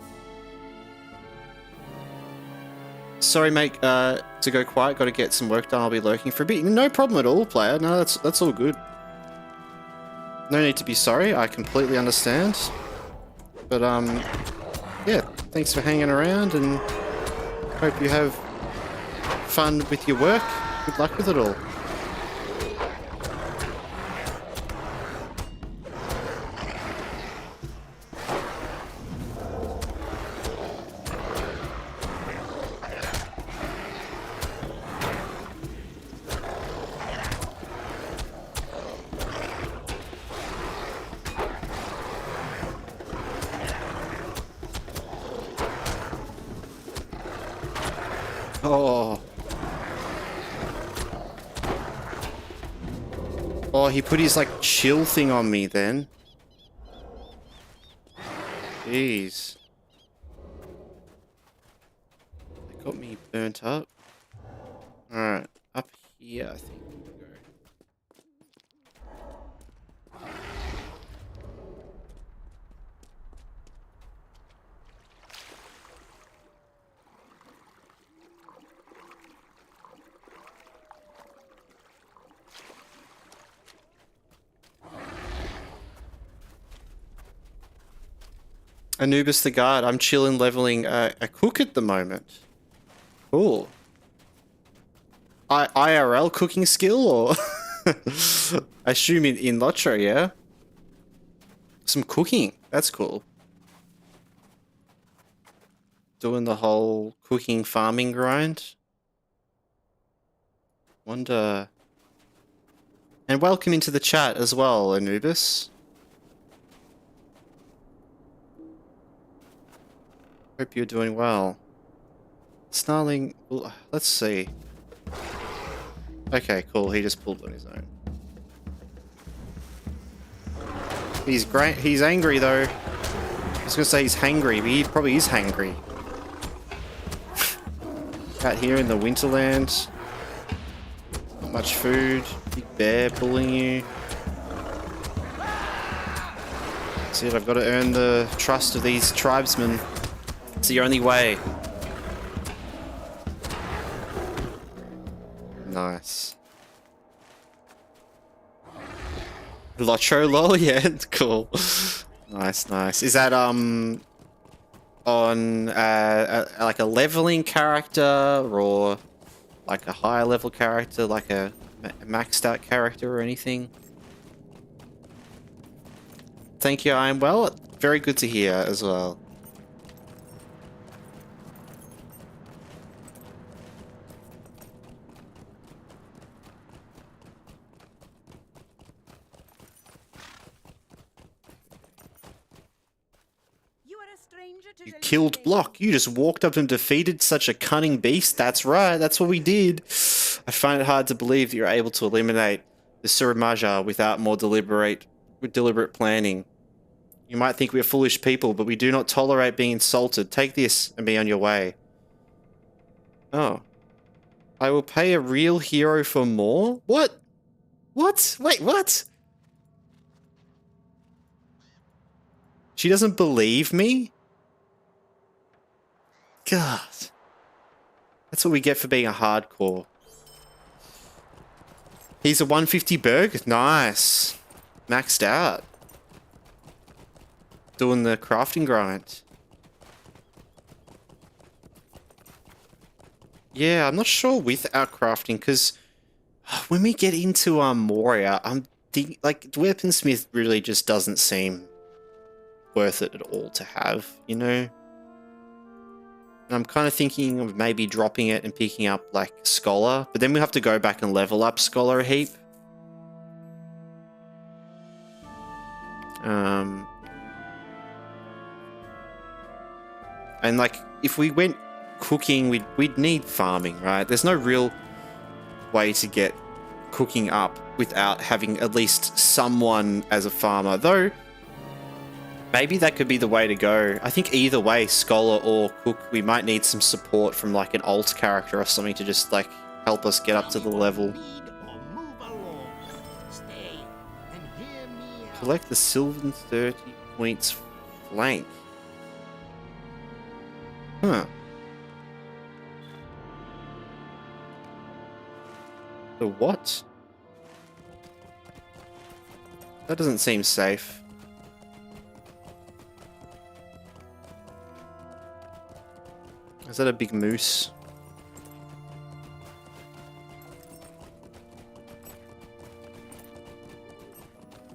Speaker 1: Sorry, mate, to go quiet. Got to get some work done. I'll be lurking for a bit. No problem at all, player. No, that's all good. No need to be sorry. I completely understand. But yeah. Thanks for hanging around, and hope you have fun with your work. Good luck with it all. Oh. Oh, he put his, like, chill thing on me then. Jeez. That got me burnt up. Alright, up here, I think we'll go. Anubis the guard. I'm chilling leveling a cook at the moment. Cool. IRL cooking skill, or I assume in LOTRO, yeah. Some cooking. That's cool. Doing the whole cooking farming grind. Wonder. And welcome into the chat as well, Anubis. Hope you're doing well. Snarling, well, let's see. Okay, cool. He just pulled on his own. He's angry though. I was gonna say he's hangry, but he probably is hangry. Out here in the Winterland, not much food. Big bear pulling you. See it. I've got to earn the trust of these tribesmen. It's the only way. Nice. LOTRO lol, yeah, cool. Nice, nice. Is that on like a leveling character or like a higher level character, like a maxed out character or anything? Thank you, I am well. Very good to hear as well. You killed Block. You just walked up and defeated such a cunning beast. That's right. That's what we did. I find it hard to believe that you're able to eliminate the Suramaja without more deliberate planning. You might think we're foolish people, but we do not tolerate being insulted. Take this and be on your way. Oh. I will pay a real hero for more? What? What? Wait, what? She doesn't believe me? God. That's what we get for being a hardcore. He's a 150 Berg? Nice. Maxed out. Doing the crafting grind. Yeah, I'm not sure with our crafting, because when we get into Moria, I'm thinking, like, Weaponsmith really just doesn't seem worth it at all to have, you know? And I'm kind of thinking of maybe dropping it and picking up, like, Scholar. But then we have to go back and level up Scholar a heap. And, like, if we went cooking, we'd need farming, right? There's no real way to get cooking up without having at least someone as a farmer. Though, maybe that could be the way to go. I think either way, Scholar or Cook, we might need some support from like an alt character or something to just like help us get up to the level. Collect the Sylvan 30 points flank. Huh. The what? That doesn't seem safe. Is that a big moose?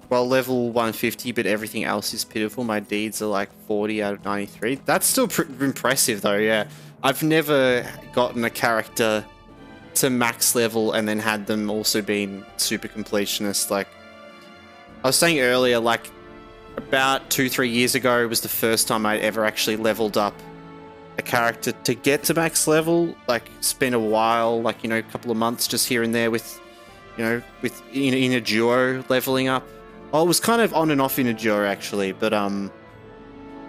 Speaker 1: Well, level 150, but everything else is pitiful. My deeds are like 40 out of 93. That's still impressive, though, yeah. I've never gotten a character to max level and then had them also being super completionist. Like, I was saying earlier, like, about 2-3 years ago was the first time I'd ever actually leveled up a character to get to max level. Like, spent a while, like, you know, a couple of months just here and there with, you know, in a duo leveling up. Oh, it was kind of on and off in a duo actually, but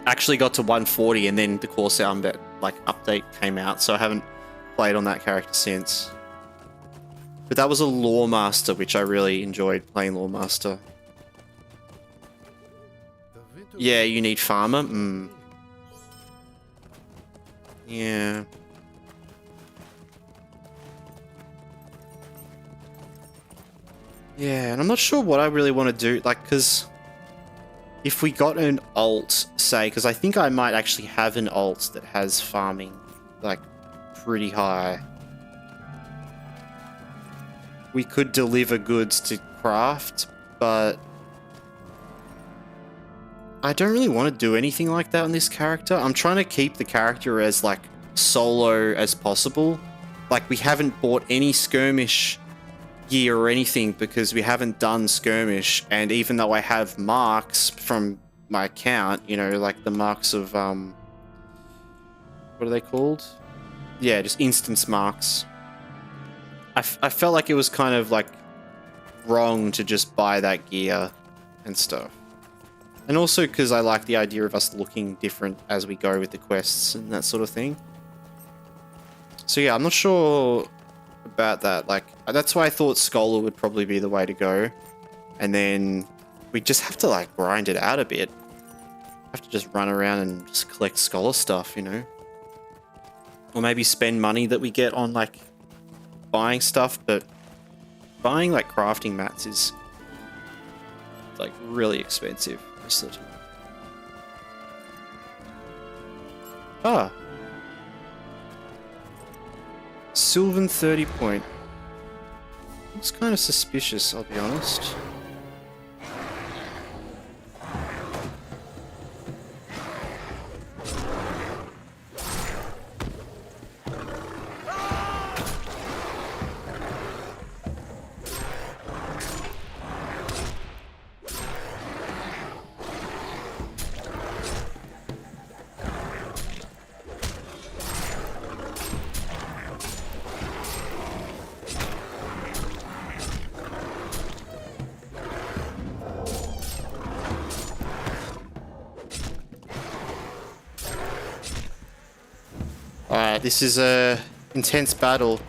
Speaker 1: actually got to 140 and then the Core Sound like update came out, so I haven't played on that character since. But that was a Lore Master, which I really enjoyed playing Lore Master. Yeah, you need Farmer. Yeah. Yeah, and I'm not sure what I really want to do, like, because if we got an alt, say, because I think I might actually have an alt that has farming, like, pretty high. We could deliver goods to craft, but I don't really want to do anything like that on this character. I'm trying to keep the character as, like, solo as possible. Like, we haven't bought any skirmish gear or anything because we haven't done skirmish, and even though I have marks from my account, you know, like the marks of what are they called? Yeah, just instance marks. I felt like it was kind of like wrong to just buy that gear and stuff, and also because I like the idea of us looking different as we go with the quests and that sort of thing. So yeah, I'm not sure about that. Like, that's why I thought Scholar would probably be the way to go, and then we just have to like grind it out a bit. Have to just run around and just collect Scholar stuff, you know, or maybe spend money that we get on like buying stuff. But buying like crafting mats is like really expensive most of the time. Ah. Sylvan 30 point. Looks kind of suspicious, I'll be honest. Alright, this is a intense battle.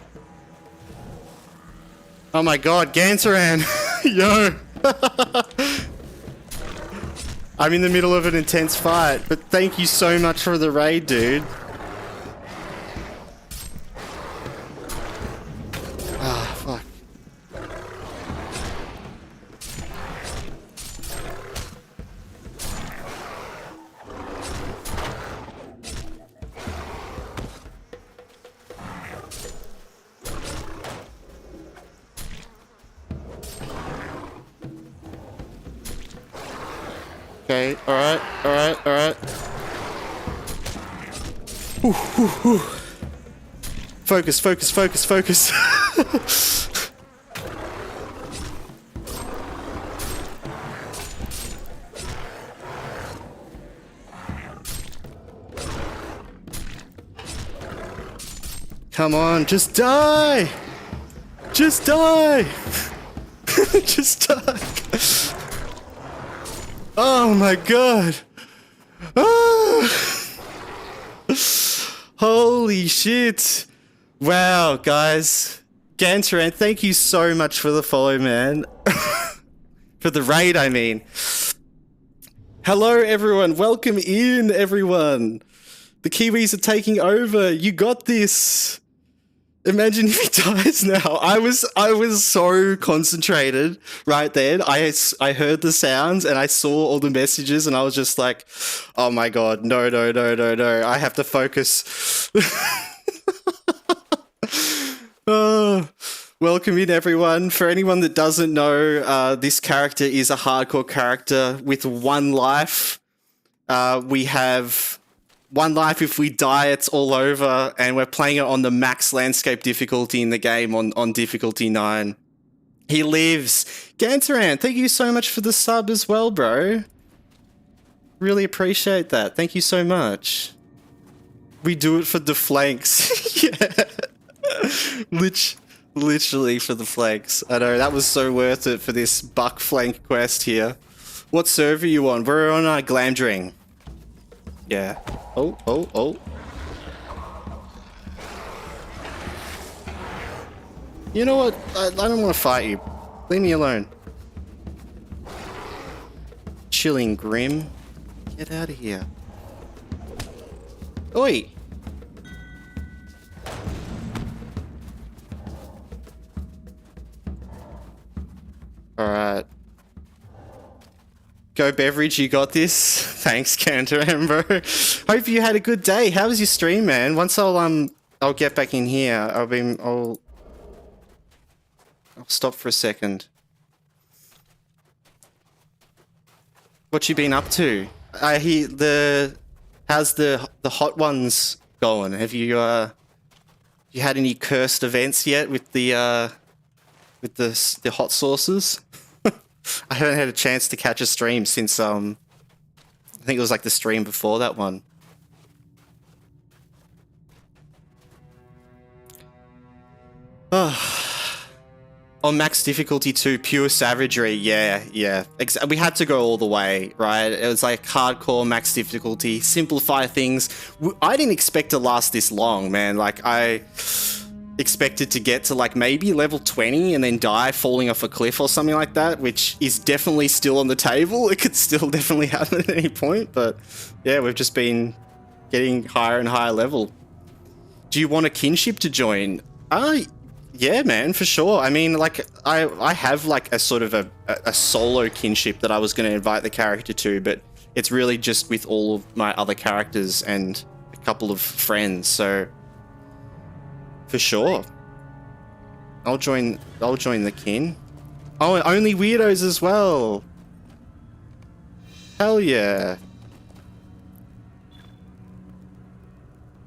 Speaker 1: Oh my god, Gantaran! Yo! I'm in the middle of an intense fight, but thank you so much for the raid, dude. Ah, fuck. Okay, alright, alright, alright. Focus, focus, focus, focus. Come on, just die! Just die! Just die! Oh my god! Ah! Holy shit! Wow, guys. Gantaran, thank you so much for the follow, man. For the raid, I mean. Hello, everyone. Welcome in, everyone. The Kiwis are taking over. You got this. Imagine if he dies now. I was so concentrated right then. I heard the sounds and I saw all the messages and I was just like, oh my god, no, no, no, no, no. I have to focus. Oh, welcome in, everyone. For anyone that doesn't know, this character is a hardcore character with one life. We have one life. If we die, it's all over, and we're playing it on the max landscape difficulty in the game on difficulty 9. He lives. Gantaran, thank you so much for the sub as well, bro. Really appreciate that. Thank you so much. We do it for the flanks. Yeah. Literally for the flanks. I know, that was so worth it for this buck flank quest here. What server are you on? We're on Glamdring. Yeah. Oh, oh, oh. You know what? I don't want to fight you. Leave me alone. Chilling Grim. Get out of here. Oi! Alright. Go Beveridge, you got this. Thanks, Gantaran, bro. Hope you had a good day. How was your stream, man? Once I'll get back in here. I'll stop for a second. What you been up to? I hear how's the hot ones going? Have you you had any cursed events yet with the hot sauces? I haven't had a chance to catch a stream since I think it was like the stream before that one. On max difficulty 2, pure savagery. Yeah. We had to go all the way, right? It was like hardcore max difficulty, simplify things. I didn't expect to last this long, man. Like I expected to get to like maybe level 20 and then die falling off a cliff or something like that, which is definitely still on the table. It could still definitely happen at any point, but yeah, we've just been getting higher and higher level. Do you want a kinship to join? Yeah, man, for sure. I mean, like, I have like a sort of a solo kinship that I was going to invite the character to, but it's really just with all of my other characters and couple of friends, so for sure. I'll join the kin. Oh, and only weirdos as well. Hell yeah.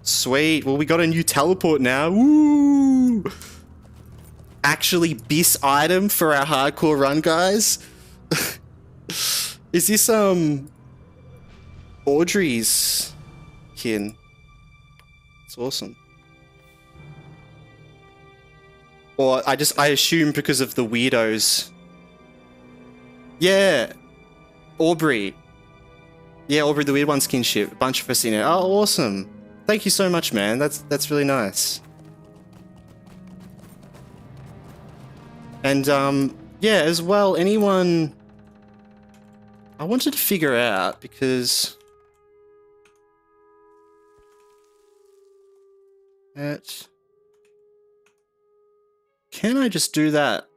Speaker 1: Sweet. Well, we got a new teleport now. Woo! Actually, bis item for our hardcore run, guys. Is this Audrey's kin? It's awesome. Or I assume because of the weirdos. Yeah. Aubrey. Yeah, Aubrey the Weird One's kinship. A bunch of us in it. Oh, awesome. Thank you so much, man. That's really nice. And yeah, as well, anyone I wanted to figure out, because can I just do that?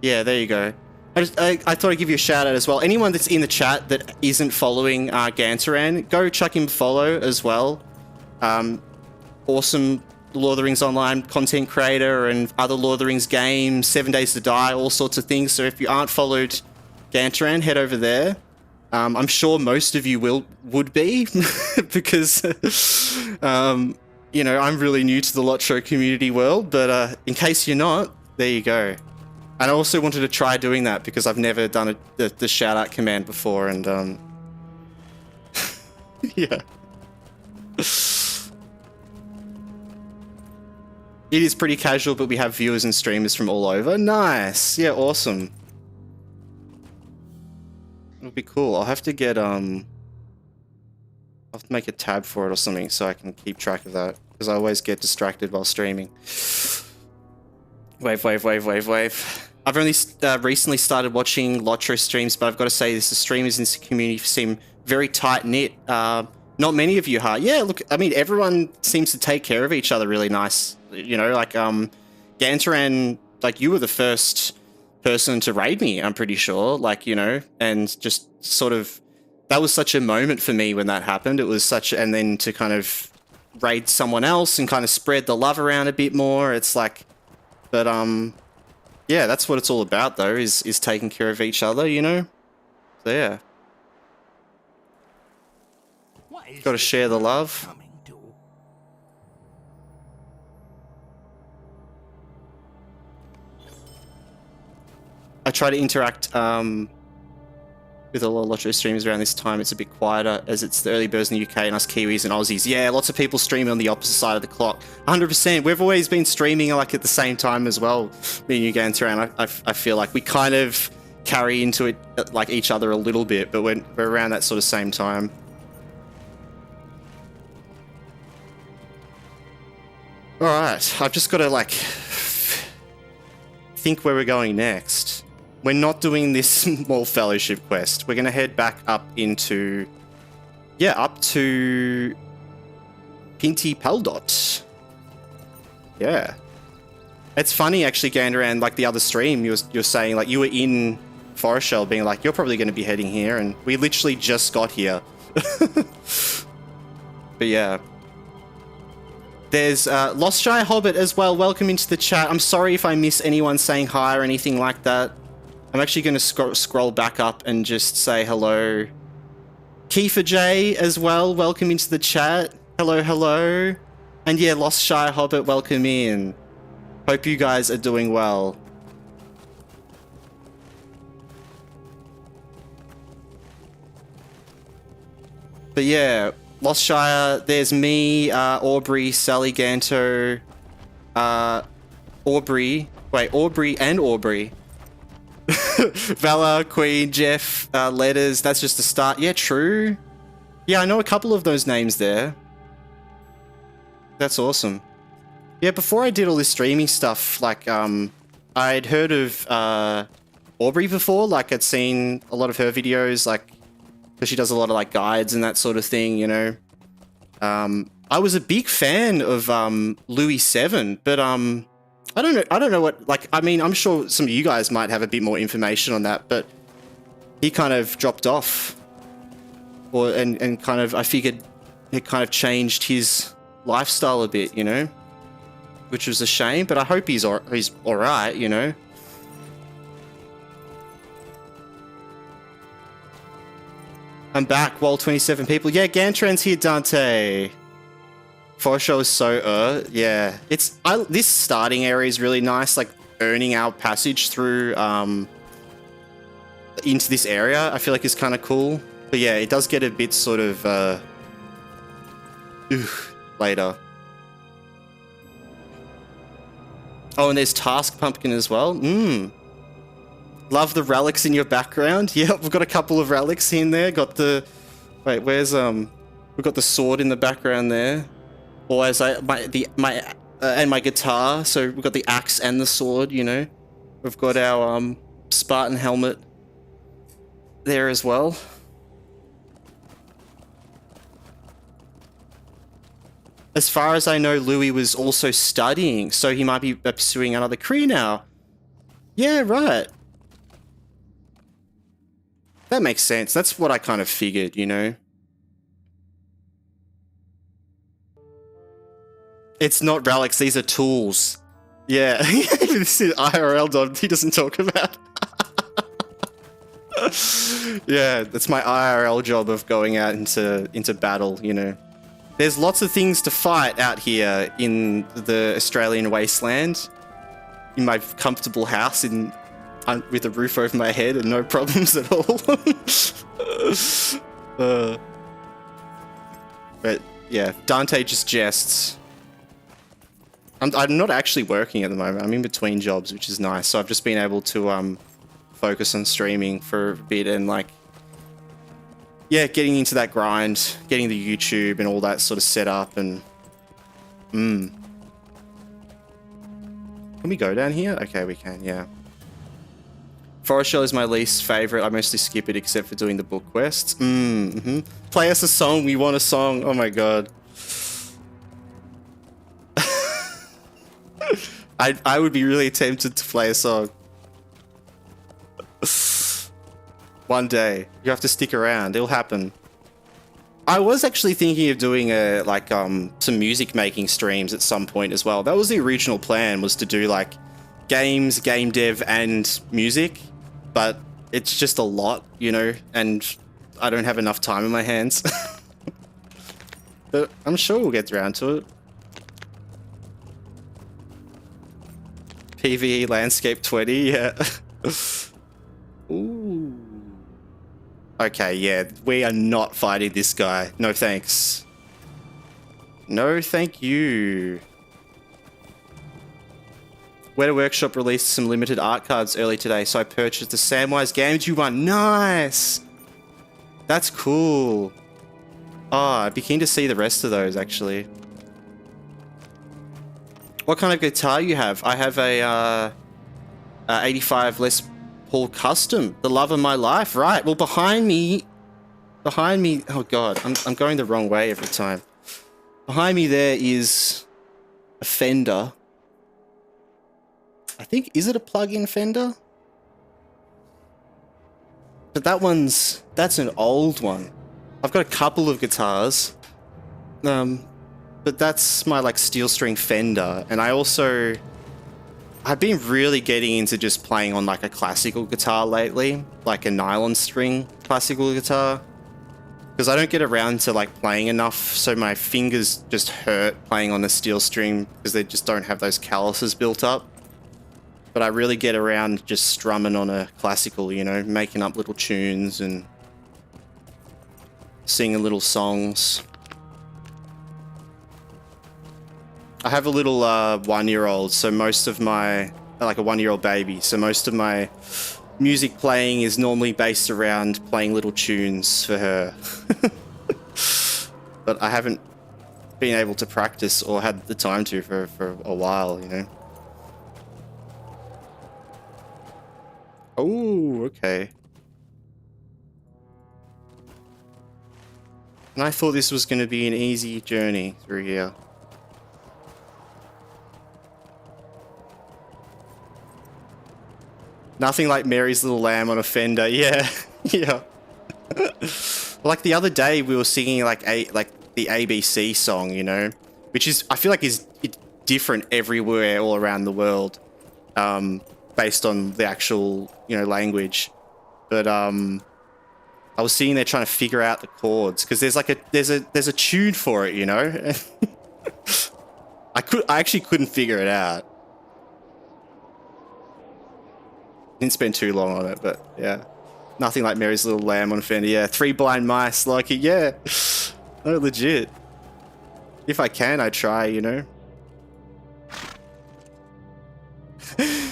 Speaker 1: Yeah, there you go. I thought I'd give you a shout out as well. Anyone that's in the chat that isn't following Gantaran, go chuck him a follow as well. Awesome Lord of the Rings Online content creator and other Lord of the Rings games, 7 Days to Die, all sorts of things. So if you aren't followed Gantaran, head over there. I'm sure most of you would be because you know, I'm really new to the LOTRO community world, but in case you're not, there you go. And I also wanted to try doing that because I've never done the shout out command before, and yeah. It is pretty casual, but we have viewers and streamers from all over. Nice. Yeah, awesome. It'll be cool. I'll have to get I'll have to make a tab for it or something so I can keep track of that, because I always get distracted while streaming. Wave. I've only recently started watching LOTRO streams, but I've got to say the streamers in this community seem very tight-knit. Not many of you are. Yeah, look, I mean, everyone seems to take care of each other really nice. You know, like, Gantaran, like, you were the first person to raid me, I'm pretty sure. Like, you know, and just sort of, that was such a moment for me when that happened. It was such, and then to kind of raid someone else and kind of spread the love around a bit more. It's like, but, yeah, that's what it's all about, though, is taking care of each other, you know? So, yeah. Got to share the love. I try to interact with a lot of LOTRO streamers around this time. It's a bit quieter, as it's the early birds in the UK and us Kiwis and Aussies. Yeah, lots of people streaming on the opposite side of the clock. 100%. We've always been streaming like at the same time as well. Me and you Gantaran, I feel like we kind of carry into it like each other a little bit, but we're around that sort of same time. Alright, I've just got to like think where we're going next. We're not doing this small fellowship quest. We're going to head back up into, yeah, up to Pinty Peldot. Yeah. It's funny, actually, Gandaran, like the other stream, you're saying, like, you were in Forest Shell being like, you're probably going to be heading here, and we literally just got here. But yeah. There's Lost Shy Hobbit as well. Welcome into the chat. I'm sorry if I miss anyone saying hi or anything like that. I'm actually going to scroll back up and just say hello. Kiefer J as well. Welcome into the chat. Hello, hello. And yeah, Lost Shy Hobbit, welcome in. Hope you guys are doing well. But yeah, Lost Shire, there's me, Aubrey, Sally Ganto, Aubrey and Aubrey. Valor, Queen, Jeff, Letters, that's just the start. Yeah, true. Yeah, I know a couple of those names there. That's awesome. Yeah, before I did all this streaming stuff, like, I'd heard of, Aubrey before, like, I'd seen a lot of her videos, like, because she does a lot of, like, guides and that sort of thing, you know. I was a big fan of, Louis VII, but, I don't know what, like, I mean, I'm sure some of you guys might have a bit more information on that, but he kind of dropped off. And kind of, I figured it kind of changed his lifestyle a bit, you know? Which was a shame, but I hope he's alright, you know? I'm back, Wall 27 people. Yeah, Gantran's here, Dante. Forshow is so, yeah. This starting area is really nice, like, earning our passage through, into this area, I feel like is kind of cool. But yeah, it does get a bit sort of, later. Oh, and there's Task Pumpkin as well. Love the relics in your background. Yep, we've got a couple of relics in there. Got the... Wait, where's, we've got the sword in the background there. Or as and my guitar. So we've got the axe and the sword, you know. We've got our, Spartan helmet there as well. As far as I know, Louis was also studying, so he might be pursuing another career now. Yeah, right. That makes sense. That's what I kind of figured, you know? It's not relics, these are tools. Yeah, this is IRL dot he doesn't talk about. Yeah, that's my IRL job of going out into battle, you know. There's lots of things to fight out here in the Australian wasteland. In my comfortable house with a roof over my head and no problems at all. But yeah, Dante just jests. I'm not actually working at the moment. I'm in between jobs, which is nice. So I've just been able to focus on streaming for a bit and like, yeah, getting into that grind, getting the YouTube and all that sort of set up and... Can we go down here? Okay, we can, yeah. Forest Shell is my least favourite. I mostly skip it except for doing the book quests. Play us a song, we want a song. Oh my god. I would be really tempted to play a song. One day. You have to stick around. It'll happen. I was actually thinking of doing some music making streams at some point as well. That was the original plan, was to do like games, game dev and music, but it's just a lot, you know, and I don't have enough time in my hands. But I'm sure we'll get around to it. PvE Landscape 20, yeah. Ooh. Okay, yeah, we are not fighting this guy. No thanks. No thank you. Weta Workshop released some limited art cards early today, so I purchased the Samwise Gamgee one. Nice! That's cool. Oh, I'd be keen to see the rest of those, actually. What kind of guitar you have? I have a 85 Les Paul Custom, the love of my life. Right, well behind me, oh god, I'm going the wrong way every time. Behind me there is a Fender. I think, is it a plug-in Fender? But that's an old one. I've got a couple of guitars. But that's my like steel string Fender, and I've been really getting into just playing on like a classical guitar lately, like a nylon string classical guitar, because I don't get around to like playing enough, so my fingers just hurt playing on the steel string because they just don't have those calluses built up. But I really get around just strumming on a classical, you know, making up little tunes and singing little songs. I have a little 1-year-old, so most of my, like a 1-year-old baby, so most of my music playing is normally based around playing little tunes for her. But I haven't been able to practice or had the time to for a while, you know. Oh, okay. And I thought this was going to be an easy journey through here. Nothing like Mary's Little Lamb on a Fender. Yeah, yeah. Like the other day, we were singing like the ABC song, you know, which is I feel like is different everywhere all around the world, based on the actual language. But I was sitting there trying to figure out the chords because there's like there's a tune for it, you know. I actually couldn't figure it out. Didn't spend too long on it, but yeah. Nothing like Mary's Little Lamb on Fender. Yeah, Three Blind Mice, like it, yeah. No, legit. If I can, I try, you know.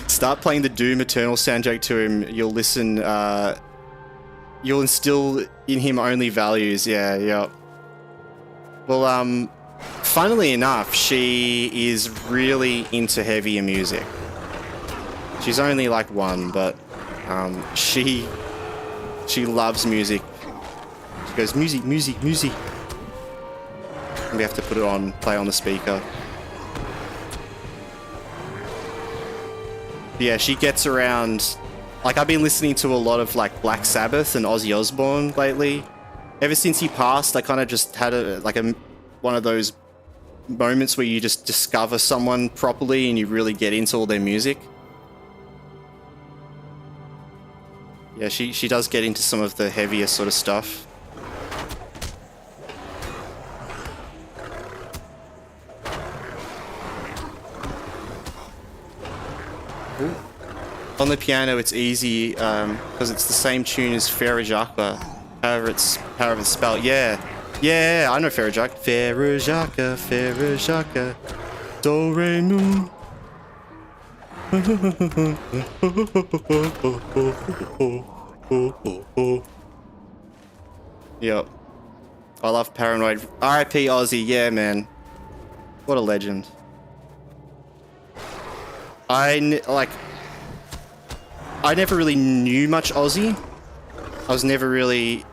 Speaker 1: Start playing the Doom Eternal soundtrack to him. You'll listen, you'll instill in him only values. Yeah, yeah. Well, funnily enough, she is really into heavier music. She's only like 1, but she loves music. She goes, music, music, music. And we have to put it on, play on the speaker. Yeah, she gets around. Like, I've been listening to a lot of like Black Sabbath and Ozzy Osbourne lately. Ever since he passed, I kind of just had one of those moments where you just discover someone properly and you really get into all their music. Yeah, she does get into some of the heavier sort of stuff. Ooh. On the piano, it's easy because it's the same tune as Ferrajaka. However it's spelled. Yeah, yeah, I know Ferrajaka. Ferrajaka, Ferrajaka, do re mu. Yep. I love Paranoid. R.I.P. Ozzy. Yeah, man. What a legend. I never really knew much Ozzy. I was never really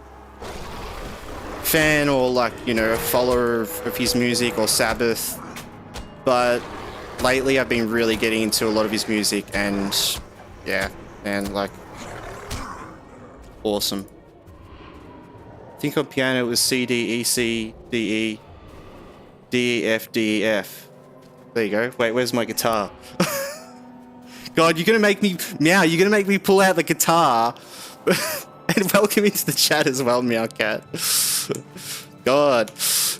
Speaker 1: fan or like, a follower of his music or Sabbath. But lately I've been really getting into a lot of his music and yeah, man, like awesome. I think on piano it was C, D, E, C, D, E, D, E, F, D, E, F. There you go. Wait, where's my guitar? God, you're gonna make me you're gonna make me pull out the guitar. And welcome into the chat as well, Meowcat. God,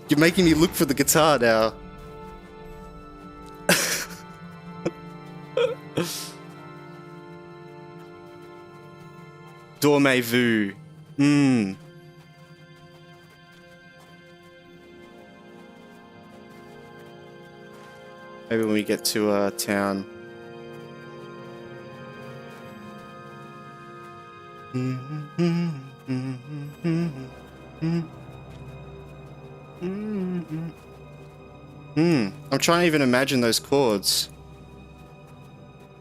Speaker 1: you're making me look for the guitar now. Dormez-vous. Maybe when we get to town. I'm trying to even imagine those chords.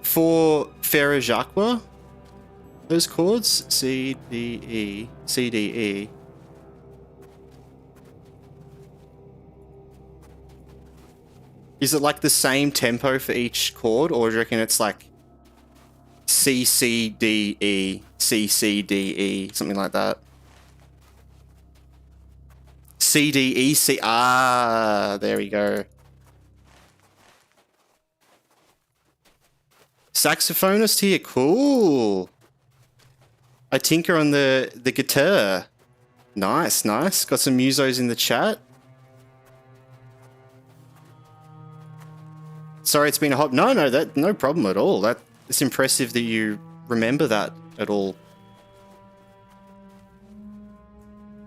Speaker 1: For Ferrajaka, those chords, C, D, E, C, D, E. Is it like the same tempo for each chord, or do you reckon it's like C, C, D, E, C, C, D, E, something like that? C, D, E, C, there we go. Saxophonist here, cool. I tinker on the guitar. Nice, nice. Got some musos in the chat. Sorry, it's been a hot. No, no problem at all. It's impressive that you remember that at all.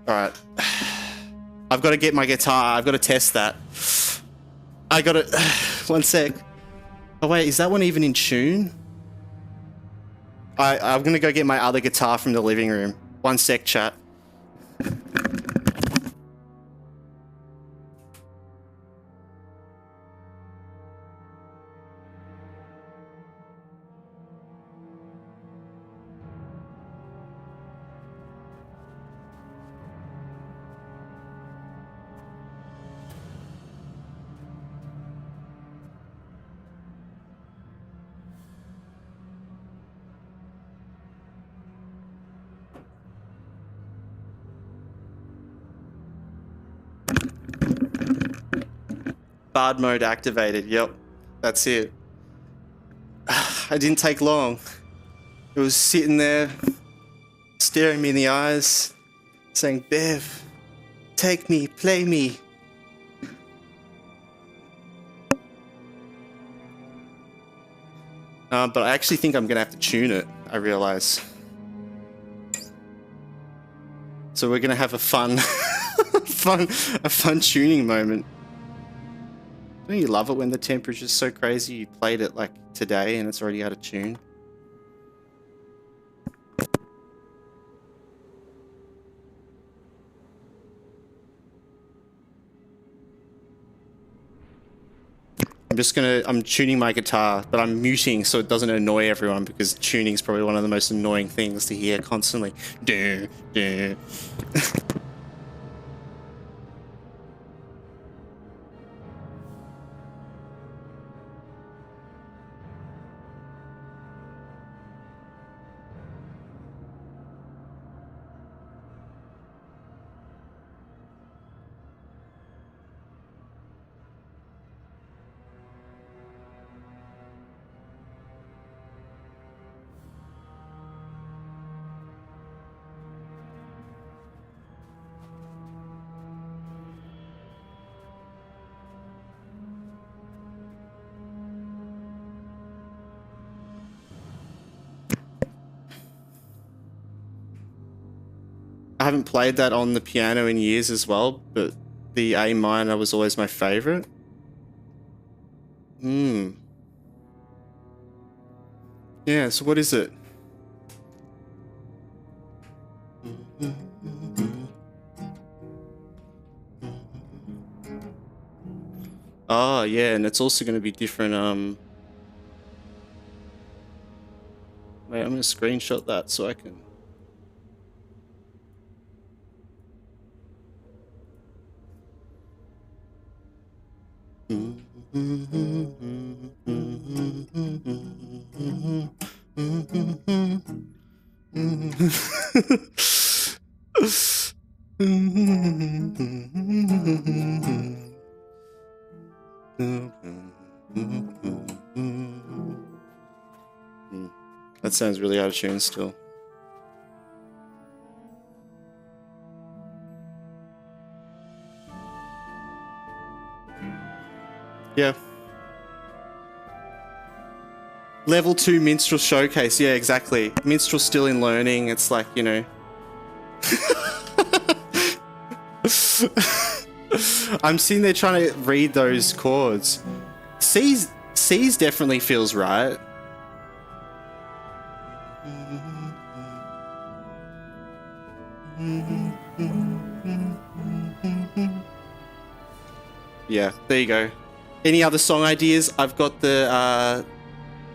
Speaker 1: All right, I've got to get my guitar. I've got to test that. I got to. One sec. Oh wait, is that one even in tune? I'm gonna go get my other guitar from the living room. One sec, chat. Bard mode activated. Yep, that's it. I didn't take long. It was sitting there, staring me in the eyes, saying, Bev, take me, play me. But I actually think I'm going to have to tune it, I realize. So we're going to have a fun, a fun tuning moment. Don't you love it when the temperature's so crazy? You played it like today and it's already out of tune. I'm tuning my guitar, but I'm muting so it doesn't annoy everyone because tuning is probably one of the most annoying things to hear constantly. Duh, duh. I haven't played that on the piano in years as well, but the A minor was always my favorite. Yeah, so what is it? Oh, yeah, and it's also going to be different, wait, I'm going to screenshot that so I can... That sounds really out of tune still. Yeah. Level 2 Minstrel Showcase. Yeah, exactly. Minstrel's still in learning. It's like, you know... I'm sitting there trying to read those chords. C's definitely feels right. Yeah, there you go. Any other song ideas? I've got the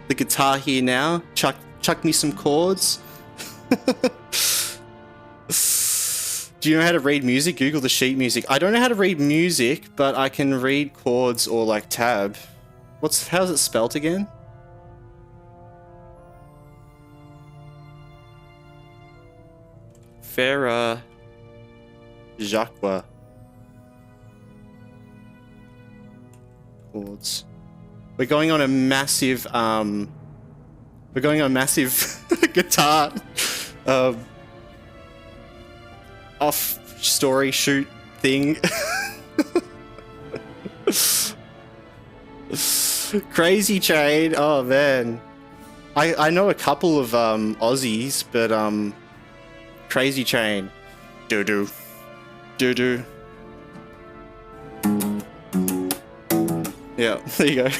Speaker 1: guitar here now. Chuck me some chords. Do you know how to read music? Google the sheet music. I don't know how to read music, but I can read chords or like tab. How's it spelt again? Farah Jacques. Chords. We're going on a massive guitar off story shoot thing. Crazy Chain. Oh man. I know a couple of Aussies, but Crazy Chain. Doo-doo. Doo-doo. Yeah, there you go.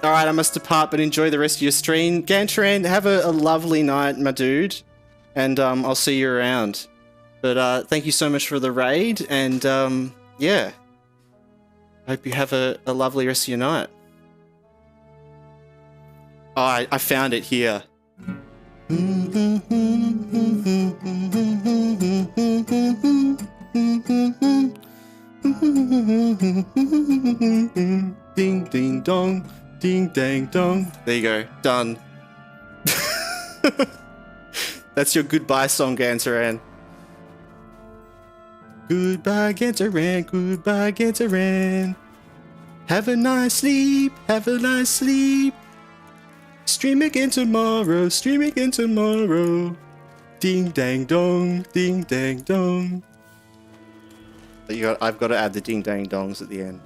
Speaker 1: Alright, I must depart, but enjoy the rest of your stream. Gantaran, have a lovely night, my dude. And I'll see you around. But thank you so much for the raid, and yeah. Hope you have a lovely rest of your night. Oh, I found it here. Ding ding dong, ding dang dong. There you go, done. That's your goodbye song, Gantaran. Goodbye, Gantaran. Goodbye, Gantaran. Have a nice sleep. Have a nice sleep. Stream again tomorrow. Stream again tomorrow. Ding dang dong. Ding dang dong. I've got to add the ding dang dongs at the end.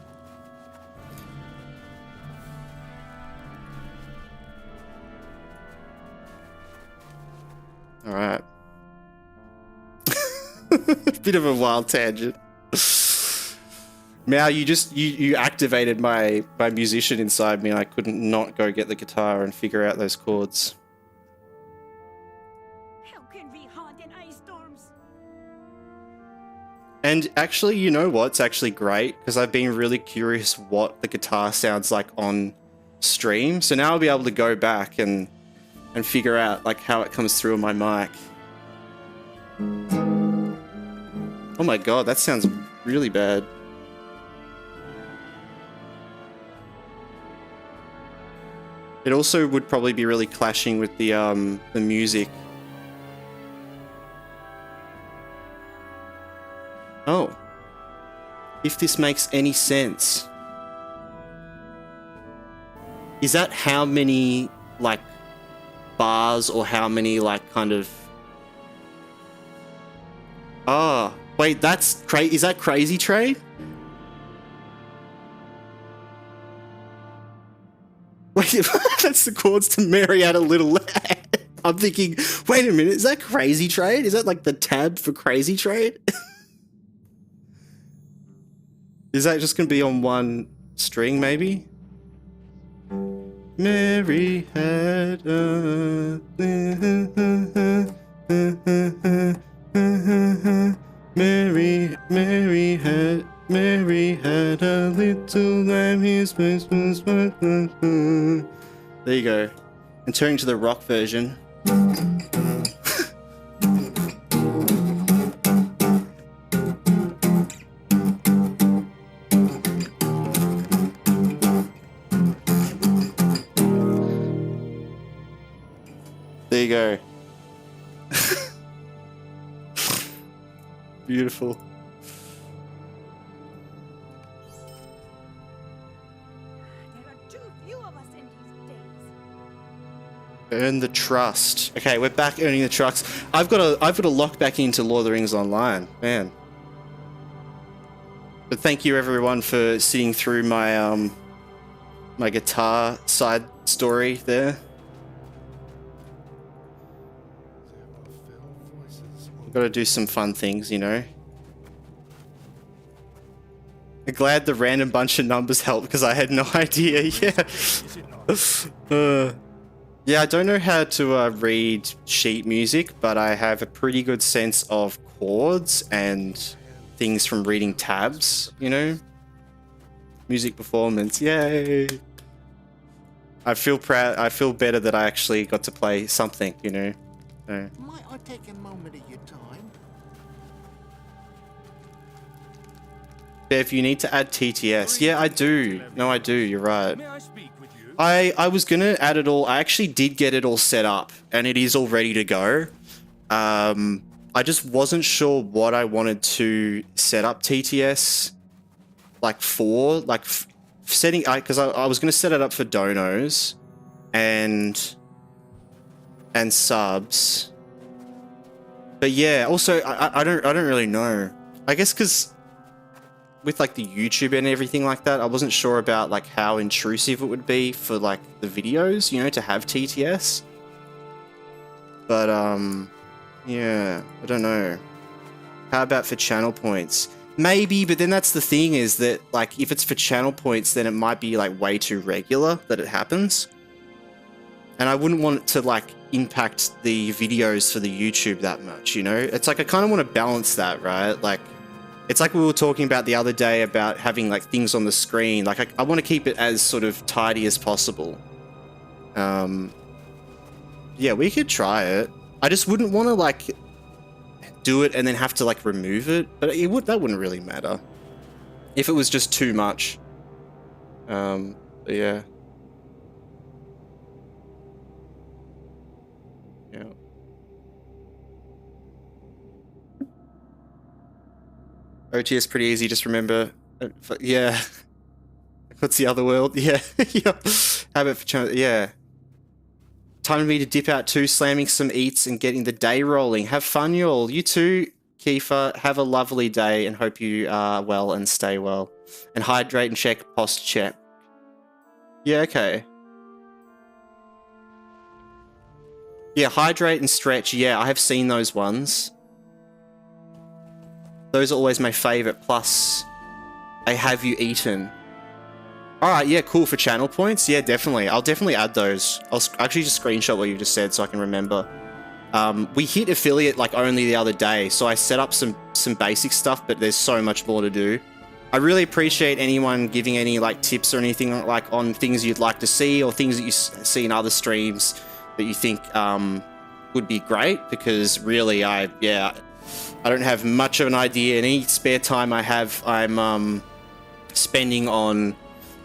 Speaker 1: All right. Bit of a wild tangent. Now you activated my musician inside me. I couldn't not go get the guitar and figure out those chords.
Speaker 8: How can we hunt in ice storms?
Speaker 1: And actually, you know what's actually great? Because I've been really curious what the guitar sounds like on stream. So now I'll be able to go back and figure out like how it comes through on my mic. Oh my god, that sounds really bad. It also would probably be really clashing with the music. Oh. If this makes any sense. Is that how many, like, bars or how many, like, kind of... Oh, wait, that's is that Crazy Trade? Wait, that's the chords to Mary Had a Little Lad. I'm thinking, wait a minute, is that Crazy Trade? Is that like the tab for Crazy Trade? Is that just going to be on one string, maybe? Mary had a... Mary had a little lamb, his face was white. There you go. And turning to the rock version. There you go. Beautiful. Earn the trust. Okay, we're back earning the trust. I've got to lock back into Lord of the Rings Online, man. But thank you everyone for sitting through my my guitar side story there. I've got to do some fun things, you know. I'm glad the random bunch of numbers helped because I had no idea. Yeah. Yeah, I don't know how to read sheet music, but I have a pretty good sense of chords and things from reading tabs, you know? Music performance, yay! I feel proud, I feel better that I actually got to play something, you know? So.
Speaker 5: Might I take a moment of your time?
Speaker 1: Bev, you need to add TTS. Yeah, I do. No, I do, you're right.
Speaker 2: May I speak with you?
Speaker 1: I was gonna add it all. I actually did get it all set up, and it is all ready to go. I just wasn't sure what I wanted to set up TTS like for, like setting. Because I was gonna set it up for donos and subs. But yeah, also I don't really know. I guess because with like the YouTube and everything like that, I wasn't sure about like how intrusive it would be for like the videos, you know, to have TTS. But yeah, I don't know. How about for channel points? Maybe, but then that's the thing is that like if it's for channel points, then it might be like way too regular that it happens. And I wouldn't want it to like impact the videos for the YouTube that much, you know? It's like I kind of want to balance that, right? Like it's like we were talking about the other day about having like things on the screen. Like I want to keep it as sort of tidy as possible. Yeah, we could try it. I just wouldn't want to like do it and then have to like remove it. But that wouldn't really matter if it was just too much. Yeah. Yeah. OTS pretty easy, just remember. Yeah. What's the other world? Yeah. Yeah. Habit for channel. Yeah. Time for me to dip out too, slamming some eats and getting the day rolling. Have fun, y'all. You too, Kiefer. Have a lovely day and hope you are well and stay well. And hydrate and check post check. Yeah, okay. Yeah, hydrate and stretch. Yeah, I have seen those ones. Those are always my favorite. Plus, have you eaten? Alright, yeah, cool for channel points. Yeah, definitely. I'll definitely add those. I'll actually just screenshot what you just said so I can remember. We hit affiliate like only the other day, so I set up some basic stuff, but there's so much more to do. I really appreciate anyone giving any like tips or anything like on things you'd like to see or things that you see in other streams that you think would be great, because really I don't have much of an idea. Any spare time I have, I'm spending on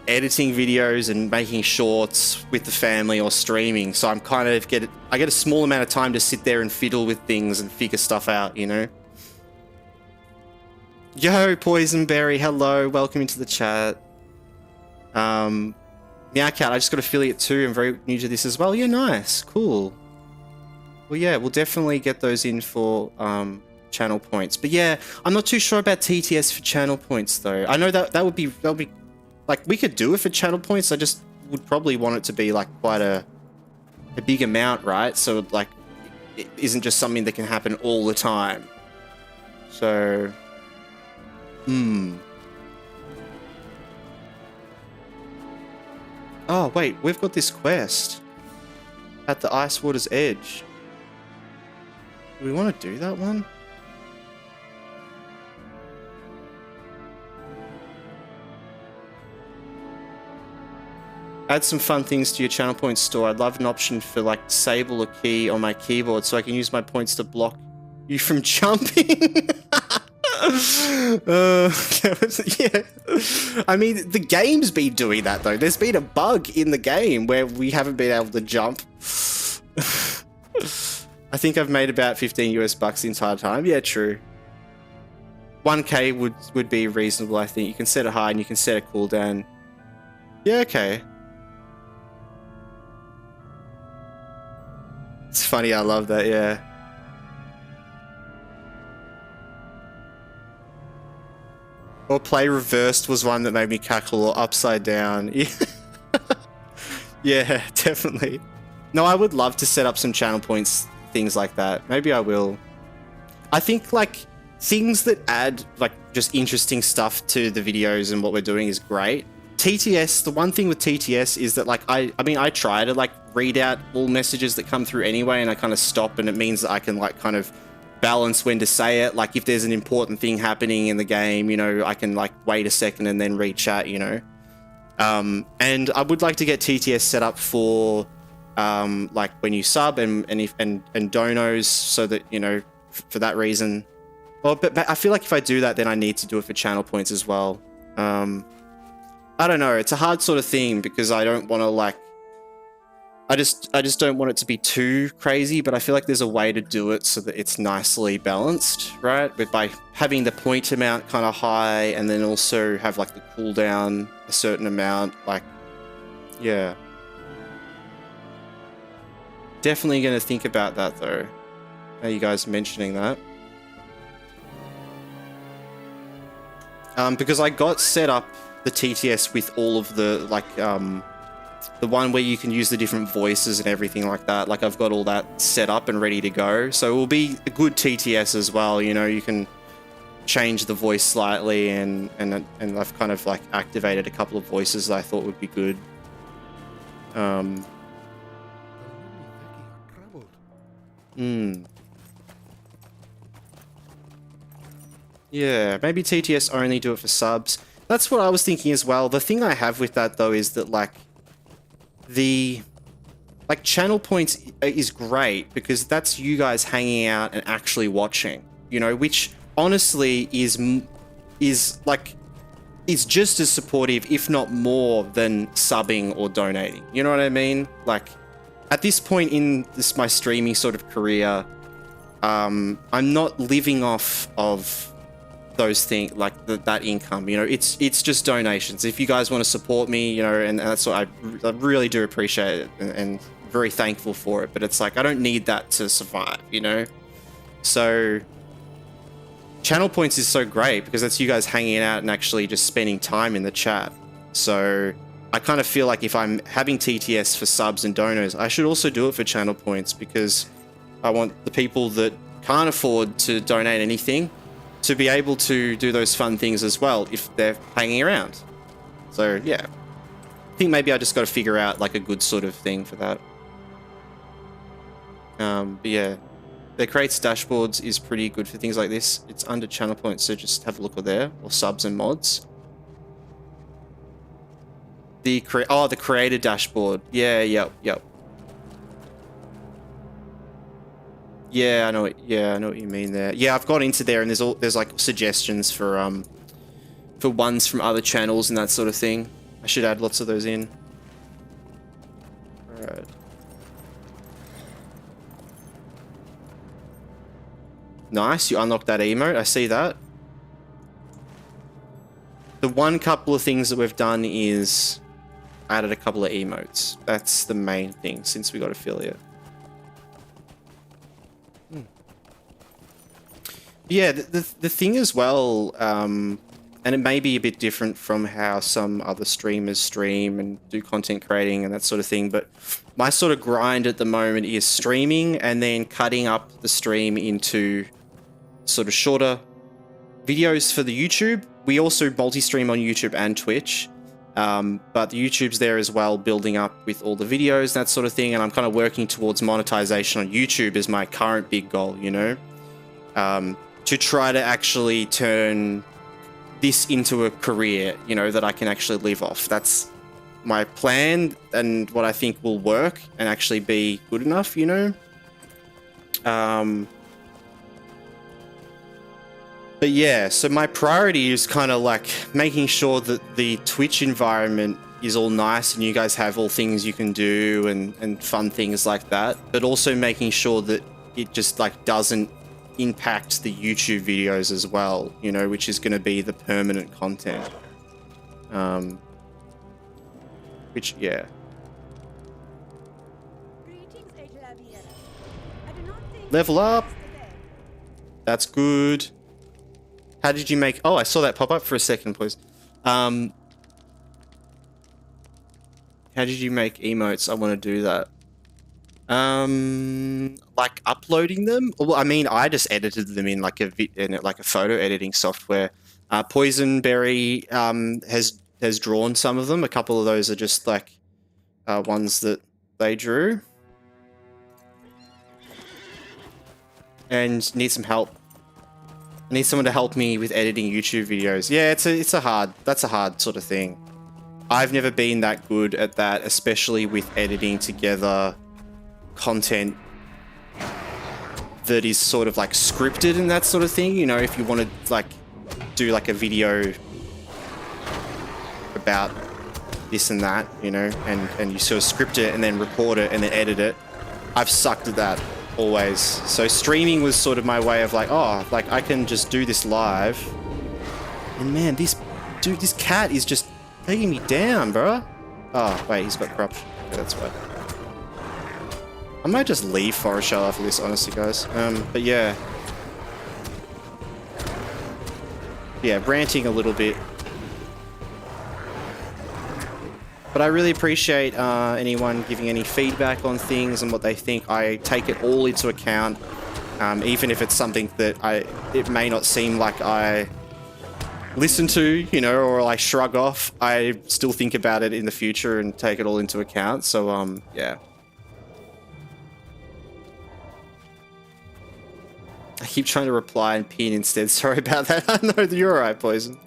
Speaker 1: editing videos and making shorts with the family or streaming. So I'm kind of I get a small amount of time to sit there and fiddle with things and figure stuff out, you know? Yo, Poisonberry, hello, welcome into the chat. Meowcat, I just got affiliate too. I'm very new to this as well. Yeah, nice, cool. Well, yeah, we'll definitely get those in for channel points. But yeah, I'm not too sure about TTS for channel points though. I know that would be like, we could do it for channel points. I just would probably want it to be like quite a big amount, right? So like, it isn't just something that can happen all the time. So, Oh, wait, we've got this quest at the Ice Water's Edge. Do we want to do that one? Add some fun things to your channel points store. I'd love an option for like disable a key on my keyboard so I can use my points to block you from jumping. Yeah. I mean, the game's been doing that though. There's been a bug in the game where we haven't been able to jump. I think I've made about 15 US bucks the entire time. Yeah, true. 1k would be reasonable, I think. You can set it high and you can set a cooldown. Yeah, okay. It's funny, I love that, yeah. Or play reversed was one that made me cackle, or upside down. Yeah, yeah, definitely. No, I would love to set up some channel points, things like that. Maybe I will. I think like things that add like just interesting stuff to the videos and what we're doing is great. TTS, the one thing with TTS is that like I mean I try to like read out all messages that come through anyway, and I kind of stop, and it means that I can like kind of balance when to say it. Like if there's an important thing happening in the game, you know, I can like wait a second and then read chat, you know. And I would like to get TTS set up for like when you sub and donos, so that, you know, for that reason. Well, but I feel like if I do that, then I need to do it for channel points as well. I don't know. It's a hard sort of thing because I don't want to like. I just don't want it to be too crazy, but I feel like there's a way to do it so that it's nicely balanced, right? But by having the point amount kind of high and then also have like the cooldown a certain amount, like, yeah. Definitely going to think about that though. Are you guys mentioning that? Because I got set up the TTS with all of the like the one where you can use the different voices and everything like that. Like I've got all that set up and ready to go. So it will be a good TTS as well. You know, you can change the voice slightly, and I've kind of like activated a couple of voices that I thought would be good. Yeah, maybe TTS only do it for subs. That's what I was thinking as well. The thing I have with that though is that like the channel points is great because that's you guys hanging out and actually watching, you know, which honestly is just as supportive, if not more, than subbing or donating. You know what I mean? Like at this point in my streaming sort of career, I'm not living off of those things, like that income. You know, it's just donations. If you guys want to support me, you know, and that's what I really do appreciate it, and very thankful for it. But it's like I don't need that to survive, you know. So channel points is so great because that's you guys hanging out and actually just spending time in the chat. So I kind of feel like if I'm having TTS for subs and donors, I should also do it for channel points, because I want the people that can't afford to donate anything to be able to do those fun things as well if they're hanging around. So yeah, I think maybe I just got to figure out like a good sort of thing for that. But yeah, their creates dashboards is pretty good for things like this. It's under channel points, so just have a look there, or subs and mods. The creator dashboard. Yeah, yep. Yeah, I know what you mean there. Yeah, I've got into there, and there's like suggestions for ones from other channels and that sort of thing. I should add lots of those in. Alright. Nice, you unlocked that emote. I see that. The one couple of things that we've done is added a couple of emotes. That's the main thing since we got affiliate. Yeah, the thing as well, and it may be a bit different from how some other streamers stream and do content creating and that sort of thing, but my sort of grind at the moment is streaming and then cutting up the stream into sort of shorter videos for the YouTube. We also multi-stream on YouTube and Twitch, but the YouTube's there as well, building up with all the videos, that sort of thing, and I'm kind of working towards monetization on YouTube as my current big goal, you know? To try to actually turn this into a career, you know, that I can actually live off. That's my plan and what I think will work and actually be good enough, you know? But yeah, so my priority is kind of like making sure that the Twitch environment is all nice and you guys have all things you can do and fun things like that, but also making sure that it just like doesn't impact the YouTube videos as well, you know, which is going to be the permanent content. Which, yeah. Level up! That's good. How did you make... Oh, I saw that pop up for a second, please. How did you make emotes? I want to do that. Like uploading them? Well, I mean, I just edited them in like a photo editing software. Poisonberry has drawn some of them. A couple of those are just like ones that they drew. And need some help. I need someone to help me with editing YouTube videos. Yeah, that's a hard sort of thing. I've never been that good at that, especially with editing together content that is sort of like scripted and that sort of thing. You know, if you want to like do like a video about this and that, you know, and you sort of script it and then record it and then edit it. I've sucked at that always. So streaming was sort of my way of like, oh, like I can just do this live. And man, this cat is just taking me down, bro. Oh, wait, he's got corruption. Okay, that's why. I might just leave Forest Shell after this, honestly, guys. But yeah. Yeah, ranting a little bit. But I really appreciate anyone giving any feedback on things and what they think. I take it all into account, even if it's something that it may not seem like I listen to, you know, or I shrug off. I still think about it in the future and take it all into account. So, yeah. I keep trying to reply and pin instead. Sorry about that. I know that you're alright, Poison.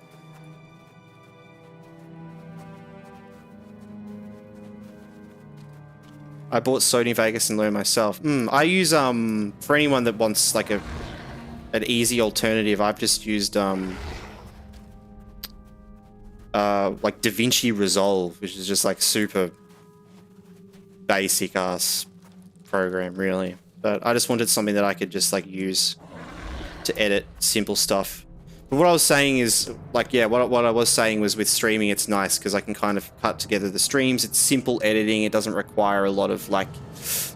Speaker 1: I bought Sony Vegas and learned myself. I use for anyone that wants like an easy alternative, I've just used like DaVinci Resolve, which is just like super basic ass program, really. But I just wanted something that I could just like use to edit simple stuff. But what I was saying is, like, yeah, what I was saying was with streaming, it's nice because I can kind of cut together the streams. It's simple editing. It doesn't require a lot of, like,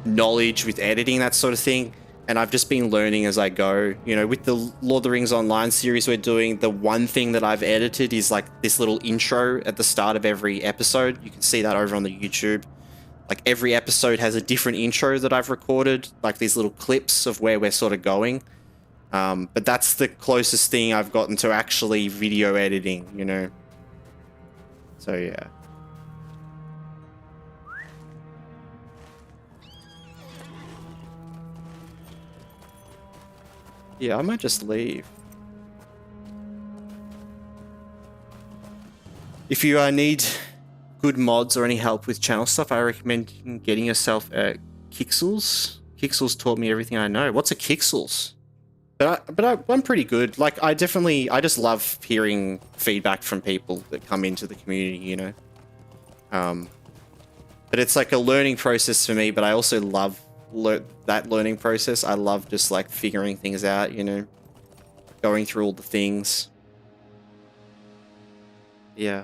Speaker 1: knowledge with editing, that sort of thing. And I've just been learning as I go. You know, with the Lord of the Rings Online series we're doing, the one thing that I've edited is, like, this little intro at the start of every episode. You can see that over on the YouTube. Like, every episode has a different intro that I've recorded, like these little clips of where we're sort of going. But that's the closest thing I've gotten to actually video editing, you know? So, yeah. Yeah, I might just leave. If you need good mods or any help with channel stuff, I recommend getting yourself a Kixels. Kixels taught me everything I know. What's a Kixels? I'm pretty good. Like, I just love hearing feedback from people that come into the community, you know? But it's like a learning process for me, but I also love that learning process. I love just, like, figuring things out, you know? Going through all the things. Yeah.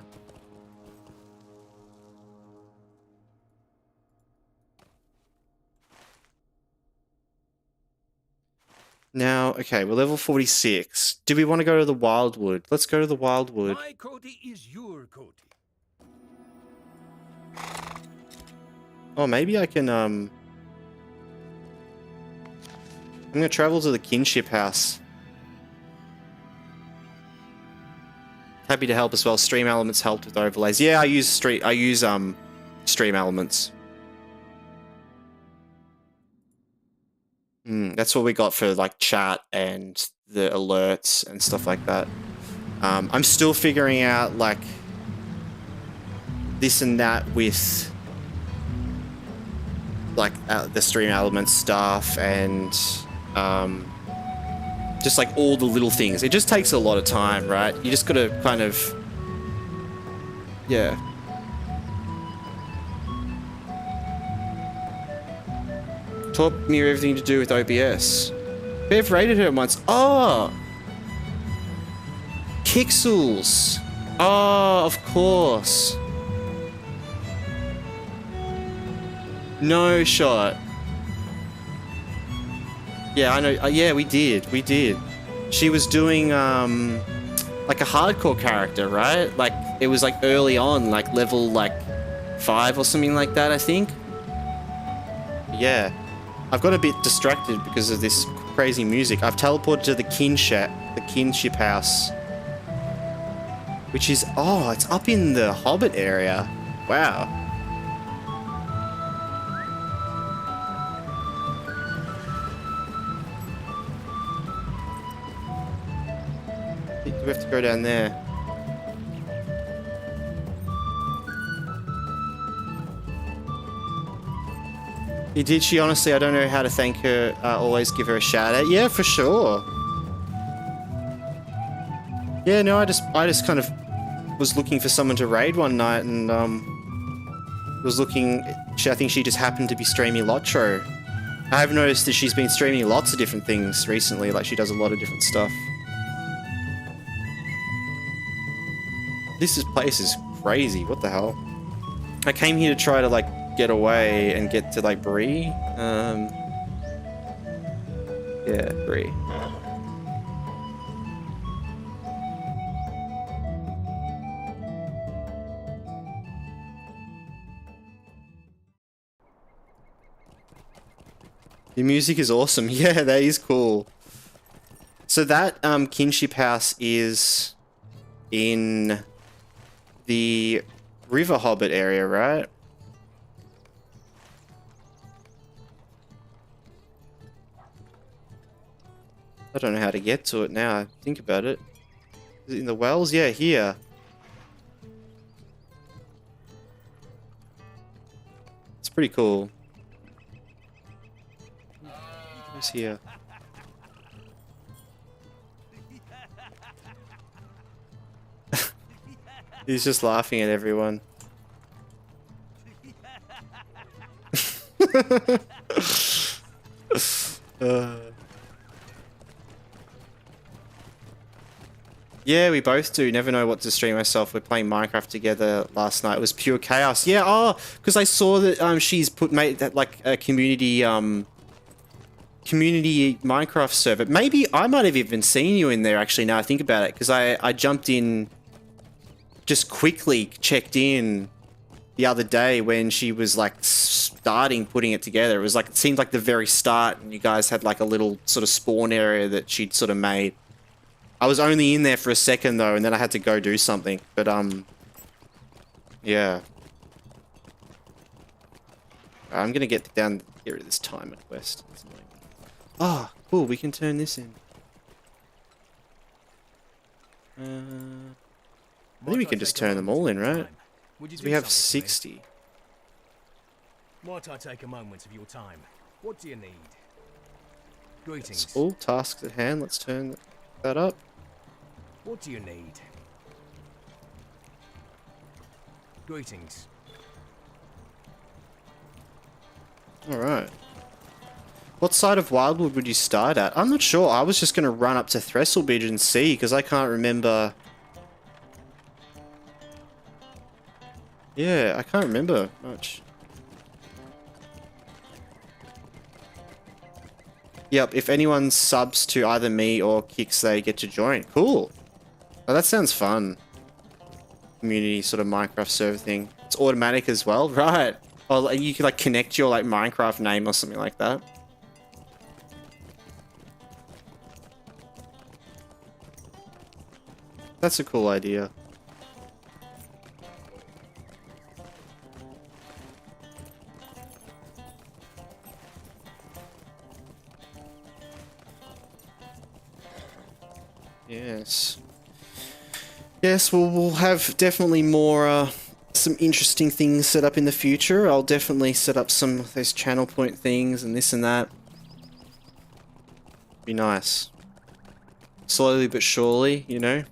Speaker 1: Now, okay, we're level 46. Do we want to go to the Wildwood? Let's go to the Wildwood.
Speaker 2: My coatie is your coatie.
Speaker 1: Oh, maybe I can, I'm gonna travel to the kinship house. Happy to help as well. Stream Elements helped with overlays. Yeah, I use Stream Elements. That's what we got for, like, chat and the alerts and stuff like that. I'm still figuring out, like, this and that with, like, the Stream Elements stuff and just, like, all the little things. It just takes a lot of time, right? You just gotta kind of, yeah. Taught me everything to do with OBS. Bev rated her once. Oh! Kixels! Oh, of course. No shot. Yeah, I know. Yeah, we did. We did. She was doing, like a hardcore character, right? Like, it was, like, early on, like, level, like, 5 or something like that, I think. Yeah. I've got a bit distracted because of this crazy music. I've teleported to the kinship house. Which is, oh, it's up in the Hobbit area. Wow. Do we have to go down there? You did, she honestly, I don't know how to thank her, always give her a shout out. Yeah, for sure. Yeah, no, I just kind of was looking for someone to raid one night and, was looking, I think she just happened to be streaming LOTRO. I have noticed that she's been streaming lots of different things recently, like she does a lot of different stuff. This place is crazy, what the hell? I came here to try to, like, get away and get to, like, Bree. Yeah, Bree. The music is awesome. Yeah, that is cool. So that kinship house is in the River Hobbit area, right? I don't know how to get to it now. I think about it. Is it in the wells? Yeah, here. It's pretty cool. Who's here? He's just laughing at everyone. Yeah, we both do. Never know what to stream myself. We're playing Minecraft together last night. It was pure chaos. Yeah, oh, because I saw that she's made that like a community Minecraft server. Maybe I might have even seen you in there actually now I think about it, because I jumped in, just quickly checked in the other day when she was like starting putting it together. It was like, it seemed like the very start, and you guys had like a little sort of spawn area that she'd sort of made. I was only in there for a second though, and then I had to go do something. But yeah. I'm gonna get down here at this timer quest. Oh, cool, we can turn this in. I think we can just turn them all in, right? We have 60.
Speaker 4: Might I take a moment of your time? What do you need? Greetings.
Speaker 1: That's all tasks at hand. Let's turn that up.
Speaker 4: What do you need? Greetings.
Speaker 1: Alright. What side of Wildwood would you start at? I'm not sure. I was just going to run up to Threstlebridge and see, because I can't remember. Yeah, I can't remember much. Yep, if anyone subs to either me or Kix, they get to join. Cool. Oh, that sounds fun. Community sort of Minecraft server thing. It's automatic as well, right? Oh, you could like connect your like Minecraft name or something like that. That's a cool idea. Yes. Yes, well, we'll have definitely more, some interesting things set up in the future. I'll definitely set up some of those channel point things and this and that. Be nice. Slowly but surely, you know?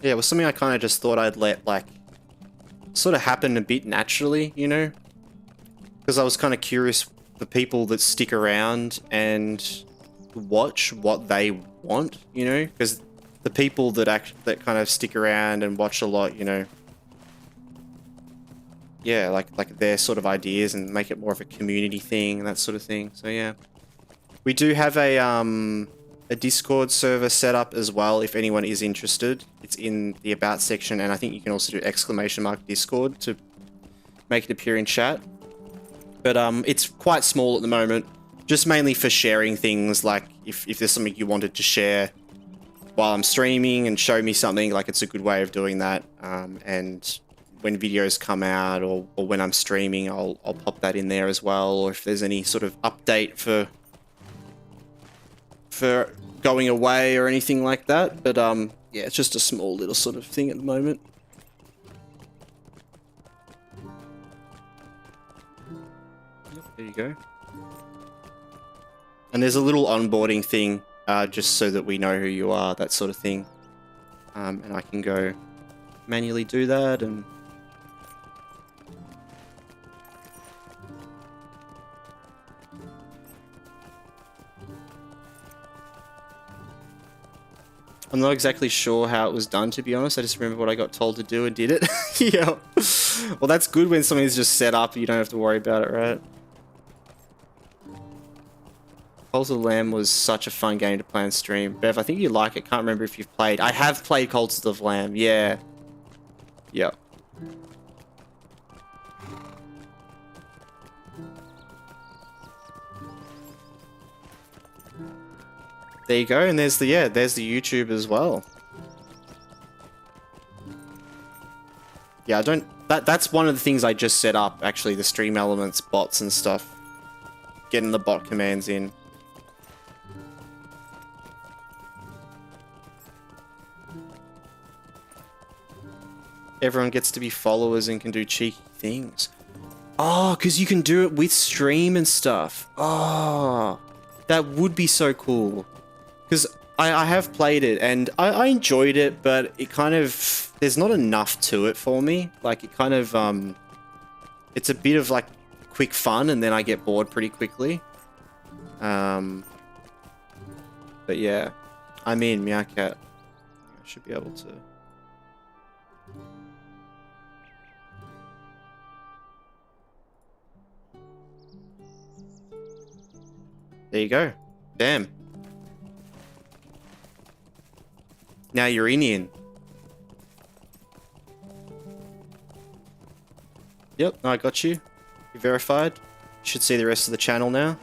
Speaker 1: Yeah, it was something I kind of just thought I'd let, like, sort of happen a bit naturally, you know? Because I was kind of curious the people that stick around and watch what they want, you know? Because the people that that kind of stick around and watch a lot, you know, yeah, like their sort of ideas and make it more of a community thing and that sort of thing. So yeah, we do have a Discord server set up as well if anyone is interested. It's in the About section, and I think you can also do !Discord to make it appear in chat. But it's quite small at the moment, just mainly for sharing things, like if there's something you wanted to share while I'm streaming and show me something, like it's a good way of doing that. And when videos come out or when I'm streaming, I'll pop that in there as well, or if there's any sort of update for going away or anything like that. But yeah, it's just a small little sort of thing at the moment. Yep, there you go. And there's a little onboarding thing, just so that we know who you are, that sort of thing. And I can go manually do that and I'm not exactly sure how it was done, to be honest. I just remember what I got told to do and did it. Yeah. Well, that's good when something's just set up. You don't have to worry about it, right? Cult of the Lamb was such a fun game to play on stream. Bev, I think you like it. Can't remember if you've played. I have played Cult of the Lamb. Yeah. Yep. There you go, and there's the YouTube as well. Yeah, that's one of the things I just set up, actually, the stream elements, bots and stuff. Getting the bot commands in. Everyone gets to be followers and can do cheeky things. Oh, because you can do it with stream and stuff. Oh, that would be so cool. Because I have played it and I enjoyed it, but it kind of, there's not enough to it for me. Like it kind of, it's a bit of like quick fun and then I get bored pretty quickly. But yeah, I'm in Meowcat. I should be able to. There you go. Damn. Now you're Indian. Yep, I got you. You verified. Should see the rest of the channel now.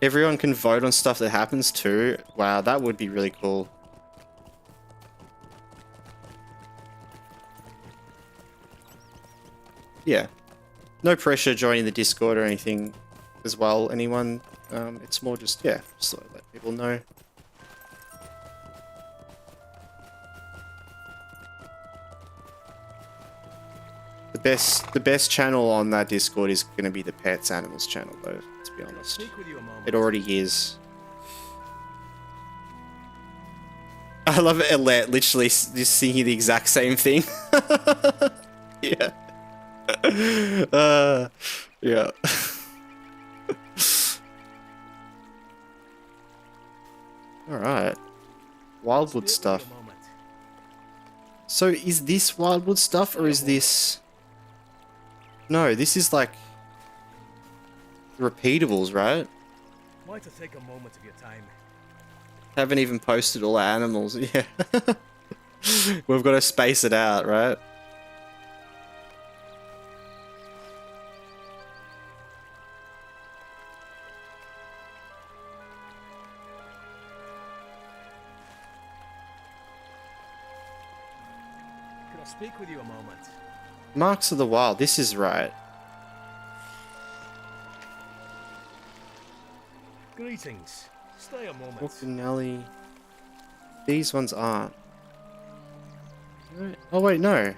Speaker 1: Everyone can vote on stuff that happens too. Wow, that would be really cool. Yeah. No pressure joining the Discord or anything as well, anyone. It's more just, yeah, just to let people know. The best channel on that Discord is going to be the Pets Animals channel, though, to be honest.
Speaker 4: Speak with you a moment.
Speaker 1: It already is. I love it, Alette, literally just singing the exact same thing. Yeah. Yeah. Alright. Wildwood stuff. So is this Wildwood stuff or is this... No, this is like... repeatables, right?
Speaker 4: Why to take a moment of your time?
Speaker 1: Haven't even posted all our animals. Yeah. We've got to space it out, right?
Speaker 4: Can I speak with you a moment?
Speaker 1: Marks of the Wild. This is right.
Speaker 4: Greetings. Stay a moment.
Speaker 1: Walkinelli. These ones aren't. Right. Oh wait, no.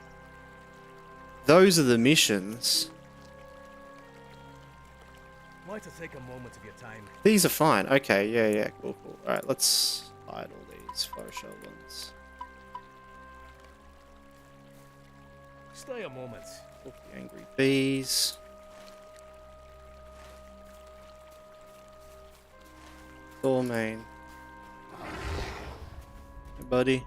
Speaker 1: Those are the missions.
Speaker 4: Why to take a moment of your time?
Speaker 1: These are fine. Okay, yeah, cool. Alright, let's hide all these Photoshop ones.
Speaker 4: Stay a moment.
Speaker 1: The angry bees. Thormain. Hey, buddy.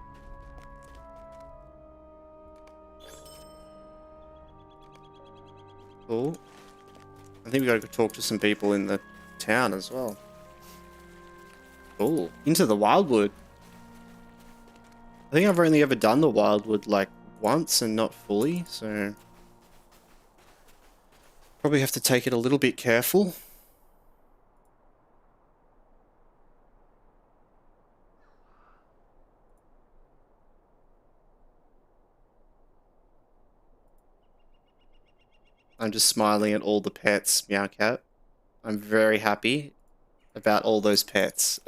Speaker 1: Cool. I think we gotta go talk to some people in the town as well. Cool. Into the Wildwood. I think I've only ever done the Wildwood like once and not fully, so probably have to take it a little bit careful. I'm just smiling at all the pets, Meowcat. I'm very happy about all those pets.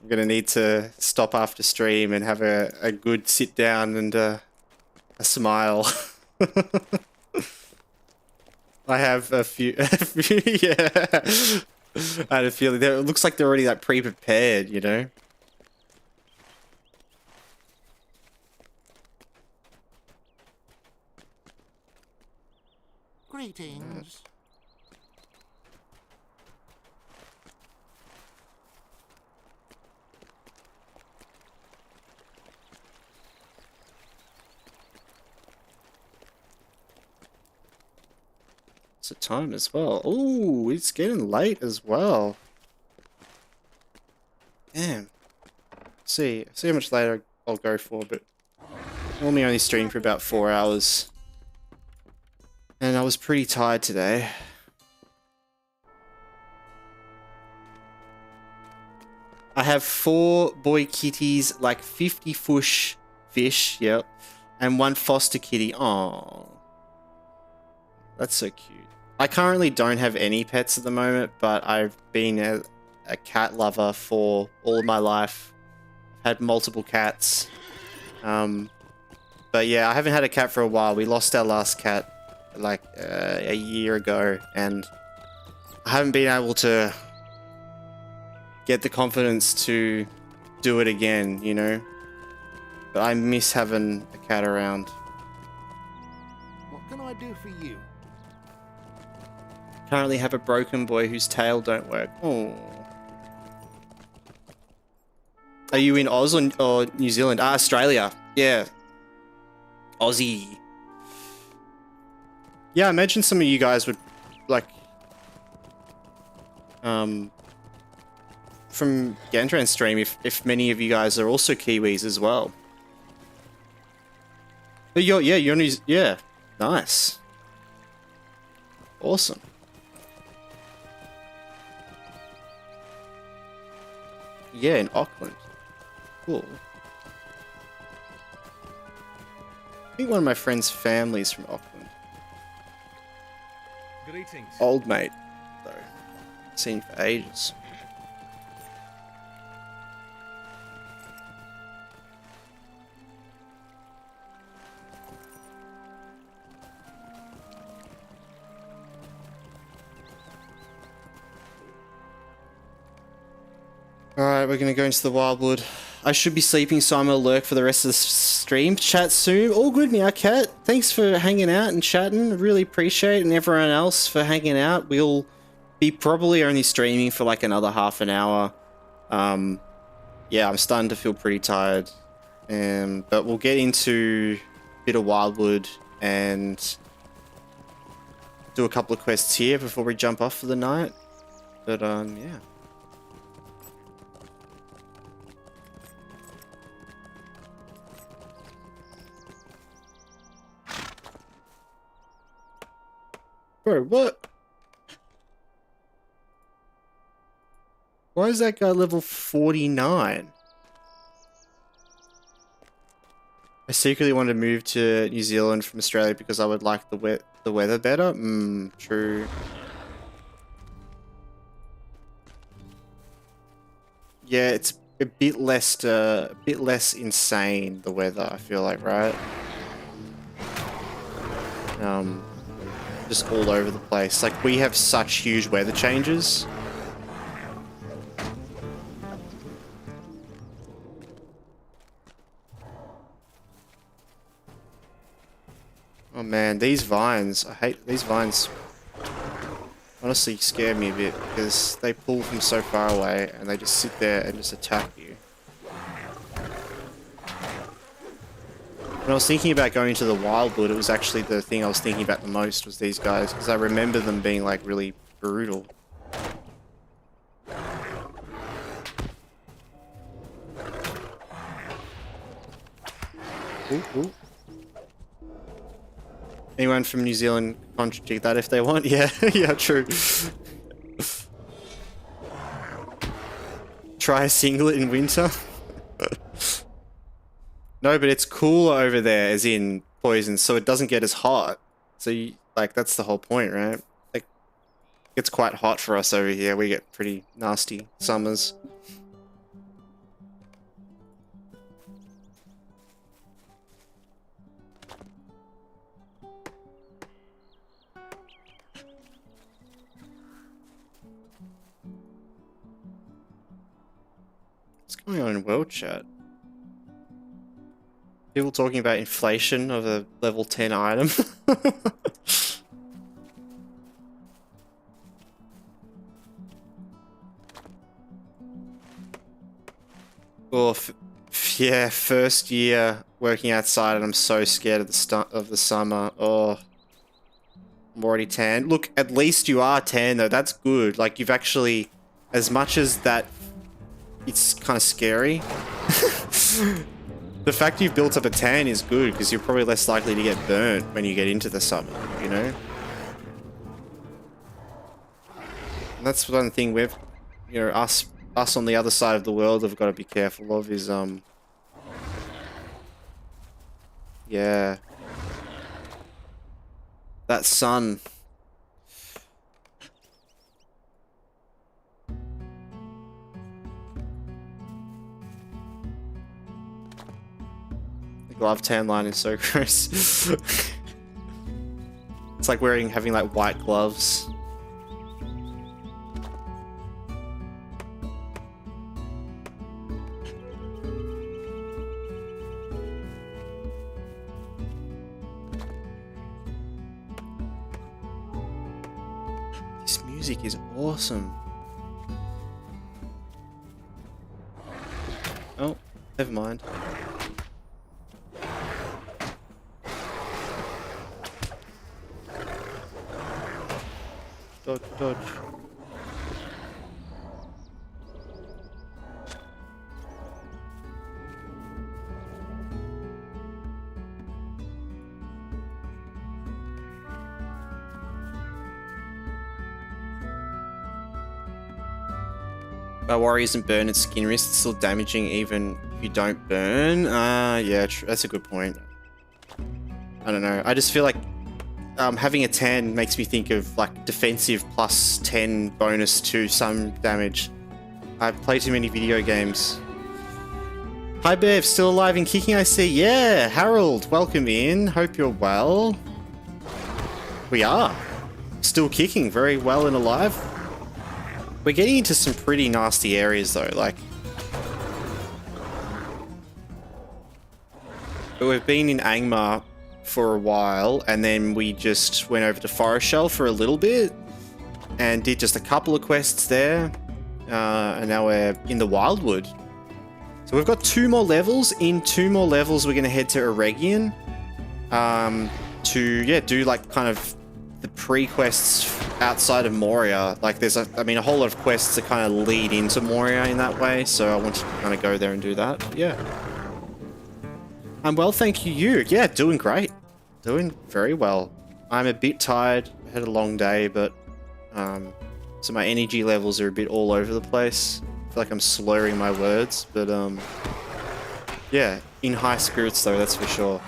Speaker 1: I'm gonna need to stop after stream and have a good sit down and a smile. I have a few, yeah. I had a feeling it looks like they're already like pre-prepared, you know.
Speaker 5: Greetings.
Speaker 1: It's the time as well. Oh, it's getting late as well. Damn. See how much later I'll go for, but normally only stream for about 4 hours. And I was pretty tired today. I have 4 boy kitties, like 50 fish, yep, and 1 foster kitty. Oh, that's so cute. I currently don't have any pets at the moment, but I've been a cat lover for all of my life. I've had multiple cats. But yeah, I haven't had a cat for a while. We lost our last cat like a year ago, and I haven't been able to get the confidence to do it again, you know? But I miss having a cat around.
Speaker 5: What can I do for you?
Speaker 1: Currently have a broken boy whose tail don't work. Oh. Are you in Oz or New Zealand? Ah, Australia. Yeah. Aussie. Yeah, I imagine some of you guys would, like, from Gantran's stream, if many of you guys are also Kiwis as well. But you're yeah, nice. Awesome. Yeah, in Auckland. Cool. I think one of my friend's family's from Auckland.
Speaker 4: Greetings.
Speaker 1: Old mate, though. Seen for ages. Alright, we're gonna go into the Wildwood. I should be sleeping, so I'm gonna lurk for the rest of the stream. Chat soon. All good, Meowcat. Thanks for hanging out and chatting. Really appreciate it, and everyone else for hanging out. We'll be probably only streaming for like another half an hour. Yeah, I'm starting to feel pretty tired. But we'll get into a bit of Wildwood and do a couple of quests here before we jump off for the night. But yeah. Bro, what? Why is that guy level 49? I secretly wanted to move to New Zealand from Australia because I would like the weather better. True. Yeah, it's a bit less insane, the weather, I feel like, right? Just all over the place. Like, we have such huge weather changes. Oh man, these vines. I hate these vines. Honestly scare me a bit because they pull from so far away and they just sit there and just attack you. When I was thinking about going to the Wildwood, it was actually the thing I was thinking about the most was these guys, because I remember them being like really brutal. Ooh, ooh. Anyone from New Zealand contradict that if they want? Yeah, yeah, true. Try a singlet in winter. No, but it's cooler over there, as in poison, so it doesn't get as hot. So, like, that's the whole point, right? Like, it's quite hot for us over here. We get pretty nasty summers. What's going on in world chat? People talking about inflation of a level 10 item. Well, yeah, first year working outside and I'm so scared of the summer. Oh, I'm already tan. Look, at least you are tan though. That's good. Like, you've actually, as much as that, it's kind of scary. The fact you've built up a tan is good because you're probably less likely to get burnt when you get into the summer, you know? And that's one thing we've, you know, us on the other side of the world have got to be careful of is, yeah. That sun. Glove tan line is so gross. It's like having like white gloves. music is awesome. Oh, never mind. Dodge, dodge. Worry isn't burn, it's skin wrist. It's still damaging even if you don't burn. Yeah, that's a good point. I don't know. I just feel like having a 10 makes me think of like defensive plus 10 bonus to some damage. I play too many video games. Hi Bev, still alive and kicking I see. Yeah, Harold, welcome in. Hope you're well. We are. Still kicking, very well and alive. We're getting into some pretty nasty areas though, like... We've been in Angmar for a while, and then we just went over to Forest Shell for a little bit, and did just a couple of quests there, and now we're in the Wildwood. So we've got 2 more levels. In 2 more levels, we're going to head to Eregion, to, yeah, do like kind of the pre-quests outside of Moria. Like there's a whole lot of quests that kind of lead into Moria in that way, so I want to kind of go there and do that. But yeah. I'm well, thank you. You? Yeah, doing great. Doing very well. I'm a bit tired. I had a long day, but so my energy levels are a bit all over the place. I feel like I'm slurring my words, but yeah, in high spirits though, that's for sure.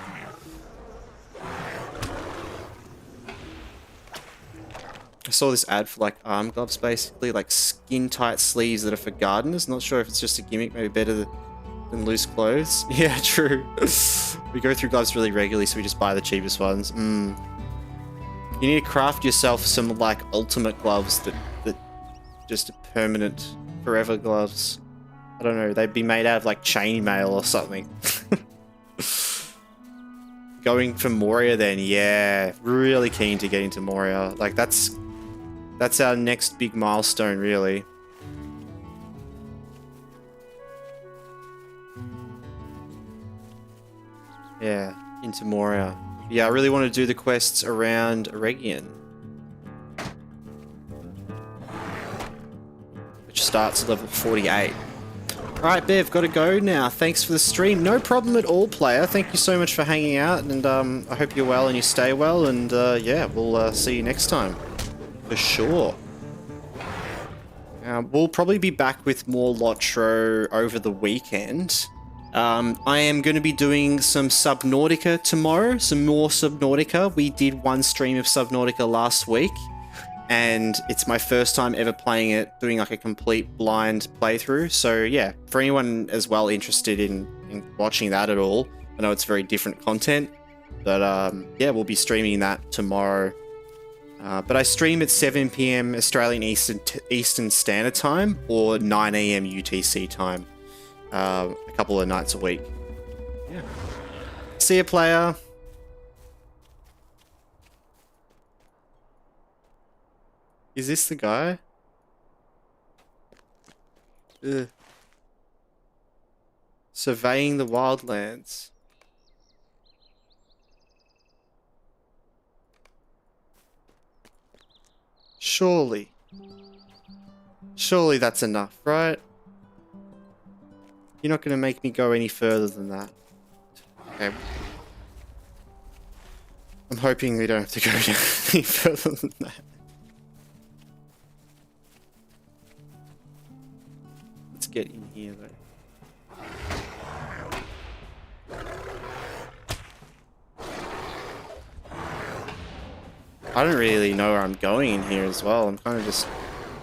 Speaker 1: I saw this ad for like arm gloves, basically, like skin tight sleeves that are for gardeners. Not sure if it's just a gimmick, maybe better than loose clothes. Yeah, true. We go through gloves really regularly, so we just buy the cheapest ones. You need to craft yourself some like ultimate gloves that just are permanent, forever gloves. I don't know, they'd be made out of like chainmail or something. Going for Moria then, yeah, really keen to get into Moria. Like that's our next big milestone, really. Yeah, into Moria. Yeah, I really want to do the quests around Eregion, which starts at level 48. Alright, Bev, gotta go now. Thanks for the stream. No problem at all, player. Thank you so much for hanging out, and I hope you're well and you stay well, and yeah, we'll see you next time. For sure. We'll probably be back with more LOTRO over the weekend. I am going to be doing some Subnautica tomorrow, some more Subnautica. We did one stream of Subnautica last week, and it's my first time ever playing it, doing like a complete blind playthrough. So yeah, for anyone as well interested in watching that at all, I know it's very different content, but yeah, we'll be streaming that tomorrow. But I stream at 7 PM Australian Eastern Standard Time or 9 AM UTC time. A couple of nights a week. Yeah. See ya, player. Is this the guy? Ugh. Surveying the wildlands. Surely. Surely that's enough, right? You're not going to make me go any further than that. Okay. I'm hoping we don't have to go any further than that. Let's get in here, though. I don't really know where I'm going in here as well. I'm kind of just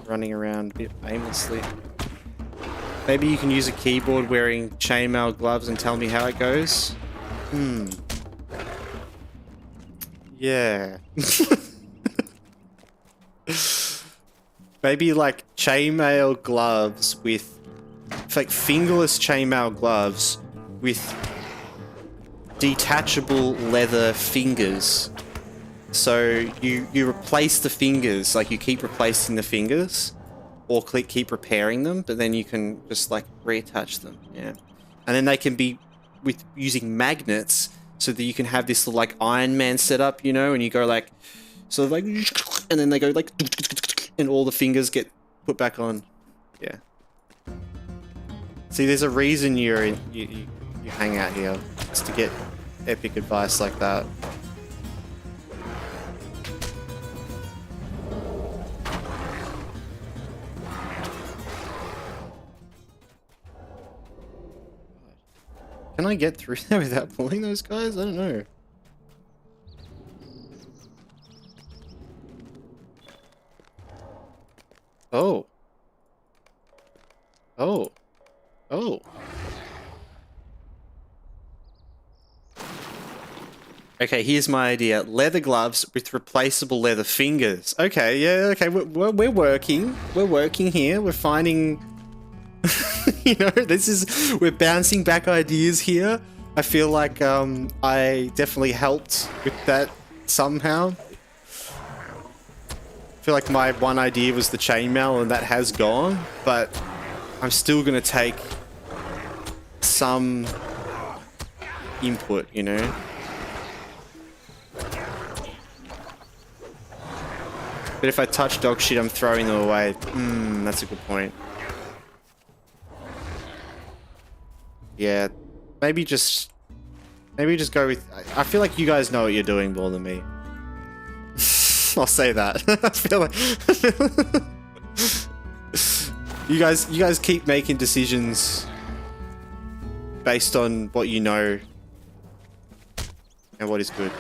Speaker 1: running around a bit aimlessly. Maybe you can use a keyboard wearing chainmail gloves and tell me how it goes? Yeah. Maybe like chainmail gloves with... like fingerless chainmail gloves with detachable leather fingers So you replace the fingers, like you keep replacing the fingers, or keep repairing them, but then you can just like reattach them, yeah. And then they can be with using magnets, so that you can have this little like Iron Man setup, you know, and you go like, sort of like, and then they go like, and all the fingers get put back on, yeah. See, there's a reason you hang out here. It's to get epic advice like that. Can I get through there without pulling those guys? I don't know. Oh. Oh. Oh. Okay, here's my idea. Leather gloves with replaceable leather fingers. Okay, yeah, okay, we're working. We're working here. We're finding... you know, we're bouncing back ideas here. I feel like I definitely helped with that somehow. I feel like my one idea was the chainmail and that has gone, but I'm still gonna take some input, you know? But if I touch dog shit, I'm throwing them away. That's a good point. Yeah, maybe just go with... I feel like you guys know what you're doing more than me. I'll say that. I feel like... you guys keep making decisions based on what you know and what is good.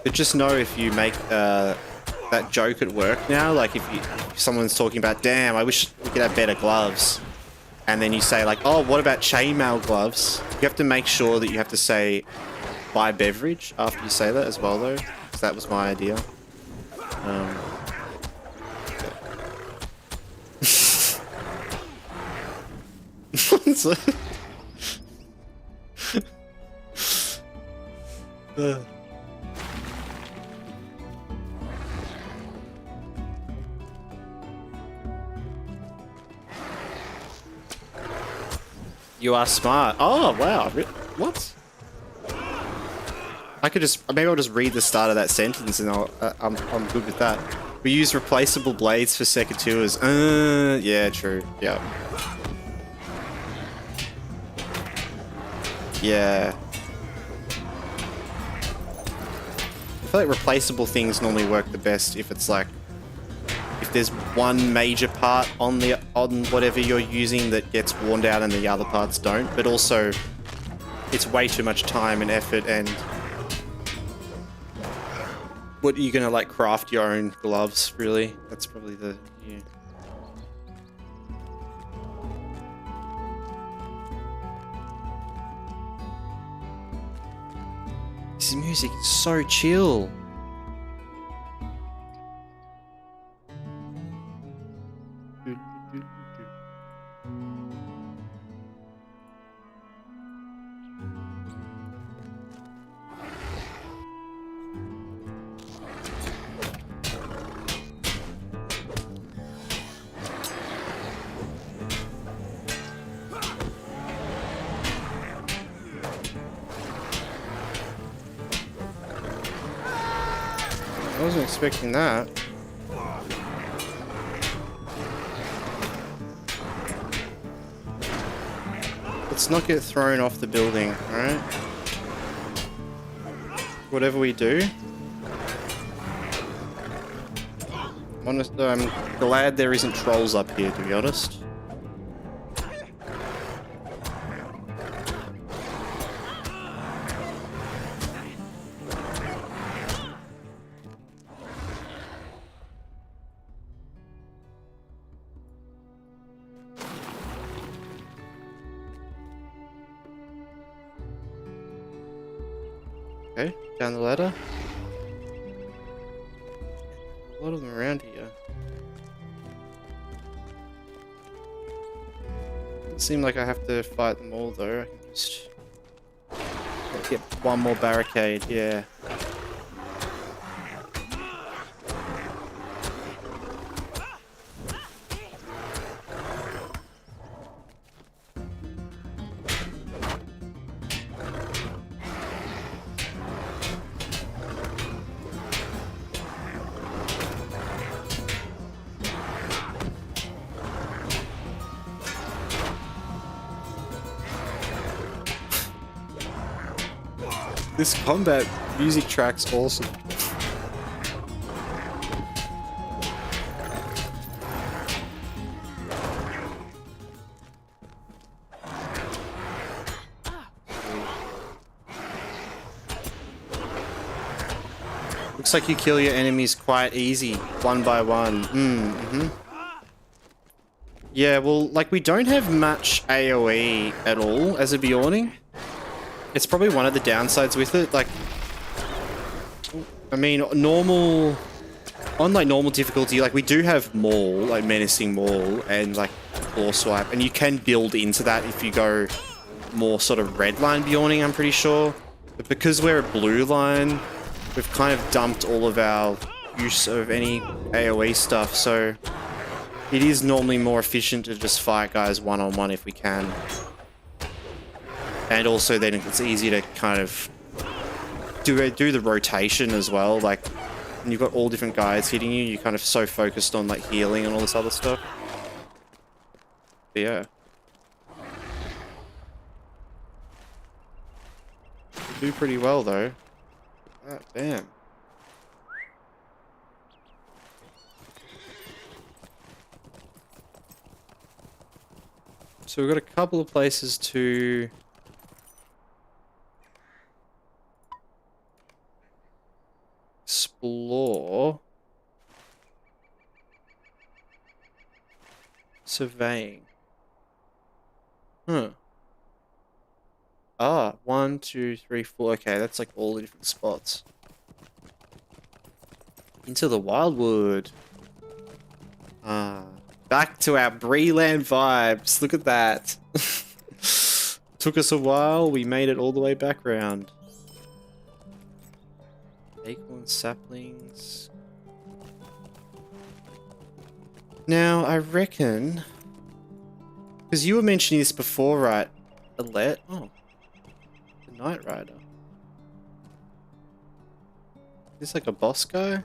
Speaker 1: But just know if you make that joke at work now, like if someone's talking about, damn, I wish we could have better gloves, and then you say like, oh, what about chainmail gloves? You have to make sure that you have to say, buy Beveridge after you say that as well, though, because that was my idea. You are smart. Oh, wow. What? I could just... Maybe I'll just read the start of that sentence and I'm good with that. We use replaceable blades for secateurs. Yeah, true. Yeah. Yeah. I feel like replaceable things normally work the best if it's like... If there's one major part on whatever you're using that gets worn down and the other parts don't, but also it's way too much time and effort, and what are you gonna like craft your own gloves, really? That's probably the This music is so chill. I wasn't expecting that. Let's not get thrown off the building, alright? Whatever we do. Honestly, I'm glad there isn't trolls up here, to be honest. Okay, down the ladder. A lot of them around here. Doesn't seem like I have to fight them all though. I can just get one more barricade, yeah. This combat music track's awesome. Looks like you kill your enemies quite easy, one by one. Yeah, well, like we don't have much AoE at all as a Bjorning. It's probably one of the downsides with it. Like, I mean, on like normal difficulty, like we do have Maul, like Menacing Maul, and like Claw Swipe, and you can build into that if you go more sort of red line Bjorning, I'm pretty sure. But because we're a blue line, we've kind of dumped all of our use of any AoE stuff, so it is normally more efficient to just fight guys one-on-one if we can. And also then it's easy to kind of do the rotation as well. Like when you've got all different guys hitting you, you're kind of so focused on like healing and all this other stuff. But yeah. We do pretty well though. Ah, damn. So we've got a couple of places to explore. Surveying. Huh. Ah, 1, 2, 3, 4. Okay, that's like all the different spots. Into the Wildwood. Ah. Back to our Breeland vibes. Look at that. Took us a while. We made it all the way back round. Acorn saplings. Now, I reckon... Because you were mentioning this before, right? Alette? Oh. The Knight Rider. Is this like a boss guy?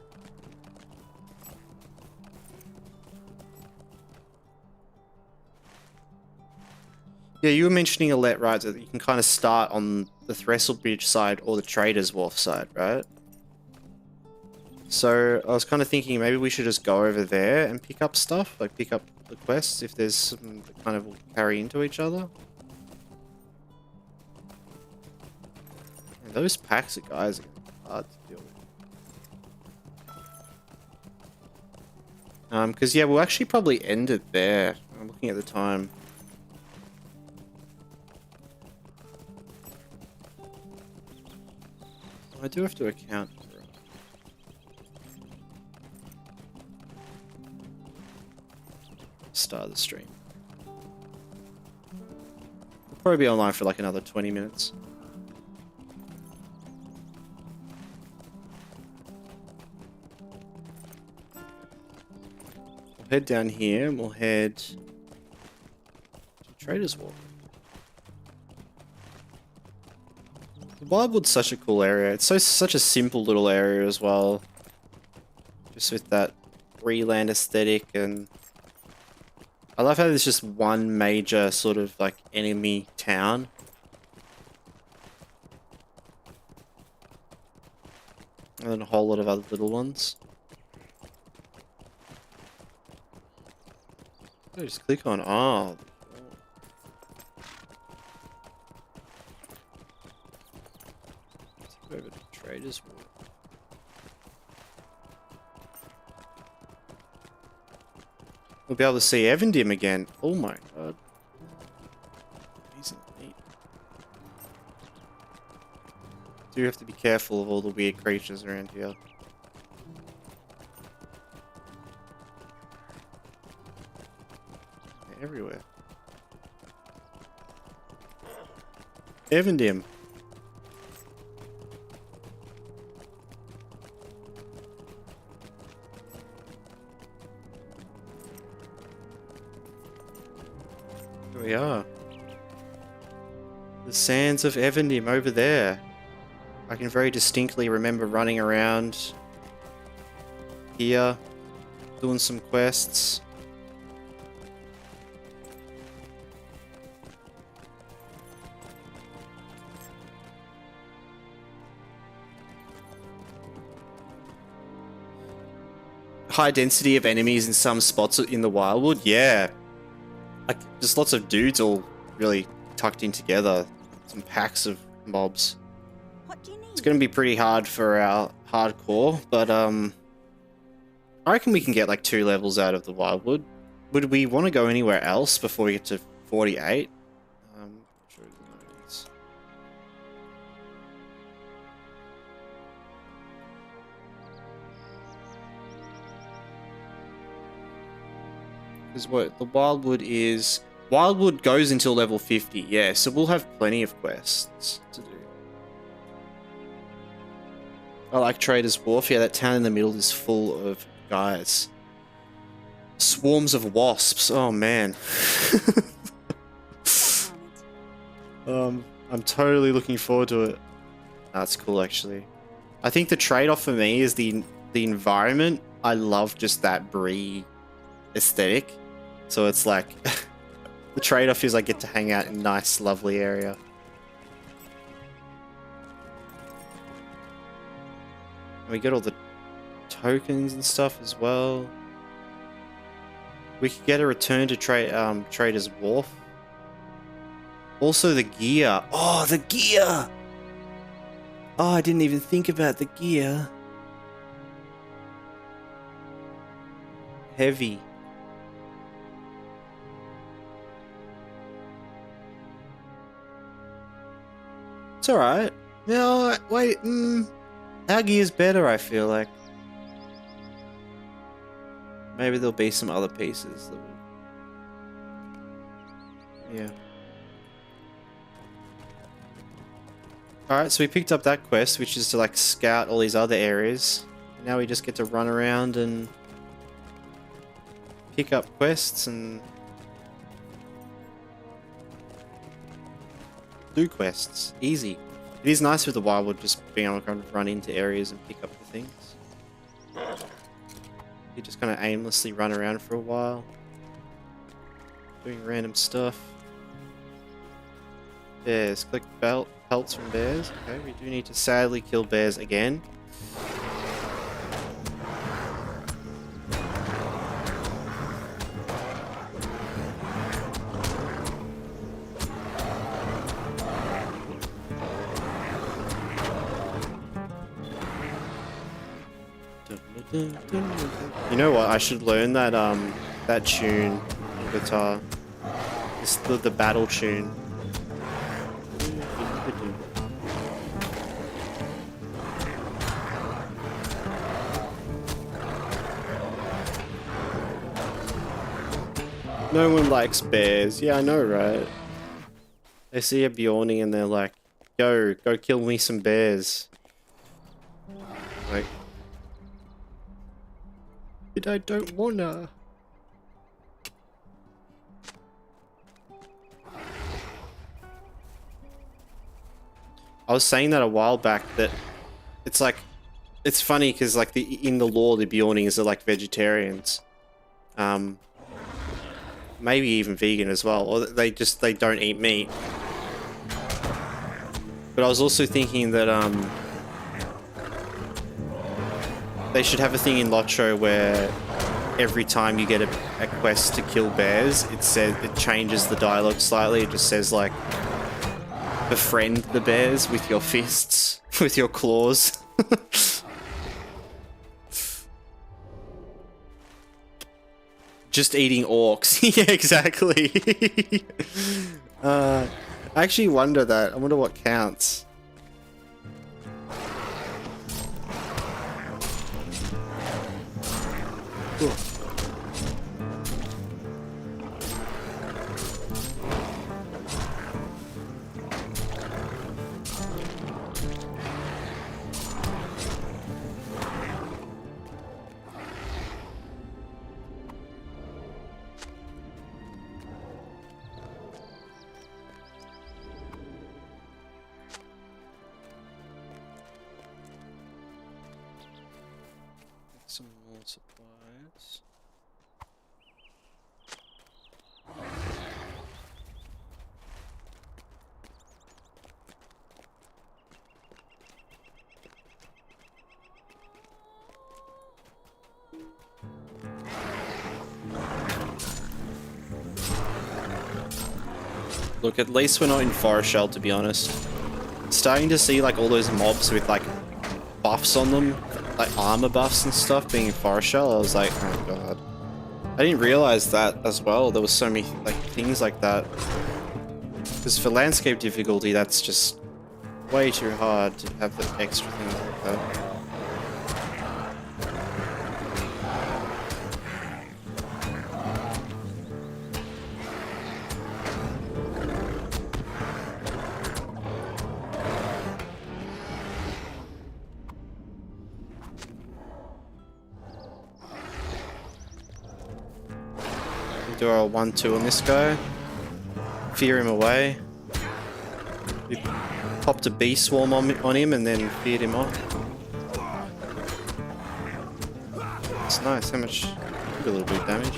Speaker 1: Yeah, you were mentioning Alette, right? So that you can kind of start on the Threstlebridge side or the Trader's Wharf side, right? So I was kind of thinking maybe we should just go over there and pick up stuff, like pick up the quests if there's some that kind of will carry into each other. And those packs of guys are hard to deal with. Because yeah, we'll actually probably end it there. I'm looking at the time. I do have to account for start the stream. We'll probably be online for like another 20 minutes. We'll head down here and we'll head to Trader's Wharf. Wildwood's such a cool area. It's such a simple little area as well. Just with that Breeland aesthetic, and I love how there's just one major sort of like enemy town. And then a whole lot of other little ones. I just click on over to Trader's Wharf. We'll be able to see Evandim again. Oh my god. Amazing neat. Do have to be careful of all the weird creatures around here. everywhere. Evandim. Here we are. The sands of Evandim over there. I can very distinctly remember running around here, doing some quests. High density of enemies in some spots in the Wildwood, yeah. Like, just lots of dudes all really tucked in together. Some packs of mobs.
Speaker 8: What do you need?
Speaker 1: It's gonna be pretty hard for our hardcore, but I reckon we can get like 2 levels out of the Wildwood. Would we want to go anywhere else before we get to 48? Sure it's... Because what the Wildwood is... Wildwood goes until level 50, yeah, so we'll have plenty of quests to do. I like Trader's Wharf. Yeah, that town in the middle is full of guys. Swarms of wasps. Oh, man. I'm totally looking forward to it. That's cool, actually. I think the trade-off for me is the environment. I love just that Bree aesthetic. So it's like... the trade-off is I get to hang out in a nice, lovely area. And we get all the tokens and stuff as well. We could get a return to Trader's Wharf. Also the gear. Oh, the gear! Oh, I didn't even think about the gear. Heavy. It's alright. No, wait, our gear's better, I feel like. Maybe there'll be some other pieces that will... Yeah. Alright, so we picked up that quest, which is to like scout all these other areas. And now we just get to run around and pick up quests and do quests. Easy. It is nice with the Wildwood just being able to kind of run into areas and pick up the things. You just kind of aimlessly run around for a while, doing random stuff. Bears. Collect pelts from bears. Okay, we do need to sadly kill bears again. You know what? I should learn that that tune on guitar. It's the battle tune. No one likes bears. Yeah, I know, right? They see a Bjornie and they're like, go kill me some bears. Like, I don't wanna. I was saying that a while back that it's like, it's funny because like in the lore the Bjornings are like vegetarians, maybe even vegan as well, or they don't eat meat. But I was also thinking that they should have a thing in LOTRO where every time you get a quest to kill bears, it changes the dialogue slightly. It just says like, befriend the bears with your fists, with your claws. Just eating orcs. Yeah, exactly. I actually wonder that. I wonder what counts. some more supplies. Look, at least we're not in Forest Shell, to be honest. Starting to see like all those mobs with like buffs on them, like armor buffs and stuff being in Forest Shell, I was like, oh god. I didn't realize that as well. There was so many like things like that. Because for landscape difficulty, that's just way too hard to have the extra things like that. Do our 1-2 on this guy. Fear him away. We popped a bee swarm on him and then feared him off. It's nice. How much? A little bit of damage.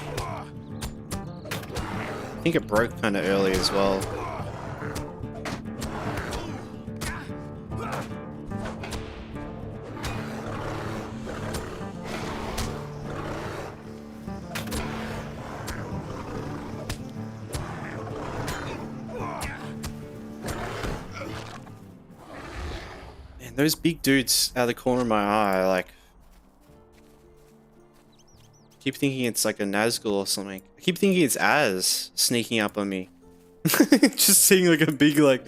Speaker 1: I think it broke kind of early as well. Those big dudes out of the corner of my eye, like, keep thinking it's like a Nazgul or something. I keep thinking it's Az sneaking up on me. Just seeing like a big like,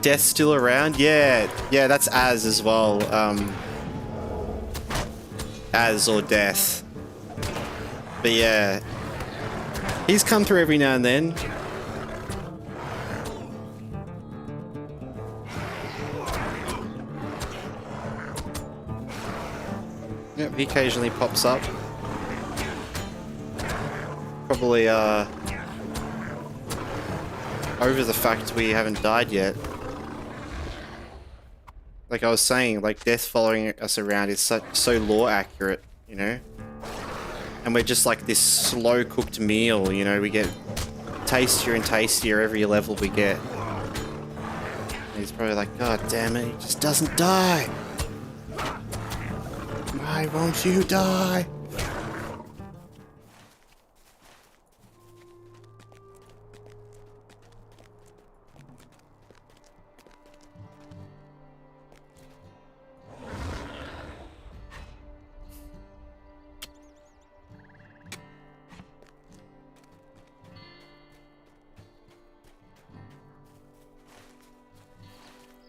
Speaker 1: Death's still around? Yeah, that's Az as well. Az or Death. But yeah, he's come through every now and then. Yep, he occasionally pops up. Probably over the fact we haven't died yet. Like I was saying, like Death following us around is so lore accurate, you know? And we're just like this slow cooked meal, you know? We get tastier and tastier every level we get. And he's probably like, God damn it, he just doesn't die! Why won't you die?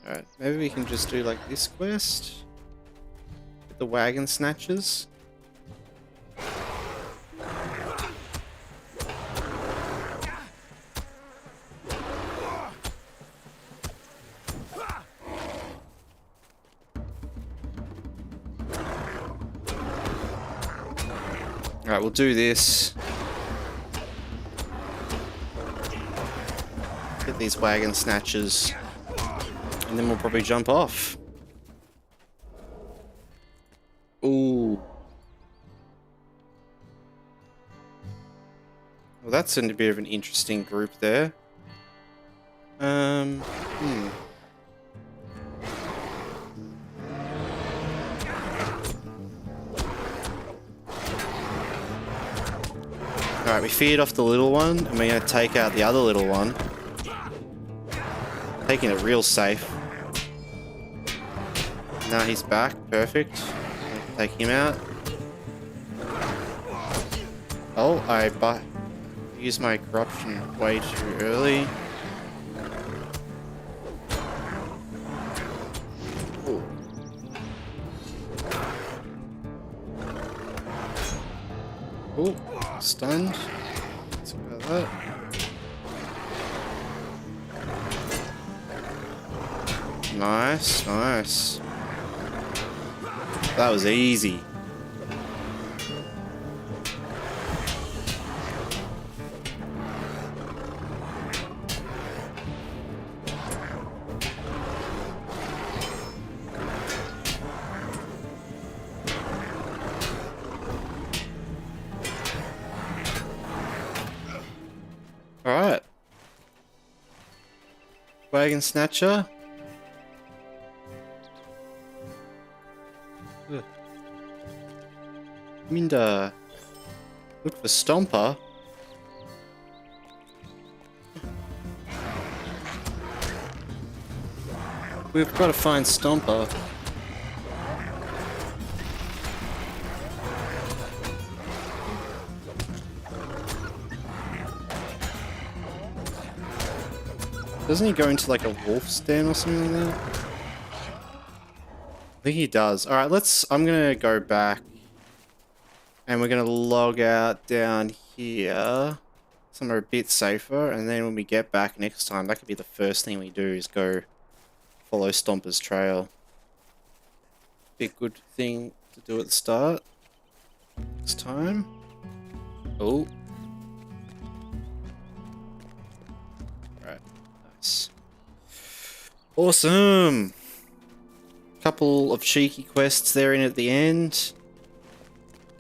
Speaker 1: Alright, maybe we can just do like this quest with the wagon snatchers. Alright, we'll do this. Get these wagon snatchers. And then we'll probably jump off. Ooh. Well, that's a bit of an interesting group there. Alright, we feared off the little one, and we're going to take out the other little one. Taking it real safe. Now he's back. Perfect. Take him out. Oh, I used my corruption way too early. Ooh. Ooh, stunned. Let's go that. Nice, nice. That was easy. Alright. Wagon Snatcher. Ugh. Minda. Look for Stomper. We've got to find Stomper. Doesn't he go into like a wolf's den or something like that? I think he does. Alright, I'm gonna go back. And we're gonna log out down here. Somewhere a bit safer. And then when we get back next time, that could be the first thing we do is go follow Stomper's trail. Be a good thing to do at the start. Next time. Oh. Awesome! Couple of cheeky quests there in at the end.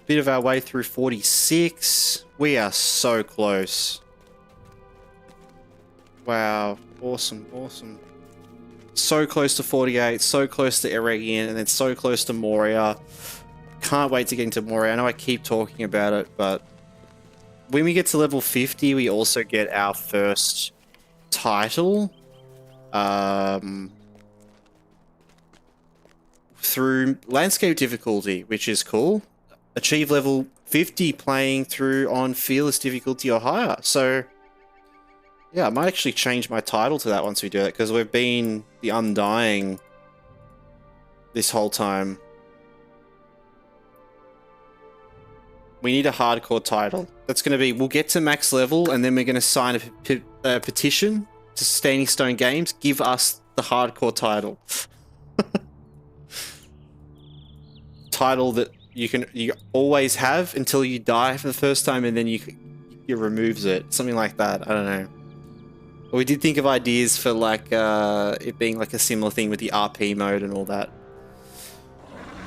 Speaker 1: Bit of our way through 46. We are so close. Wow. Awesome, awesome. So close to 48, so close to Eregion, and then so close to Moria. Can't wait to get into Moria. I know I keep talking about it, but when we get to level 50, we also get our first title. Through landscape difficulty, which is cool. Achieve level 50 playing through on fearless difficulty or higher. So yeah, I might actually change my title to that once we do it, because we've been the Undying this whole time. We need a hardcore title. That's going to be, we'll get to max level and then we're going to sign a petition to Standing Stone Games. Give us the hardcore title. Title that you always have until you die for the first time, and then you removes it. Something like that. I don't know. But we did think of ideas for like it being like a similar thing with the RP mode and all that.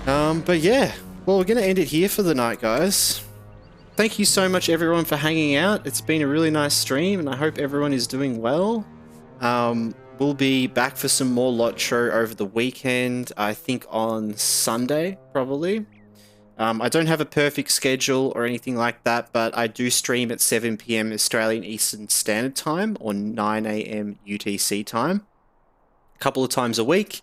Speaker 1: But yeah, well, we're gonna end it here for the night, guys. Thank you so much everyone for hanging out. It's been a really nice stream, and I hope everyone is doing well. We'll be back for some more LOTRO over the weekend. I think on Sunday, probably. I don't have a perfect schedule or anything like that, but I do stream at 7 PM Australian Eastern Standard Time or 9 AM UTC time. A couple of times a week.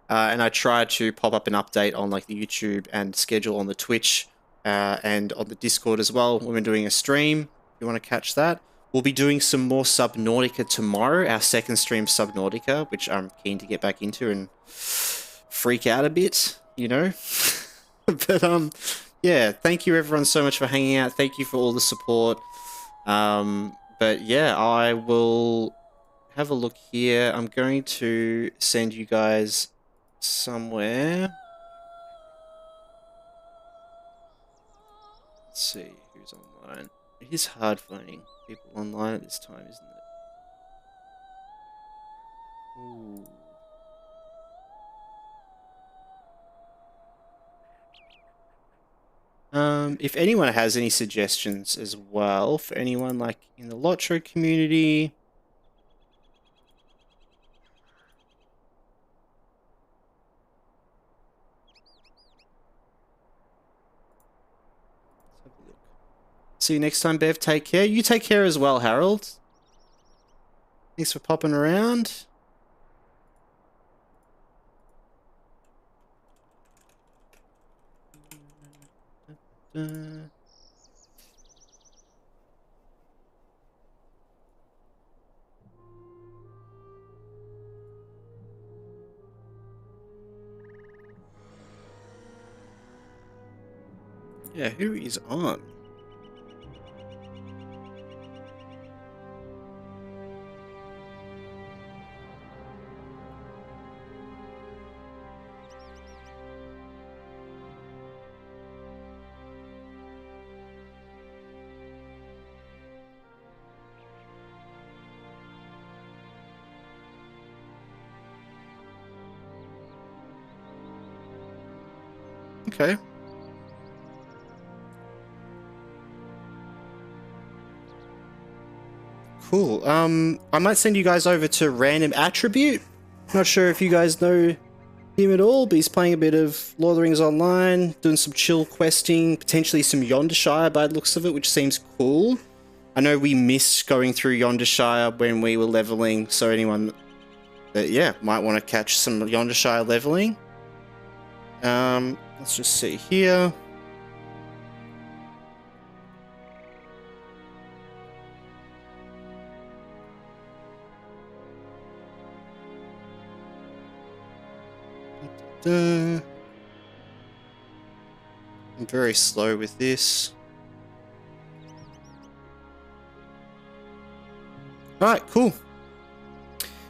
Speaker 1: And I try to pop up an update on like the YouTube and schedule on the Twitch and on the Discord as well when we're doing a stream. If you want to catch that. We'll be doing some more Subnautica tomorrow, our second stream Subnautica, which I'm keen to get back into and freak out a bit, you know. But yeah, thank you everyone so much for hanging out. Thank you for all the support. But yeah, I will have a look here. I'm going to send you guys somewhere. Let's see who's online. It is hard finding people online at this time, isn't it? Ooh. If anyone has any suggestions as well, for anyone like in the LOTRO community. Let's have a look. See you next time, Bev. Take care. You take care as well, Harold. Thanks for popping around. Yeah, who is on? Okay. Cool. I might send you guys over to Random Attribute. Not sure if you guys know him at all, but he's playing a bit of Lord of the Rings Online, doing some chill questing, potentially some Yondershire by the looks of it, which seems cool. I know we missed going through Yondershire when we were leveling, so anyone that, yeah, might want to catch some Yondershire leveling. Let's just see here. I'm very slow with this. Alright, cool.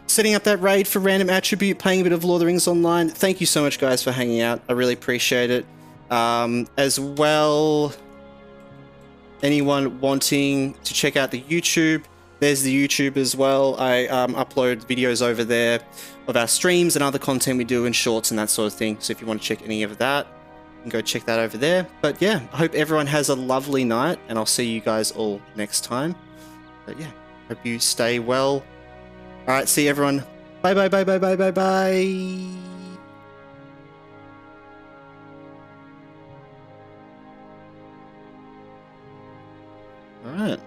Speaker 1: Setting up that raid for Random Attribute, playing a bit of Lord of the Rings Online. Thank you so much, guys, for hanging out. I really appreciate it. As well, anyone wanting to check out the YouTube, there's the YouTube as well. I upload videos over there of our streams and other content we do in shorts and that sort of thing. So if you want to check any of that, you can go check that over there. But yeah, I hope everyone has a lovely night, and I'll see you guys all next time. But yeah, hope you stay well. All right, see everyone. Bye, bye, bye, bye, bye, bye, bye. All right.